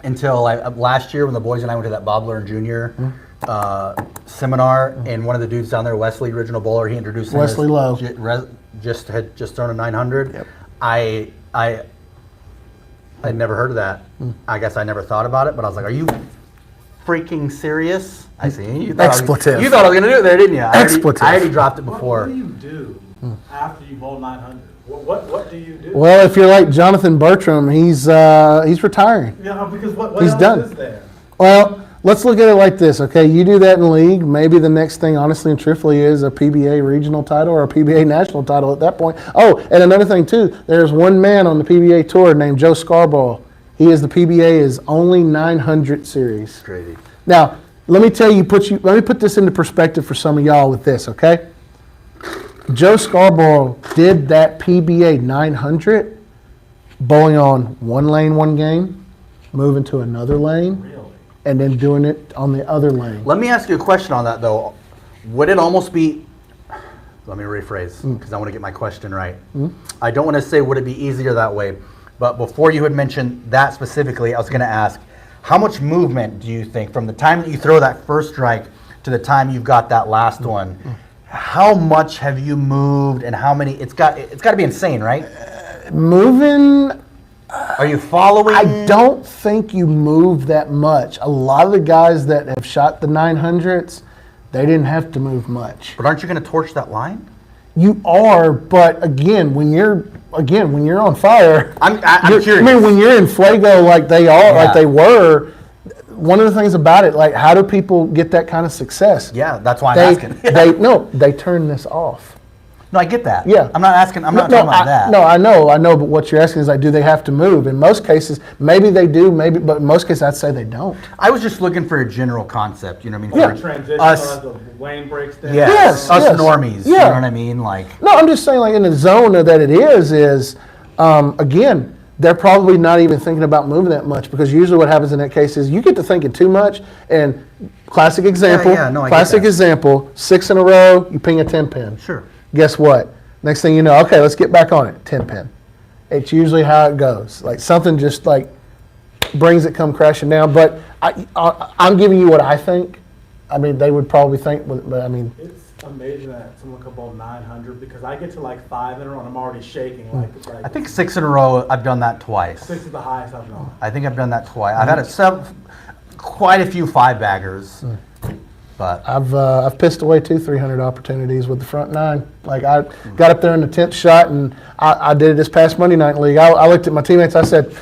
S1: until last year when the boys and I went to that Bob Learn Jr. Seminar, and one of the dudes down there, Wesley, original bowler, he introduced him
S2: Wesley
S1: as
S2: Lowe.
S1: had just thrown a 900.
S2: Yep.
S1: I'd never heard of that. I guess I never thought about it, but I was like, are you freaking serious? I see. You thought
S2: Expletive.
S1: You thought I was going to do it there, didn't you?
S2: Expletive.
S1: I already dropped it
S3: What
S1: before.
S3: do you do after you bowl 900? What do you do?
S2: Well, if you're like Jonathan Bertram, he's retiring.
S3: Yeah, because what
S2: He's
S3: else
S2: done.
S3: is there?
S2: Well, let's look at it like this, okay? You do that in league. Maybe the next thing, honestly and truthfully, is a PBA regional title or a PBA national title at that point. Oh, and another thing, too, there's one man on the PBA tour named Joe Scarborough. He is the PBA's only 900 series.
S1: Crazy.
S2: Now, let me put this into perspective for some of y'all with this, okay? Joe Scarborough did that PBA 900 bowling on one lane, one game, moving to another lane,
S3: Really?
S2: and then doing it on the other lane.
S1: Let me ask you a question on that, though. Would it almost be, let me rephrase, because I want to get my question right. I don't want to say would it be easier that way, but before you had mentioned that specifically, I was going to ask, how much movement do you think from the time that you throw that first strike to the time you've got that last one? How much have you moved, and how many? It's got to be insane, right?
S2: Moving,
S1: Are you following?
S2: I don't think you move that much. A lot of the guys that have shot the 900s, they didn't have to move much.
S1: But aren't you going to torch that line?
S2: You are, but again, when you're on fire,
S1: I'm curious.
S2: I mean, when you're in Fuego like they are,
S1: Yeah.
S2: like they were, one of the things about it, like, how do people get that kind of success?
S1: Yeah, that's why I'm asking.
S2: They turn this off.
S1: No, I get that.
S2: Yeah.
S1: I'm not asking. I'm not talking about that.
S2: No, I know, but what you're asking is, like, do they have to move? In most cases, maybe they do, but in most cases, I'd say they don't.
S1: I was just looking for a general concept. You know what I mean?
S2: Yeah.
S1: For
S3: Transition
S1: us,
S3: as the lane breaks down.
S1: yes, us
S2: yes.
S1: normies. You
S2: Yeah.
S1: know what I mean? Like,
S2: No, I'm just saying, like, in the zone that it is again, they're probably not even thinking about moving that much, because usually what happens in that case is you get to thinking too much. And classic example,
S1: yeah, no, I get that.
S2: example, 6 in a row, you ping a 10 pin.
S1: sure.
S2: Guess what? Next thing you know, okay, let's get back on it, 10 pin. It's usually how it goes. Like, something just like brings it come crashing down. But I'm giving you what I think. I mean, they would probably think, but I mean,
S3: It's amazing that someone could bowl 900, because I get to like 5 in a row and I'm already shaking. Like
S1: I think 6 in a row. I've done that twice.
S3: 6 is the highest I've gone.
S1: I think I've done that twice. I've had quite a few 5-baggers, but
S2: I've pissed away 2 300 opportunities with the front 9. Like, I got up there in the 10th shot, and I did it this past Monday night league. I looked at my teammates. I said,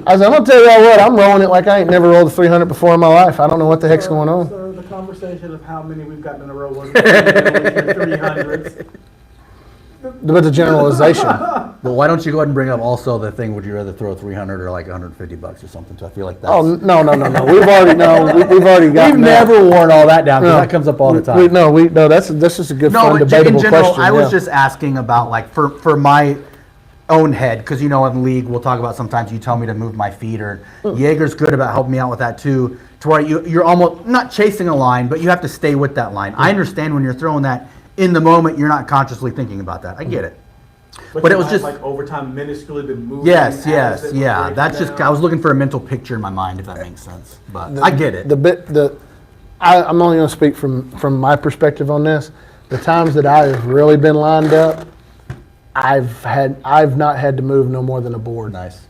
S2: I'm gonna tell you all what, I'm rolling it like I ain't never rolled a 300 before in my life. I don't know what the heck's going on.
S3: So the conversation of how many we've gotten in a row wasn't 300s.
S2: But the generalization.
S1: well, why don't you go ahead and bring up also the thing? Would you rather throw 300 or like $150 or something? So I feel like that's.
S2: Oh, no. We've already gotten
S1: We've
S2: that.
S1: never worn all that down because
S2: No.
S1: that comes up all the time.
S2: That's just a good,
S1: No,
S2: fun,
S1: but
S2: debatable
S1: in general,
S2: question.
S1: I was
S2: yeah.
S1: just asking about, like, for my own head, because you know in league we'll talk about sometimes you tell me to move my feet, or Jaeger's good about helping me out with that too, to where you're almost not chasing a line, but you have to stay with that line. I understand when you're throwing that in the moment, you're not consciously thinking about that. I get it. But it was just
S3: like overtime minusculely been moving.
S1: yes,
S3: as it was
S1: yeah.
S3: breaking
S1: That's just
S3: down.
S1: I was looking for a mental picture in my mind, if that makes sense. But I get it.
S2: I'm only going to speak from my perspective on this. The times that I have really been lined up, I've not had to move no more than a board.
S1: Nice.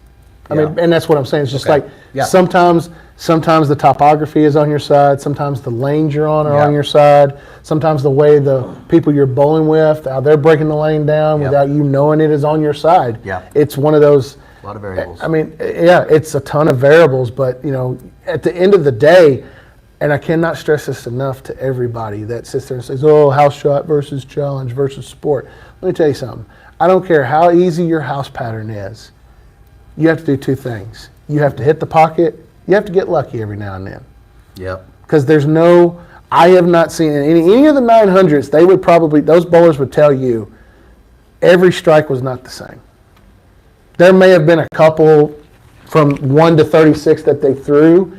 S2: I mean, and that's what I'm saying. It's just
S1: Okay.
S2: like
S1: Yeah.
S2: sometimes the topography is on your side. Sometimes the lanes you're on are
S1: Yeah.
S2: on your side. Sometimes the way the people you're bowling with, how they're breaking the lane down
S1: Yep.
S2: without you knowing it is on your side.
S1: Yeah.
S2: It's one of those.
S1: A lot of variables.
S2: I mean, yeah, it's a ton of variables, but you know, at the end of the day, and I cannot stress this enough to everybody that sits there and says, "Oh, house shot versus challenge versus sport." Let me tell you something. I don't care how easy your house pattern is. You have to do two things. You have to hit the pocket. You have to get lucky every now and then.
S1: Yep.
S2: Because I have not seen in any of the 900s, those bowlers would tell you every strike was not the same. There may have been a couple from 1 to 36 that they threw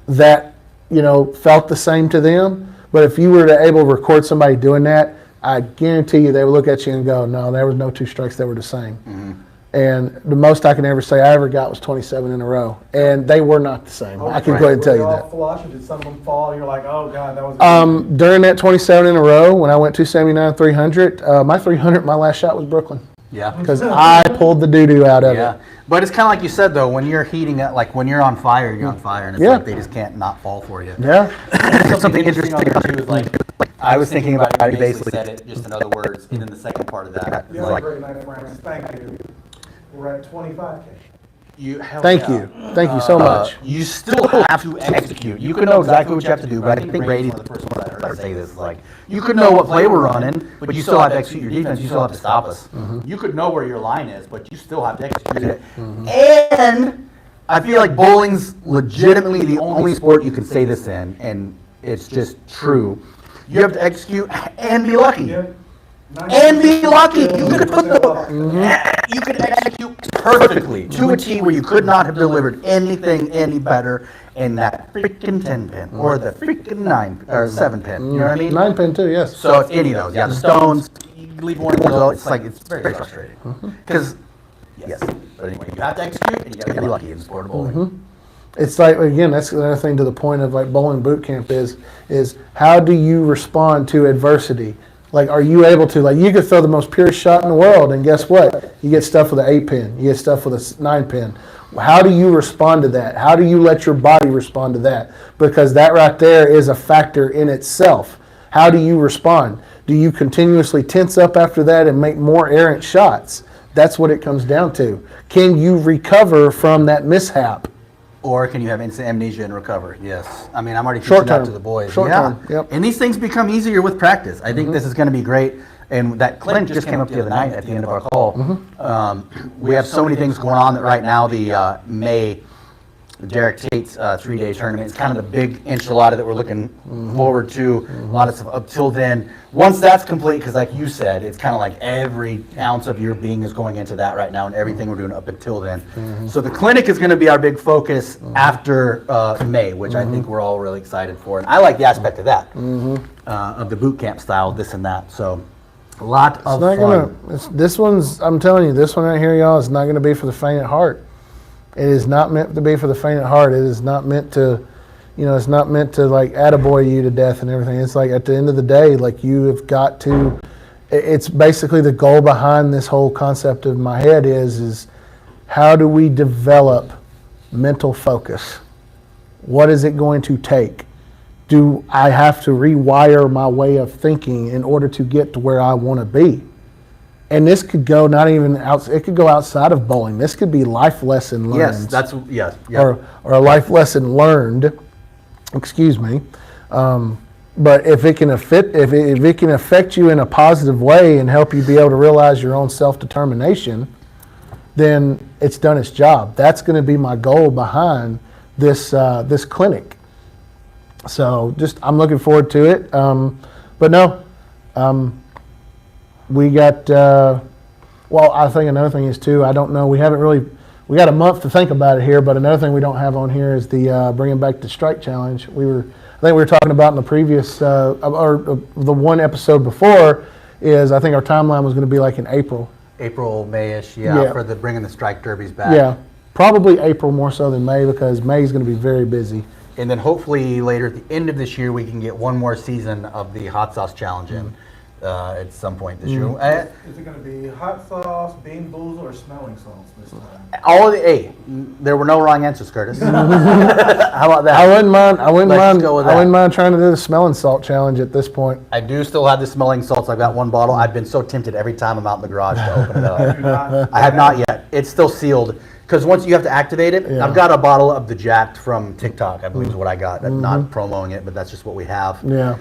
S2: that, you know, felt the same to them. But if you were to able to record somebody doing that, I guarantee you they would look at you and go, no, there was no two strikes that were the same.
S1: Mm-hmm.
S2: And the most I can ever say I ever got was 27 in a row. And they were not the same. I can go ahead and tell you
S3: Were they all
S2: that.
S3: flush, or did some of them fall? You're like, oh god, that was.
S2: During that 27 in a row, when I went 279, 300, my 300, my last shot was Brooklyn.
S1: Yeah.
S2: Because I pulled the doo-doo out of
S1: Yeah.
S2: it.
S1: But it's kind of like you said, though, when you're heating up, like when you're on fire, you're on fire, and it's
S2: Yeah.
S1: like they just can't not fall for you.
S2: Yeah.
S1: Something interesting on there, too, is like, I was thinking about how you basically said it, just in other words, and then the second part of that
S3: You
S1: is
S3: had a
S1: like,
S3: great night, Francis. Thank you. We're at 25K.
S2: Thank you. Thank you so much.
S1: You still have to execute. You could know exactly what you have to do, but I think Brady's one of the first ones I heard say this. Like, you could know what play we're running, but you still have to execute your defense. You still have to stop us. You could know where your line is, but you still have to execute it. And I feel like bowling's legitimately the only sport you can say this in, and it's just true. You have to execute and be lucky.
S3: Yep.
S1: And be lucky. You could put you could execute perfectly to a T where you could not have delivered anything any better in that freaking 10 pin or the freaking 9 or 7 pin. You know what I mean?
S2: 9 pin too, yes.
S1: So it's any of those. Yeah, the stones. You leave one of those. It's like it's very frustrating because yes. But anyway, you have to execute and you got to be lucky in sport of bowling.
S2: It's like, again, that's another thing to the point of like bowling boot camp is how do you respond to adversity? Like, are you able to, like, you could throw the most purest shot in the world, and guess what? You get stuff with an 8 pin. You get stuff with a 9 pin. How do you respond to that? How do you let your body respond to that? Because that right there is a factor in itself. How do you respond? Do you continuously tense up after that and make more errant shots? That's what it comes down to. Can you recover from that mishap?
S1: Or can you have instant amnesia and recover? Yes. I mean, I'm already
S2: Short
S1: teaching that
S2: term.
S1: to the boys.
S2: Short
S1: yeah.
S2: term, yep.
S1: And these things become easier with practice. I think this is going to be great. And that Clint just came up the other night at the end of our call. We have so many things going on that right now the May Derek Tate's 3-day tournament is kind of the big enchilada that we're looking forward to. A lot of stuff up till then. Once that's complete, because like you said, it's kind of like every ounce of your being is going into that right now and everything we're doing up until then. So the clinic is going to be our big focus after May, which I think we're all really excited for. And I like the aspect of that, of the boot camp style, this and that. So a lot of fun.
S2: This one's, I'm telling you, this one right here, y'all, is not going to be for the faint at heart. It is not meant to be for the faint at heart. It is not meant to, you know, it's not meant to like attaboy you to death and everything. It's like at the end of the day, like you have got to, it's basically the goal behind this whole concept of my head is how do we develop mental focus? What is it going to take? Do I have to rewire my way of thinking in order to get to where I want to be? And this could go not even out. It could go outside of bowling. This could be life lesson learned.
S1: Yes, that's yes. Yeah.
S2: Or a life lesson learned. Excuse me. But if it can affect you in a positive way and help you be able to realize your own self-determination, then it's done its job. That's going to be my goal behind this this clinic. So I'm looking forward to it. But no. We got, well, I think another thing is too, I don't know, we got a month to think about it here, but another thing we don't have on here is the bringing back the strike challenge. I think we were talking about in the previous, or the one episode before is I think our timeline was going to be like in April.
S1: April, May-ish,
S2: Yeah.
S1: for the bringing the strike derbies back.
S2: Yeah, probably April more so than May because May is going to be very busy.
S1: And then hopefully later at the end of this year, we can get one more season of the hot sauce challenge in at some point this year.
S3: Is it gonna be hot sauce, bean boozle, or smelling salts this time?
S1: All of the, hey, there were no wrong answers, Curtis. How about that?
S2: I wouldn't mind.
S1: Let's go with
S2: I
S1: that.
S2: wouldn't mind trying to do the smelling salt challenge at this point.
S1: I do still have the smelling salts. I've got one bottle. I've been so tempted every time I'm out in the garage to open it up. I have not yet. It's still sealed. Because once you have to activate it,
S2: Yeah.
S1: I've got a bottle of the Jacked from TikTok, I believe is what I got. I'm not promoting it, but that's just what we have.
S2: Yeah.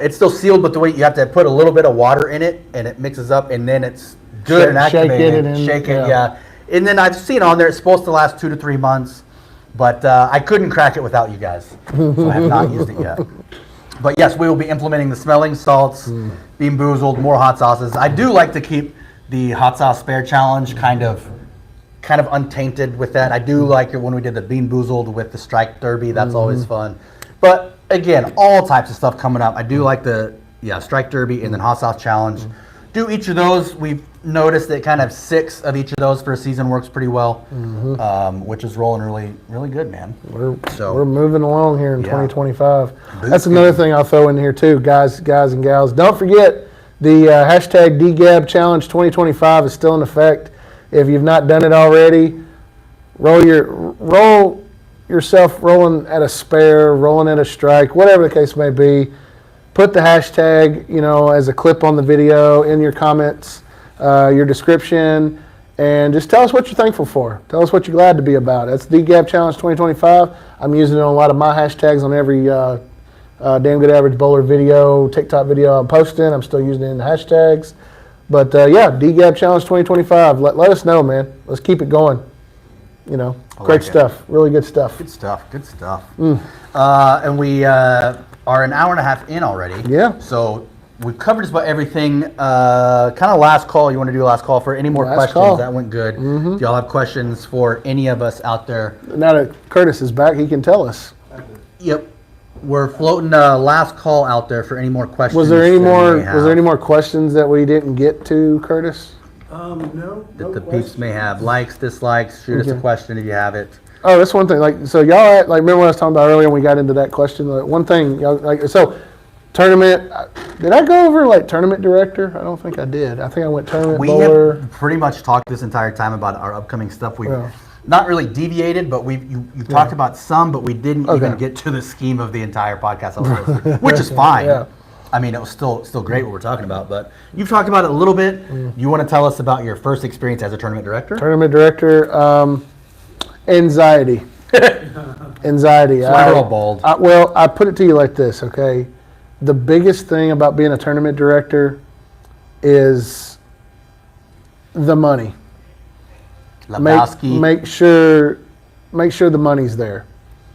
S1: It's still sealed, but the way you have to put a little bit of water in it, and it mixes up, and then it's good and
S2: Shake it
S1: activated.
S2: and-
S1: Shake it,
S2: yeah.
S1: yeah. And then I've seen on there it's supposed to last 2 to 3 months, but I couldn't crack it without you guys, so I have not used it yet. But yes, we will be implementing the smelling salts, Bean Boozled, more hot sauces. I do like to keep the hot sauce spare challenge kind of untainted with that. I do like it when we did the Bean Boozled with the strike derby. That's always fun. But again, all types of stuff coming up. I do like the strike derby and then hot sauce challenge. Do each of those. We've noticed that kind of 6 of each of those for a season works pretty well, which is rolling really good, man.
S2: We're moving along here in
S1: Yeah.
S2: 2025. That's another thing I'll throw in here too, guys and gals. Don't forget the hashtag DGAB Challenge 2025 is still in effect. If you've not done it already, roll yourself rolling at a spare, rolling at a strike, whatever the case may be. Put the hashtag, as a clip on the video in your comments, your description, and just tell us what you're thankful for. Tell us what you're glad to be about. That's DGAB Challenge 2025. I'm using it on a lot of my hashtags on every Damn Good Average Bowler video, TikTok video I'm posting. I'm still using it in the hashtags. But DGAB Challenge 2025. Let us know, man. Let's keep it going. Great stuff. Really good stuff.
S1: Good stuff. And we are an hour and a half in already.
S2: Yeah.
S1: So we've covered just about everything. Kind of last call. You want to do a last call for any more
S2: Last
S1: questions?
S2: call.
S1: That went good. Do y'all have questions for any of us out there?
S2: Now that Curtis is back, he can tell us.
S1: Yep. We're floating last call out there for any more questions.
S2: Was there any
S1: that you
S2: more?
S1: may have,
S2: Was there any more questions that we didn't get to, Curtis?
S3: No.
S1: that the peeps may have? Likes, dislikes. Shoot us a
S2: Okay.
S1: question if you have it.
S2: Oh, that's one thing. So y'all remember what I was talking about earlier when we got into that question? One thing, tournament. Did I go over tournament director? I don't think I did. I think I went tournament
S1: We
S2: bowler.
S1: have pretty much talked this entire time about our upcoming stuff. We've
S2: Yeah.
S1: not really deviated, but you talked about some, but we didn't even
S2: Okay.
S1: get to the scheme of the entire podcast, which is fine.
S2: Yeah.
S1: I mean, it was still great what we're talking about, but you've talked about it a little bit. You want to tell us about your first experience as a tournament director?
S2: Tournament director, anxiety. Anxiety.
S1: That's why we're all bald.
S2: I put it to you like this, okay? The biggest thing about being a tournament director is the money.
S1: Lebowski.
S2: Make sure the money's there.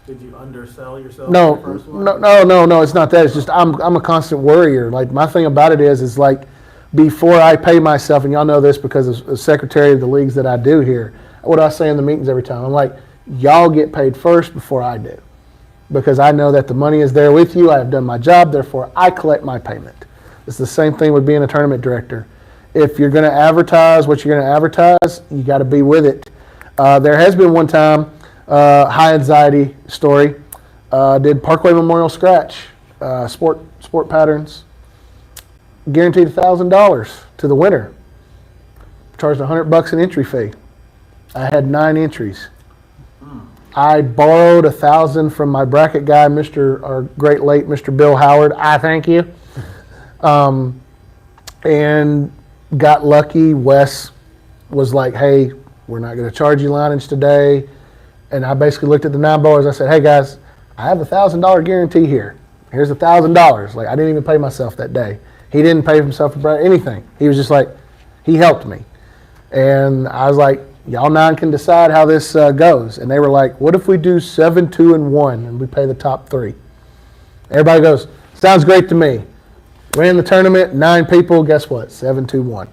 S3: Did you undersell yourself?
S2: No,
S3: in the first one?
S2: no, it's not that. It's just I'm a constant worrier. My thing about it is before I pay myself, and y'all know this because as secretary of the leagues that I do here, what do I say in the meetings every time? I'm like, y'all get paid first before I do. Because I know that the money is there with you. I have done my job, therefore I collect my payment. It's the same thing with being a tournament director. If you're going to advertise what you're going to advertise, you got to be with it. There has been one time, high anxiety story. Did Parkway Memorial Scratch, sport patterns. Guaranteed $1,000 to the winner. Charged $100 an entry fee. I had 9 entries. I borrowed $1,000 from my bracket guy, our great late Mr. Bill Howard. I thank you. And got lucky. Wes was like, "Hey, we're not going to charge you lineage today." And I basically looked at the 9 bowlers. I said, "Hey guys, I have $1,000 guarantee here. Here's $1,000." I didn't even pay myself that day. He didn't pay himself for anything. He was just he helped me. And I was like, y'all 9 can decide how this goes. And they were like, what if we do 7, 2, and 1 and we pay the top 3? Everybody goes, sounds great to me. Ran the tournament, 9 people, guess what? 7, 2, 1.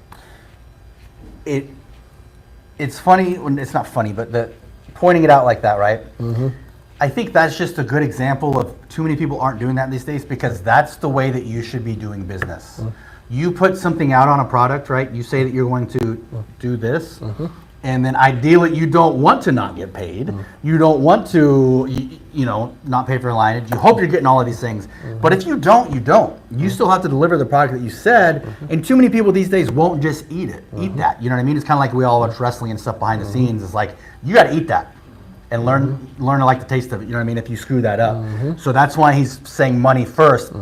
S1: It's funny, it's not funny, but pointing it out like that, right? Mm-hmm. I think that's just a good example of too many people aren't doing that these days because that's the way that you should be doing business. Mm-hmm. you put something out on a product, right? You say that you're going to do this, and then ideally you don't want to not get paid. You don't want to, not pay for lineage. You hope you're getting all of these things. But if you don't, you don't. You still have to deliver the product that you said, and too many people these days won't just eat that. You know what I mean? It's kind of like we all watch wrestling and stuff behind the scenes. It's like, you got to eat that and learn to like the taste of it. You know what I mean? If you screw that up. So that's why he's saying money first,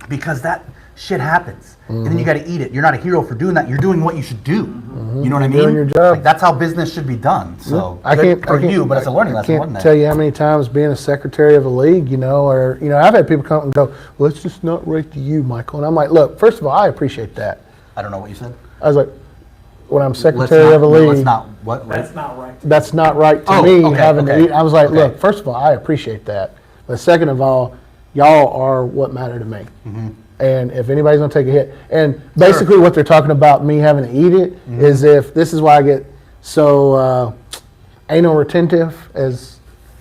S1: because that shit happens. And then you got to eat it. You're not a hero for doing that. You're doing what you should do. You know what I mean?
S2: Doing your job.
S1: Like, that's how business should be done. So
S2: I
S1: good
S2: can't
S1: for you, but it's a learning lesson,
S2: I
S1: wasn't
S2: can't
S1: it?
S2: tell you how many times being a secretary of a league, or I've had people come and go, well, it's just not right to you, Michael. And I'm like, look, first of all, I appreciate that.
S1: I don't know what you said.
S2: I was like, when I'm secretary of a league,
S1: Let's not, what?
S3: That's not right.
S2: that's not right to
S1: Oh,
S2: me
S1: okay,
S2: having
S1: okay.
S2: to eat. I was like,
S1: Okay.
S2: look, first of all, I appreciate that. But second of all, y'all are what matter to me. And if anybody's going to take a hit, and basically what they're talking about me having to eat it is if this is why I get so anal retentive, as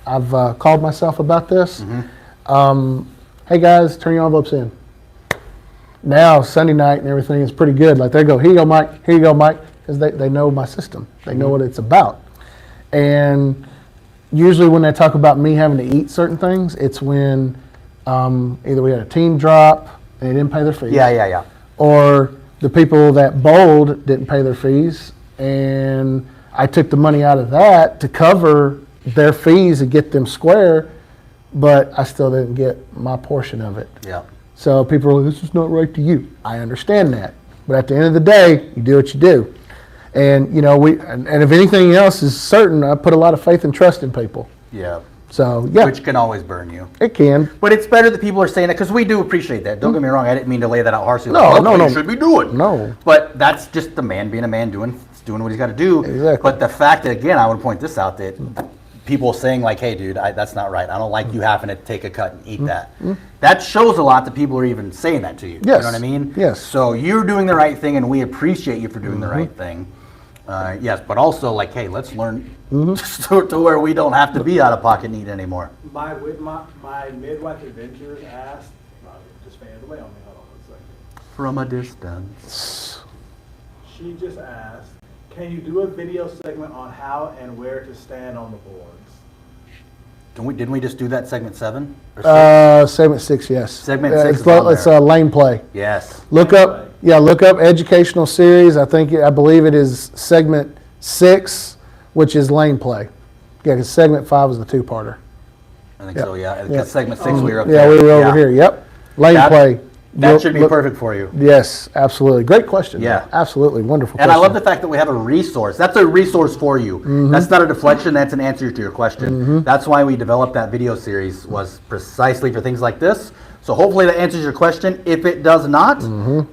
S2: I've called myself about this. Hey guys, turn your envelopes in. Now Sunday night and everything is pretty good. Like they go, here you go, Mike. Here you go, Mike, because they know my system. They know what it's about. And usually when they talk about me having to eat certain things, it's when either we had a team drop and they didn't pay their fees.
S1: Yeah.
S2: Or the people that bowled didn't pay their fees, and I took the money out of that to cover their fees and get them square, but I still didn't get my portion of it.
S1: Yeah.
S2: So people are like, this is not right to you. I understand that. But at the end of the day, you do what you do. And, and if anything else is certain, I put a lot of faith and trust in people.
S1: Yeah.
S2: So, yeah,
S1: Which can always burn you.
S2: it can.
S1: But it's better that people are saying that, because we do appreciate that. Don't get me wrong, I didn't mean to lay that out harshly.
S2: No,
S1: like, that's
S2: no,
S1: what
S2: no.
S1: you should be doing.
S2: No.
S1: But that's just the man being a man doing what he's got to do.
S2: Exactly.
S1: But the fact that, again, I would point this out, that people saying like, hey, dude, that's not right. I don't like you having to take a cut and eat that. That shows a lot that people are even saying that to you.
S2: Yes.
S1: You know what I mean?
S2: Yes.
S1: So you're doing the right thing, and we appreciate you for doing the right thing. Yes, but also like, hey, let's learn to where we don't have to be out of pocket and eat anymore.
S3: My midwife adventures asked, just fade away on me, hold on 1 second.
S1: From a distance.
S3: She just asked, can you do a video segment on how and where to stand on the boards?
S1: Didn't we just do that segment 7? Or 6?
S2: Segment 6, yes.
S1: Segment 6
S2: It's,
S1: is on
S2: it's
S1: there.
S2: lane play.
S1: Yes.
S2: Look up educational series. I believe it is segment 6, which is lane play. Yeah, because segment 5 is the 2-parter.
S1: I think
S2: Yep.
S1: so, yeah. Because
S2: Yep.
S1: segment 6 we were up
S2: Yeah,
S1: there.
S2: we were over here. Yep. Lane
S1: That-
S2: play.
S1: That should be perfect for you.
S2: Yes, absolutely. Great question.
S1: Yeah.
S2: Absolutely. Wonderful
S1: And
S2: question.
S1: I love the fact that we have a resource. That's a resource for you. That's not a deflection. That's an answer to your question. That's why we developed that video series, was precisely for things like this. So hopefully that answers your question. If it does not,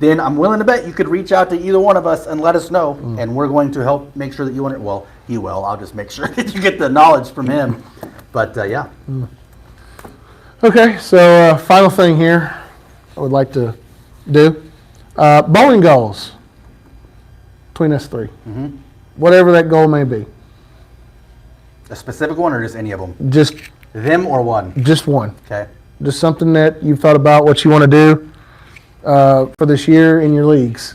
S1: then I'm willing to bet you could reach out to either one of us and let us know. And we're going to help make sure that you well, he will. I'll just make sure that you get the knowledge from him. But yeah.
S2: Okay, so final thing here I would like to do. Bowling goals between us three. Whatever that goal may be.
S1: A specific one or just any of them?
S2: Just
S1: Them or one?
S2: just one.
S1: Okay.
S2: Just something that you've thought about what you want to do for this year in your leagues.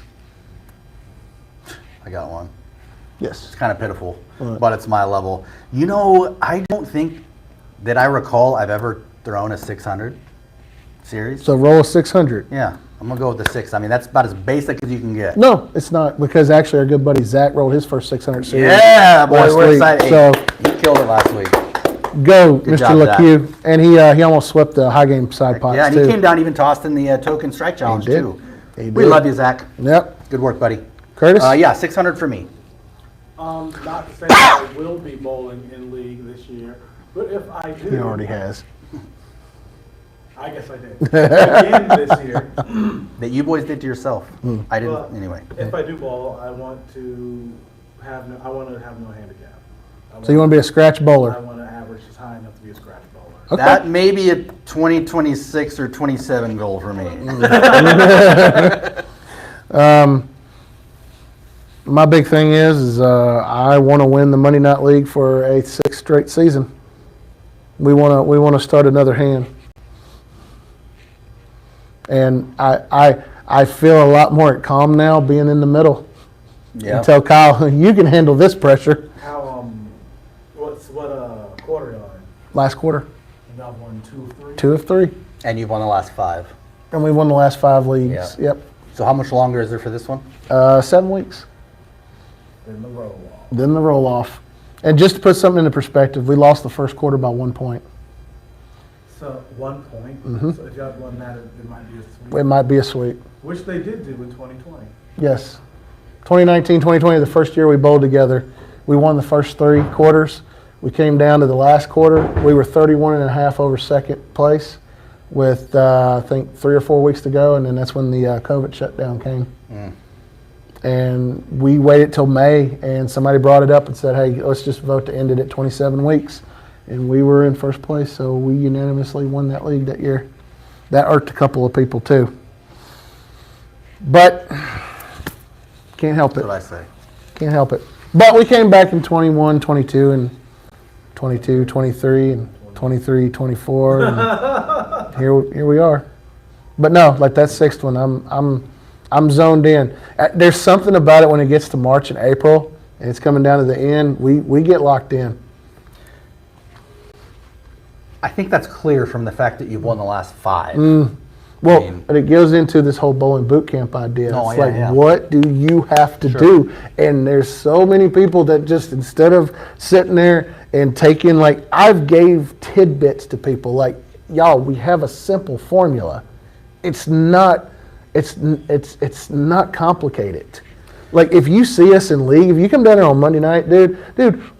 S1: I got one.
S2: Yes.
S1: It's kind of pitiful,
S2: What?
S1: but it's my level. I don't think that I recall I've ever thrown a 600 series.
S2: So roll a 600.
S1: Yeah, I'm going to go with the 6. I mean, that's about as basic as you can get.
S2: No, it's not, because actually our good buddy Zach rolled his first 600 series.
S1: Yeah, boy,
S2: last
S1: we're
S2: week.
S1: excited.
S2: So
S1: He killed it last week.
S2: go,
S1: Good
S2: Mr.
S1: job, Zach.
S2: LeCue. And he almost swept the high game side pots
S1: Yeah, and
S2: too.
S1: he came down, even tossed in the token strike challenge,
S2: did.
S1: too.
S2: He
S1: We
S2: did.
S1: love you, Zach.
S2: Yep.
S1: Good work, buddy.
S2: Curtis?
S1: Yeah, 600 for me.
S3: Not to say that I will be bowling in league this year, but if I do.
S2: He already has.
S3: I guess I did. Again this year.
S1: That you boys did to yourself. I didn't,
S3: Well,
S1: anyway.
S3: If I do bowl, I want to have no handicap.
S2: So you want to be a scratch
S3: I
S2: bowler?
S3: want to average just high enough to be a scratch bowler.
S2: Okay.
S1: That may be a 2026 or 27 goal for me.
S2: My big thing is I want to win the Monday Night League for a 6th straight season. We want to start another hand. And I I feel a lot more at calm now being in the middle.
S1: Yeah.
S2: And tell Kyle, you can handle this pressure.
S3: How, what quarter y'all in?
S2: Last quarter,
S3: You got won 2 of 3?
S2: 2 of 3.
S1: And you've won the last 5.
S2: And we won the last 5 leagues.
S1: Yeah.
S2: Yep.
S1: So how much longer is there for this one?
S2: 7 weeks.
S3: Then the roll off.
S2: Then the roll off. And just to put something into perspective, we lost the first quarter by 1 point.
S3: So 1 point.
S2: Mhm.
S3: So if y'all won that, it might be a sweep.
S2: It might be a sweep.
S3: Which they did do in 2020.
S2: Yes. 2019, 2020, the first year we bowled together. We won the first 3 quarters. We came down to the last quarter. We were 31.5 over second place with, I think, 3 or 4 weeks to go, and then that's when the COVID shutdown came. And we waited till May, and somebody brought it up and said, hey, let's just vote to end it at 27 weeks. And we were in first place, so we unanimously won that league that year. That irked a couple of people, too. But can't help it.
S1: That's what I say.
S2: Can't help it. But we came back in 21, 22, and 22, 23, and 23, 24, and here we are. But no, like that 6th one, I'm zoned in. There's something about it when it gets to March and April, and it's coming down to the end. We get locked in.
S1: I think that's clear from the fact that you've won the last 5.
S2: Well,
S1: I mean-
S2: but it goes into this whole bowling boot camp idea.
S1: Oh,
S2: It's
S1: yeah,
S2: like,
S1: yeah.
S2: what do you have to
S1: Sure.
S2: do? And there's so many people that just, instead of sitting there and taking, like, I've gave tidbits to people, like, y'all, we have a simple formula. It's not complicated. Like, if you see us in league, if you come down here on Monday night, dude,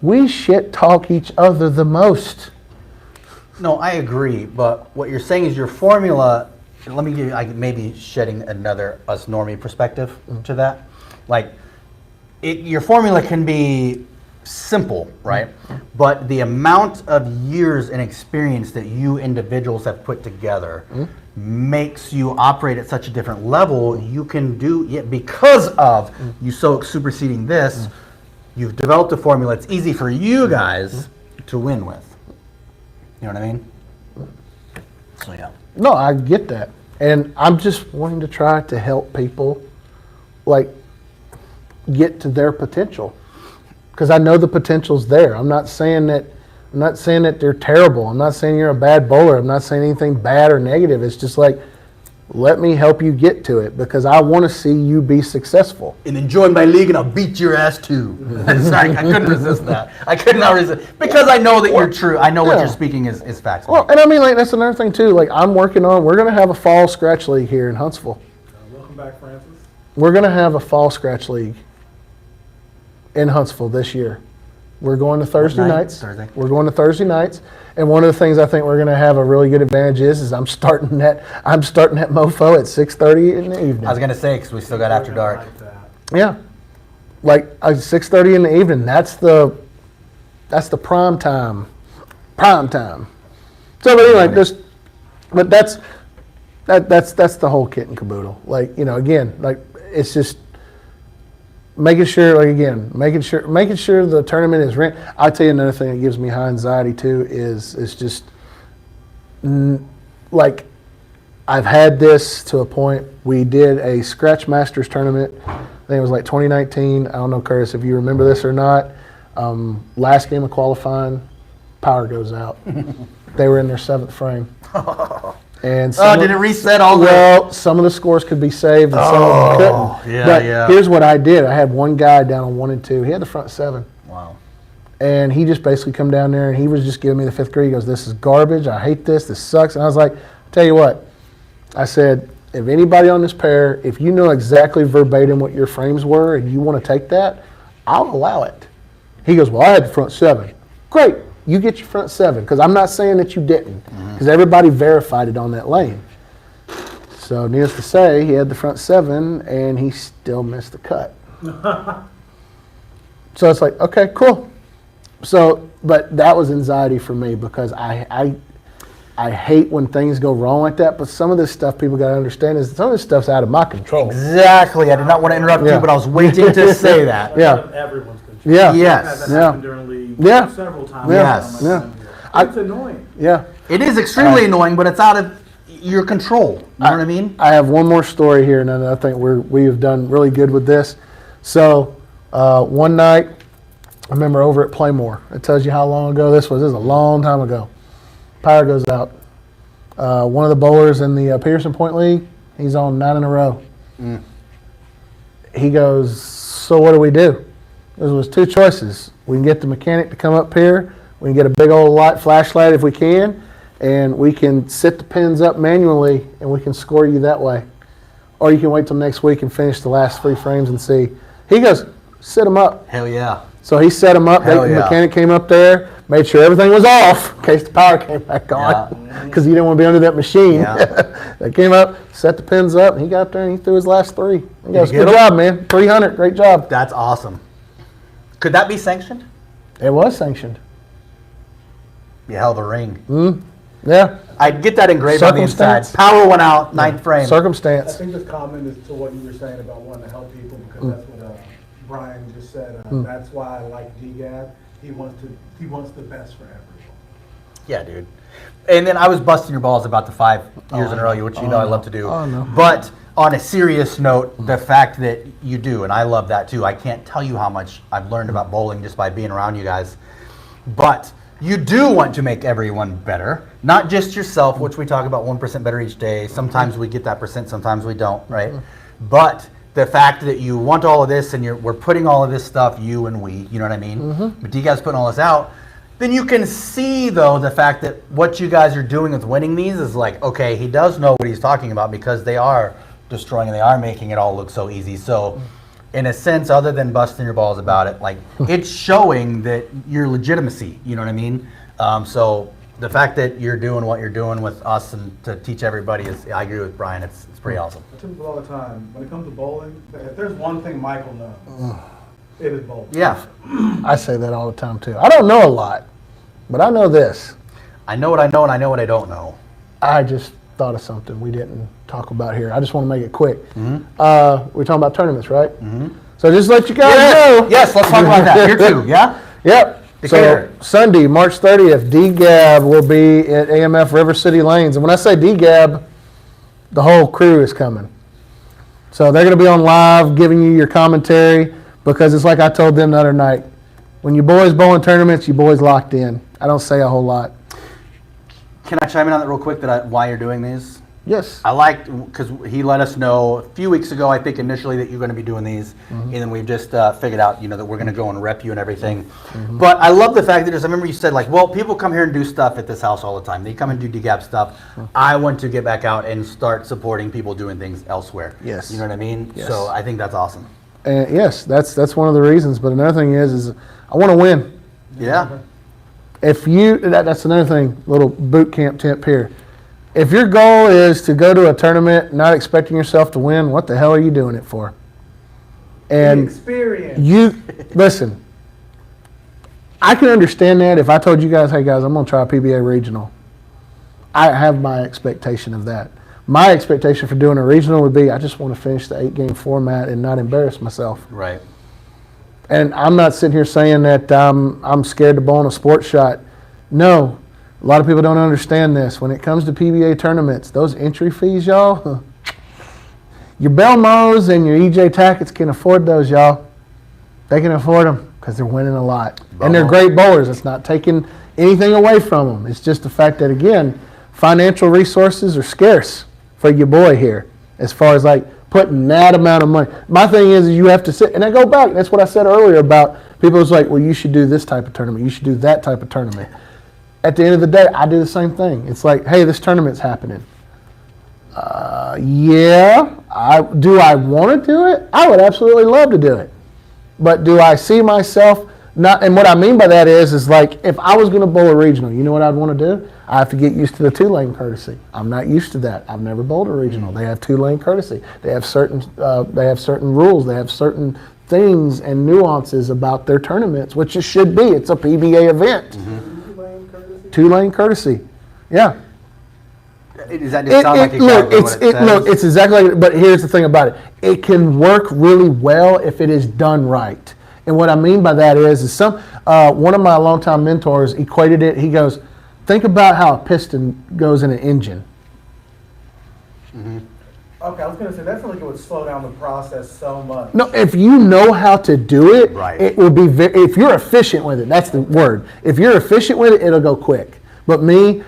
S2: we shit talk each other the most.
S1: No, I agree, but what you're saying is your formula, let me give you, I maybe shedding another us normie perspective to that. Like, your formula can be simple, right? But the amount of years and experience that you individuals have put together makes you operate at such a different level. You can do it because of you superseding this. You've developed a formula. It's easy for you guys to win with. You know what I mean? So yeah.
S2: No, I get that. And I'm just wanting to try to help people, like, get to their potential. Because I know the potential's there. I'm not saying that they're terrible. I'm not saying you're a bad bowler. I'm not saying anything bad or negative. It's just like, let me help you get to it, because I want to see you be successful.
S1: And then join my league and I'll beat your ass too. It's like, I couldn't resist that. I could not resist, because I know that you're true. I know what
S2: Yeah.
S1: you're speaking is facts.
S2: Well, and I mean, like, that's another thing too. Like, we're going to have a fall scratch league here in Huntsville.
S3: Welcome back, Francis.
S2: We're going to have a fall scratch league in Huntsville this year. We're going to Thursday
S1: night?
S2: nights.
S1: Thursday.
S2: We're going to Thursday nights. And one of the things I think we're going to have a really good advantage is I'm starting that mofo at 6:30 in the evening.
S1: I was gonna say, because we still got after dark.
S3: Like that.
S2: Yeah. Like 6:30 in the evening. That's the prime time. Prime time. So, but anyway, that's the whole kit and caboodle. Like, you know, again, like, it's just making sure the tournament is rent. I'll tell you another thing that gives me high anxiety too is just like, I've had this to a point. We did a Scratch Masters tournament. I think it was like 2019. I don't know, Curtis, if you remember this or not. Last game of qualifying, power goes out. They were in their 7th frame. And
S1: Did it reset all the?
S2: well, some of the scores could be saved and some of them couldn't.
S1: yeah,
S2: but
S1: yeah.
S2: here's what I did. I had one guy down on 1 and 2. He had the front 7.
S1: Wow.
S2: And he just basically come down there and he was just giving me the 5th grade. He goes, this is garbage. I hate this. This sucks. And I was like, tell you what. I said, if anybody on this pair, if you know exactly verbatim what your frames were and you want to take that, I'll allow it. He goes, well, I had the front 7. Great. You get your front 7, because I'm not saying that you didn't, because everybody verified it on that lane. So needless to say, he had the front 7 and he still missed the cut. So it's like, okay, cool. So, but that was anxiety for me, because I hate when things go wrong like that. But some of this stuff people got to understand is some of this stuff's out of my control.
S1: Exactly. I did not want to interrupt
S2: Yeah.
S1: you, but I was waiting to say that.
S2: Yeah.
S3: That's everyone's control.
S2: Yeah.
S1: Yes.
S3: That
S2: Yeah.
S3: happened during league
S2: Yeah.
S3: several times.
S1: Yes.
S3: on my
S2: Yeah.
S3: time here. It's annoying.
S2: Yeah.
S1: It is extremely annoying, but it's out of. your control. You know what I mean?
S2: I have one more story here, and then I think we have done really good with this. So one night, I remember over at Playmore. It tells you how long ago this was. This is a long time ago. Power goes out. One of the bowlers in the Pearson Point League, he's on 9 in a row. He goes, so what do we do? There was 2 choices. We can get the mechanic to come up here. We can get a big old flashlight if we can, and we can set the pins up manually, and we can score you that way. Or you can wait till next week and finish the last 3 frames and see. He goes, set them up.
S1: Hell yeah.
S2: So he set them up. The mechanic came up there, made sure everything was off in case the power came back on, because he didn't want to be under that machine.
S1: Yeah.
S2: They came up, set the pins up, and he got up there and he threw his last 3. He goes,
S1: get
S2: good job, man. 300, great job.
S1: That's awesome. Could that be sanctioned?
S2: It was sanctioned.
S1: You held the ring.
S2: Yeah.
S1: I'd get that engraved on the inside.
S2: Circumstance.
S1: Power went out, 9th frame.
S3: I
S2: Circumstance.
S3: think this comment is to what you were saying about wanting to help people, because that's what Brian just said. That's why I like DGAB. He wants the best for everyone.
S1: Yeah, dude. And then I was busting your balls about the 5 years in a row, which you know I love to do.
S2: Oh, no.
S1: But on a serious note, the fact that you do, and I love that too. I can't tell you how much I've learned about bowling just by being around you guys. But you do want to make everyone better, not just yourself, which we talk about 1% better each day. Sometimes we get that percent, sometimes we don't, right? But the fact that you want all of this and we're putting all of this stuff, you and we, you know what I mean? But you guys putting all this out, then you can see, though, the fact that what you guys are doing with winning these is like, okay, he does know what he's talking about, because they are destroying and they are making it all look so easy. So in a sense, other than busting your balls about it, like, it's showing that your legitimacy, you know what I mean? So the fact that you're doing what you're doing with us and to teach everybody is, I agree with Brian, it's pretty awesome.
S3: I tell people all the time, when it comes to bowling, if there's one thing Michael knows, it is bowling.
S1: Yeah.
S2: I say that all the time, too. I don't know a lot, but I know this.
S1: I know what I know and I know what I don't know.
S2: I just thought of something we didn't talk about here. I just want to make it quick. We're talking about tournaments, right? So just let you guys know.
S1: Yes, let's talk about that. Here too, yeah?
S2: Yep.
S1: Decatur.
S2: So Sunday, March 30th, DGAB will be at AMF River City Lanes. And when I say DGAB, the whole crew is coming. So they're going to be on live giving you your commentary, because it's like I told them the other night. When you boys bowl in tournaments, you boys locked in. I don't say a whole lot.
S1: Can I chime in on that real quick, why you're doing these?
S2: Yes.
S1: I liked, because he let us know a few weeks ago, I think initially, that you're going to be doing these, and then we've just figured out, that we're going to go and rep you and everything. But I love the fact that, I remember you said, like, well, people come here and do stuff at this house all the time. They come and do DGAB stuff. I want to get back out and start supporting people doing things elsewhere.
S2: Yes.
S1: You know what I mean?
S2: Yes.
S1: So I think that's awesome.
S2: And yes, that's one of the reasons. But another thing is I want to win.
S1: Yeah.
S2: If you, that's another thing, little boot camp tip here. If your goal is to go to a tournament not expecting yourself to win, what the hell are you doing it for? And
S3: experience.
S2: you, listen, I can understand that if I told you guys, hey guys, I'm going to try a PBA regional. I have my expectation of that. My expectation for doing a regional would be, I just want to finish the 8-game format and not embarrass myself.
S1: Right.
S2: And I'm not sitting here saying that I'm scared to bowl in a sports shot. No, a lot of people don't understand this. When it comes to PBA tournaments, those entry fees, y'all, your Belmos and your EJ Tackett's can afford those, y'all. They can afford them because they're winning a lot. And they're great bowlers. It's not taking anything away from them. It's just the fact that, again, financial resources are scarce for your boy here as far as like putting that amount of money. My thing is you have to sit, and I go back, that's what I said earlier about people was like, well, you should do this type of tournament. You should do that type of tournament. At the end of the day, I do the same thing. It's like, hey, this tournament's happening. Yeah, do I want to do it? I would absolutely love to do it. But do I see myself not, and what I mean by that is like, if I was going to bowl a regional, you know what I'd want to do? I have to get used to the 2-lane courtesy. I'm not used to that. I've never bowled a regional. They have 2-lane courtesy. They have certain rules. They have certain things and nuances about their tournaments, which it should be. It's a PBA event. 2-lane courtesy. Yeah.
S1: Does that just sound like exactly what it says?
S2: Look, it's exactly like, but here's the thing about it. It can work really well if it is done right. And what I mean by that is one of my longtime mentors equated it. He goes, think about how a piston goes in an engine.
S3: Okay, I was gonna say, that sounds like it would slow down the process so much.
S2: No, if you know how to do it,
S1: Right.
S2: it will be if you're efficient with it, that's the word. If you're efficient with it, it'll go quick. But me,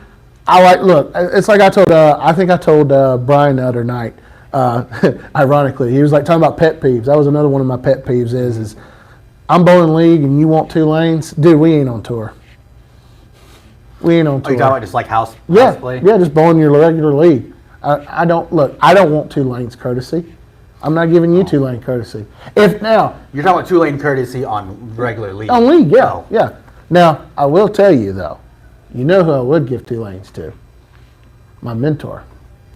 S2: look, it's like I think I told Brian the other night, ironically, he was like talking about pet peeves. That was another one of my pet peeves is I'm bowling league and you want 2 lanes. Dude, we ain't on tour. We ain't on
S1: Are
S2: tour.
S1: you talking about just like house
S2: Yeah,
S1: play?
S2: yeah, just bowling your regular league. I don't want 2 lanes courtesy. I'm not giving you 2 lane courtesy. If now
S1: You're talking about 2-lane courtesy on regular league.
S2: on league, yeah,
S1: Oh.
S2: yeah. Now I will tell you though, you know who I would give 2 lanes to? My mentor,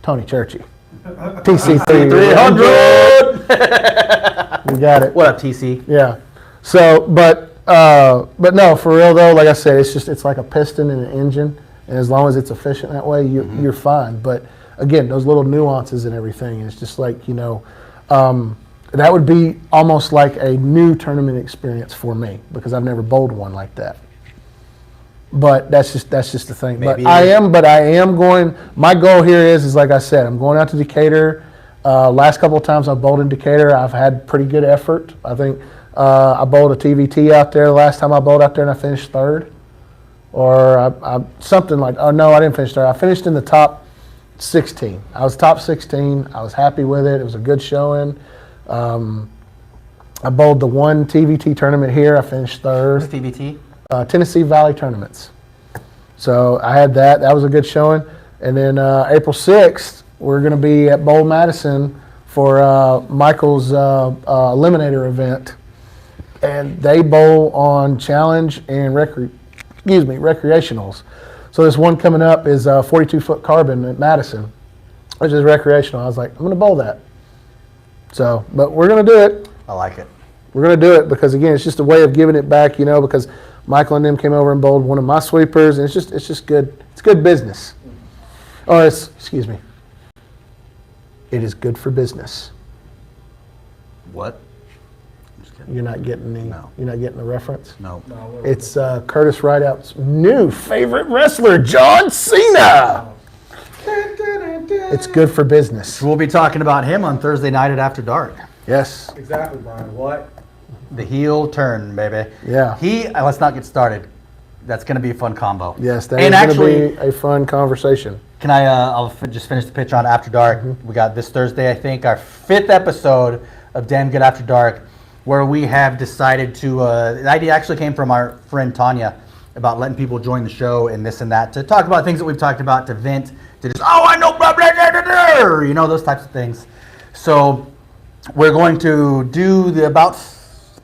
S2: Tony Churchy. TC 300. We got it.
S1: What up, TC?
S2: Yeah. So, but no, for real though, like I said, it's like a piston and an engine, and as long as it's efficient that way, you're fine. But again, those little nuances and everything, it's just like that would be almost like a new tournament experience for me because I've never bowled one like that. But that's just the thing.
S1: Maybe
S2: But I am going. My goal here is like I said, I'm going out to Decatur. Last couple of times I've bowled in Decatur, I've had pretty good effort. I think I bowled a TVT out there. Last time I bowled out there and I finished 3rd, or something like. Oh no, I didn't finish 3rd. I finished in the top 16. I was top 16. I was happy with it. It was a good showing. I bowled the one TVT tournament here. I finished 3rd.
S1: What's TBT?
S2: Tennessee Valley tournaments. So I had that. That was a good showing. And then April 6th, we're going to be at Bowl Madison for Michael's Eliminator event. And they bowl on challenge and recreationals. So this one coming up is 42-foot carbon at Madison, which is recreational. I was like, I'm going to bowl that. So, but we're going to do it.
S1: I like it.
S2: We're going to do it because, again, it's just a way of giving it back, because Michael and them came over and bowled one of my sweepers, and it's just good. It's good business. Or excuse me. It is good for business.
S1: What? I'm just kidding.
S2: You're not getting
S1: No.
S2: You're not getting the reference.
S1: No.
S3: No,
S2: It's Curtis Rideout's new favorite wrestler, John Cena. It's good for business.
S1: We'll be talking about him on Thursday night at After Dark.
S2: Yes.
S3: exactly, Brian. What?
S1: The heel turn, baby.
S2: Yeah.
S1: Let's not get started. That's going to be a fun combo.
S2: Yes, that
S1: And
S2: is
S1: actually,
S2: going to be a fun conversation.
S1: can I? Just finish the pitch on After Dark. We got this Thursday, I think, our 5th episode of Damn Good After Dark, where we have decided to. The idea actually came from our friend Tanya about letting people join the show and this and that to talk about things that we've talked about, to vent, to just I know, blah, blah, blah, blah, blah, those types of things. So we're going to do about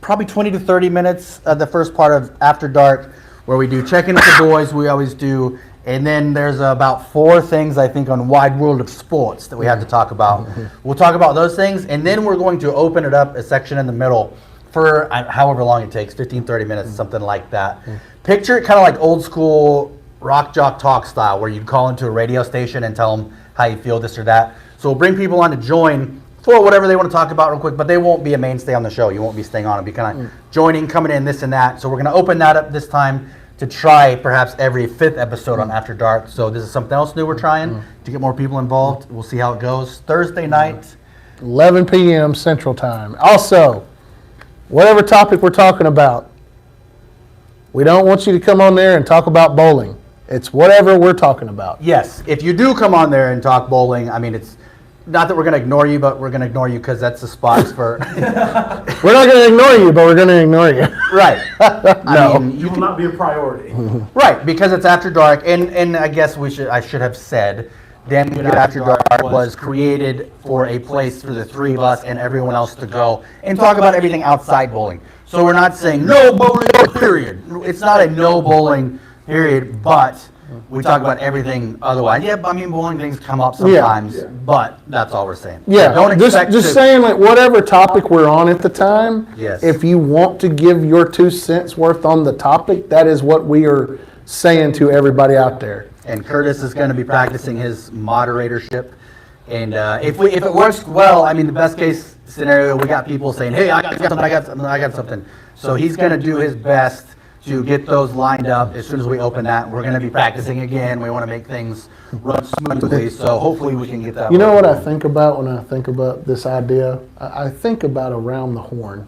S1: probably 20 to 30 minutes of the first part of After Dark, where we do check in with the boys. We always do. And then there's about 4 things, I think, on Wide World of Sports that we have to talk about. We'll talk about those things, and then we're going to open it up a section in the middle for however long it takes, 15, 30 minutes, something like that. Picture it kind of like old school rock jock talk style, where you'd call into a radio station and tell them how you feel, this or that. So we'll bring people on to join for whatever they want to talk about real quick, but they won't be a mainstay on the show. You won't be staying on. It'll be kind of joining, coming in, this and that. So we're going to open that up this time to try perhaps every 5th episode on After Dark. So this is something else new we're trying to get more people involved. We'll see how it goes. Thursday night.
S2: 11 p.m. Central Time. Also, whatever topic we're talking about, we don't want you to come on there and talk about bowling. It's whatever we're talking about.
S1: Yes, if you do come on there and talk bowling, I mean, it's not that we're going to ignore you, but we're going to ignore you because that's the spots for...
S2: We're not going to ignore you, but we're going to ignore you.
S1: Right.
S2: No.
S1: I mean,
S3: You will not be a priority.
S1: right, because it's After Dark, and I guess I should have said, Damn Good After Dark was created for a place for the 3 of us and everyone else to go and talk about everything outside bowling. So we're not saying no bowling, period. It's not a no bowling, period, but we talk about everything otherwise. Yeah, I mean, bowling things come up sometimes, but that's all we're saying.
S2: Yeah,
S1: So don't expect
S2: just saying, like, whatever topic we're on at the time,
S1: Yes.
S2: if you want to give your 2 cents worth on the topic, that is what we are saying to everybody out there.
S1: And Curtis is going to be practicing his moderatorship. And if it works well, I mean, the best case scenario, we got people saying, hey, I got something. So he's going to do his best to get those lined up as soon as we open that. We're going to be practicing again. We want to make things run smoothly, so hopefully we can get that.
S2: You know what I think about when I think about this idea? I think about Around the Horn.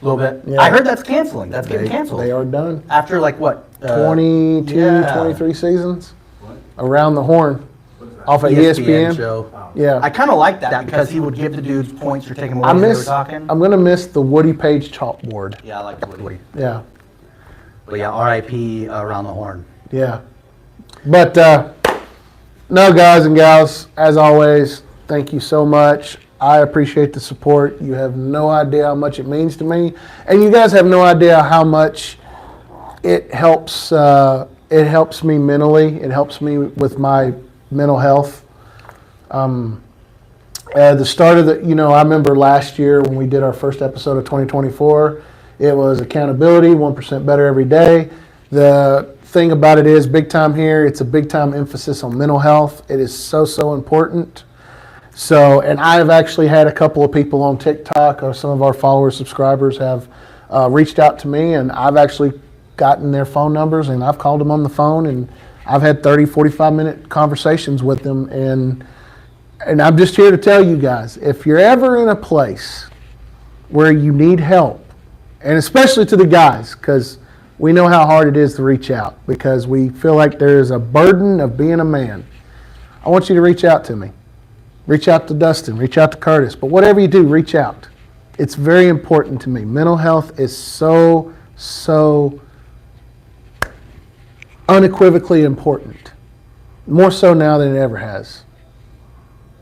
S1: A little bit.
S2: Yeah.
S1: I heard that's canceling. That's getting canceled.
S2: They are done.
S1: After like what?
S2: 22,
S1: yeah.
S2: 23 seasons. Around the Horn. Off of ESPN.
S1: show.
S2: Yeah.
S1: I kind of like that because he would give the dudes points for taking away
S2: I
S1: as they were
S2: miss.
S1: talking.
S2: I'm gonna miss the Woody Page chalkboard.
S1: Yeah, I like the Woody.
S2: Yeah.
S1: But yeah, R.I.P. Around the Horn.
S2: Yeah. But no, guys and gals, as always, thank you so much. I appreciate the support. You have no idea how much it means to me, and you guys have no idea how much it helps. It helps me mentally. It helps me with my mental health. At the start of the, I remember last year when we did our first episode of 2024, it was accountability, 1% better every day. The thing about it is, big time here, it's a big time emphasis on mental health. It is so important. So, and I've actually had a couple of people on TikTok, or some of our followers, subscribers have reached out to me, and I've actually gotten their phone numbers, and I've called them on the phone, and I've had 30, 45-minute conversations with them, and I'm just here to tell you guys, if you're ever in a place where you need help, and especially to the guys, because we know how hard it is to reach out, because we feel like there's a burden of being a man. I want you to reach out to me. Reach out to Dustin, reach out to Curtis, but whatever you do, reach out. It's very important to me. Mental health is so unequivocally important. More so now than it ever has.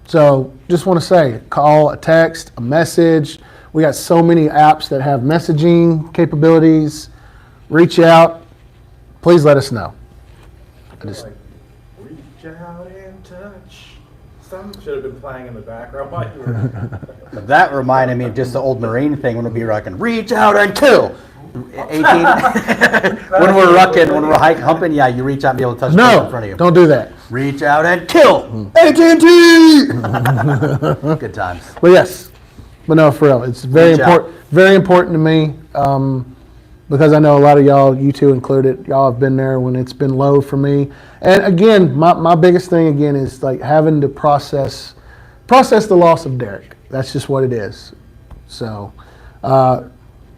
S2: So just want to say, call, a text, a message. We got so many apps that have messaging capabilities. Reach out. Please let us know.
S3: Reach out and touch. Some should have been playing in the background while you were.
S1: That reminded me of just the old Marine thing when we'd be rocking, reach out and kill. 18. when we're humping, yeah, you reach out and be able to touch the person in front of you.
S2: Don't do that.
S1: Reach out and kill.
S2: AT&T!
S1: Good times.
S2: But yes, but no, for real, it's very
S1: Reach out.
S2: very important to me, because I know a lot of y'all, you two included, y'all have been there when it's been low for me. And again, my biggest thing again is like having to process the loss of Derek. That's just what it is. So,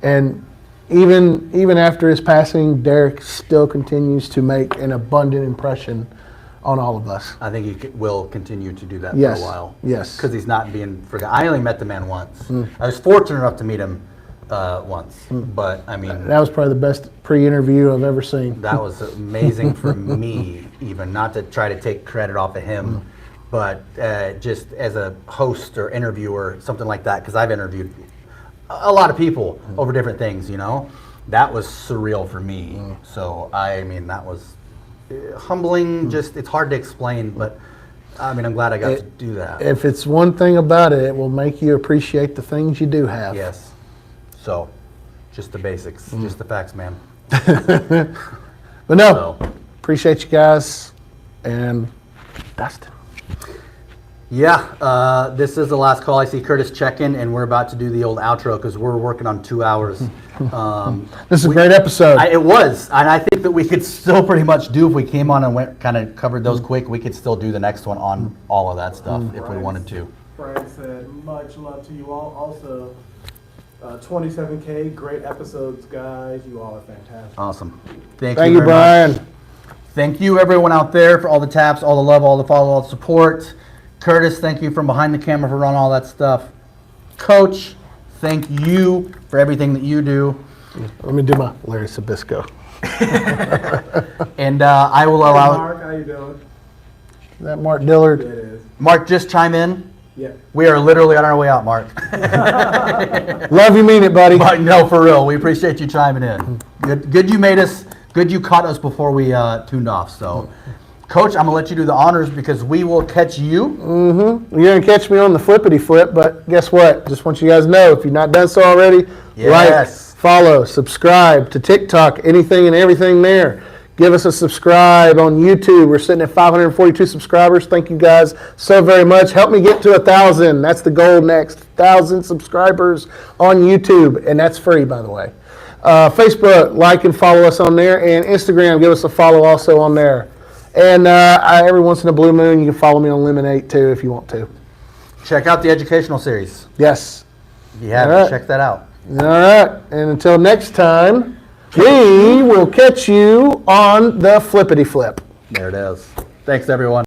S2: and even after his passing, Derek still continues to make an abundant impression on all of us.
S1: I think he will continue to do that
S2: Yes.
S1: for a while.
S2: Yes.
S1: Because he's not being forgotten. I only met the man once. I was fortunate enough to meet him once. But, I mean,
S2: That was probably the best pre-interview I've ever seen.
S1: that was amazing for me, even. Not to try to take credit off of him, but just as a host or interviewer, something like that, because I've interviewed a lot of people over different things, That was surreal for me. So, I mean, that was humbling. Just, it's hard to explain, but I mean, I'm glad I got to do that.
S2: If it's one thing about it, it will make you appreciate the things you do have.
S1: Yes. So, just the basics, just the facts, man.
S2: But no, appreciate you guys, and Dustin.
S1: Yeah, this is the last call. I see Curtis checking, and we're about to do the old outro because we're working on 2 hours.
S2: This is a great episode.
S1: It was, and I think that we could still pretty much do, if we came on and went kind of covered those quick, we could still do the next one on all of that stuff if we wanted to.
S3: Brian said, much love to you all. Also, 27K, great episodes, guys. You all are fantastic.
S1: Awesome. Thank
S2: Thank
S1: you
S2: you,
S1: very much.
S2: Brian.
S1: Thank you, everyone out there, for all the taps, all the love, all the follow, all the support. Curtis, thank you from behind the camera for running all that stuff. Coach, thank you for everything that you do.
S2: Let me do my Larry Sabisco.
S1: And I will
S3: Hey,
S1: allow
S3: Mark, how you doing?
S2: Is that Mark Dillard?
S3: It is.
S1: Mark, just chime in.
S3: Yeah.
S1: We are literally on our way out, Mark.
S2: Love you, mean it, buddy.
S1: But no, for real, we appreciate you chiming in. Good you made us, good you caught us before we tuned off. So, Coach, I'm going to let you do the honors because we will catch you.
S2: You're going to catch me on the flippity flip, but guess what? Just want you guys to know, if you've not done so already,
S1: Yes.
S2: like, follow, subscribe to TikTok, anything and everything there. Give us a subscribe on YouTube. We're sitting at 542 subscribers. Thank you guys so very much. Help me get to 1,000. That's the goal next. 1,000 subscribers on YouTube, and that's free, by the way. Facebook, like and follow us on there, and Instagram, give us a follow also on there. And every once in a blue moon, you can follow me on Lemonade too if you want to.
S1: Check out the educational series.
S2: Yes.
S1: If you haven't,
S2: All right.
S1: check that out.
S2: All right. And until next time, we will catch you on the flippity flip.
S1: There it is. Thanks, everyone.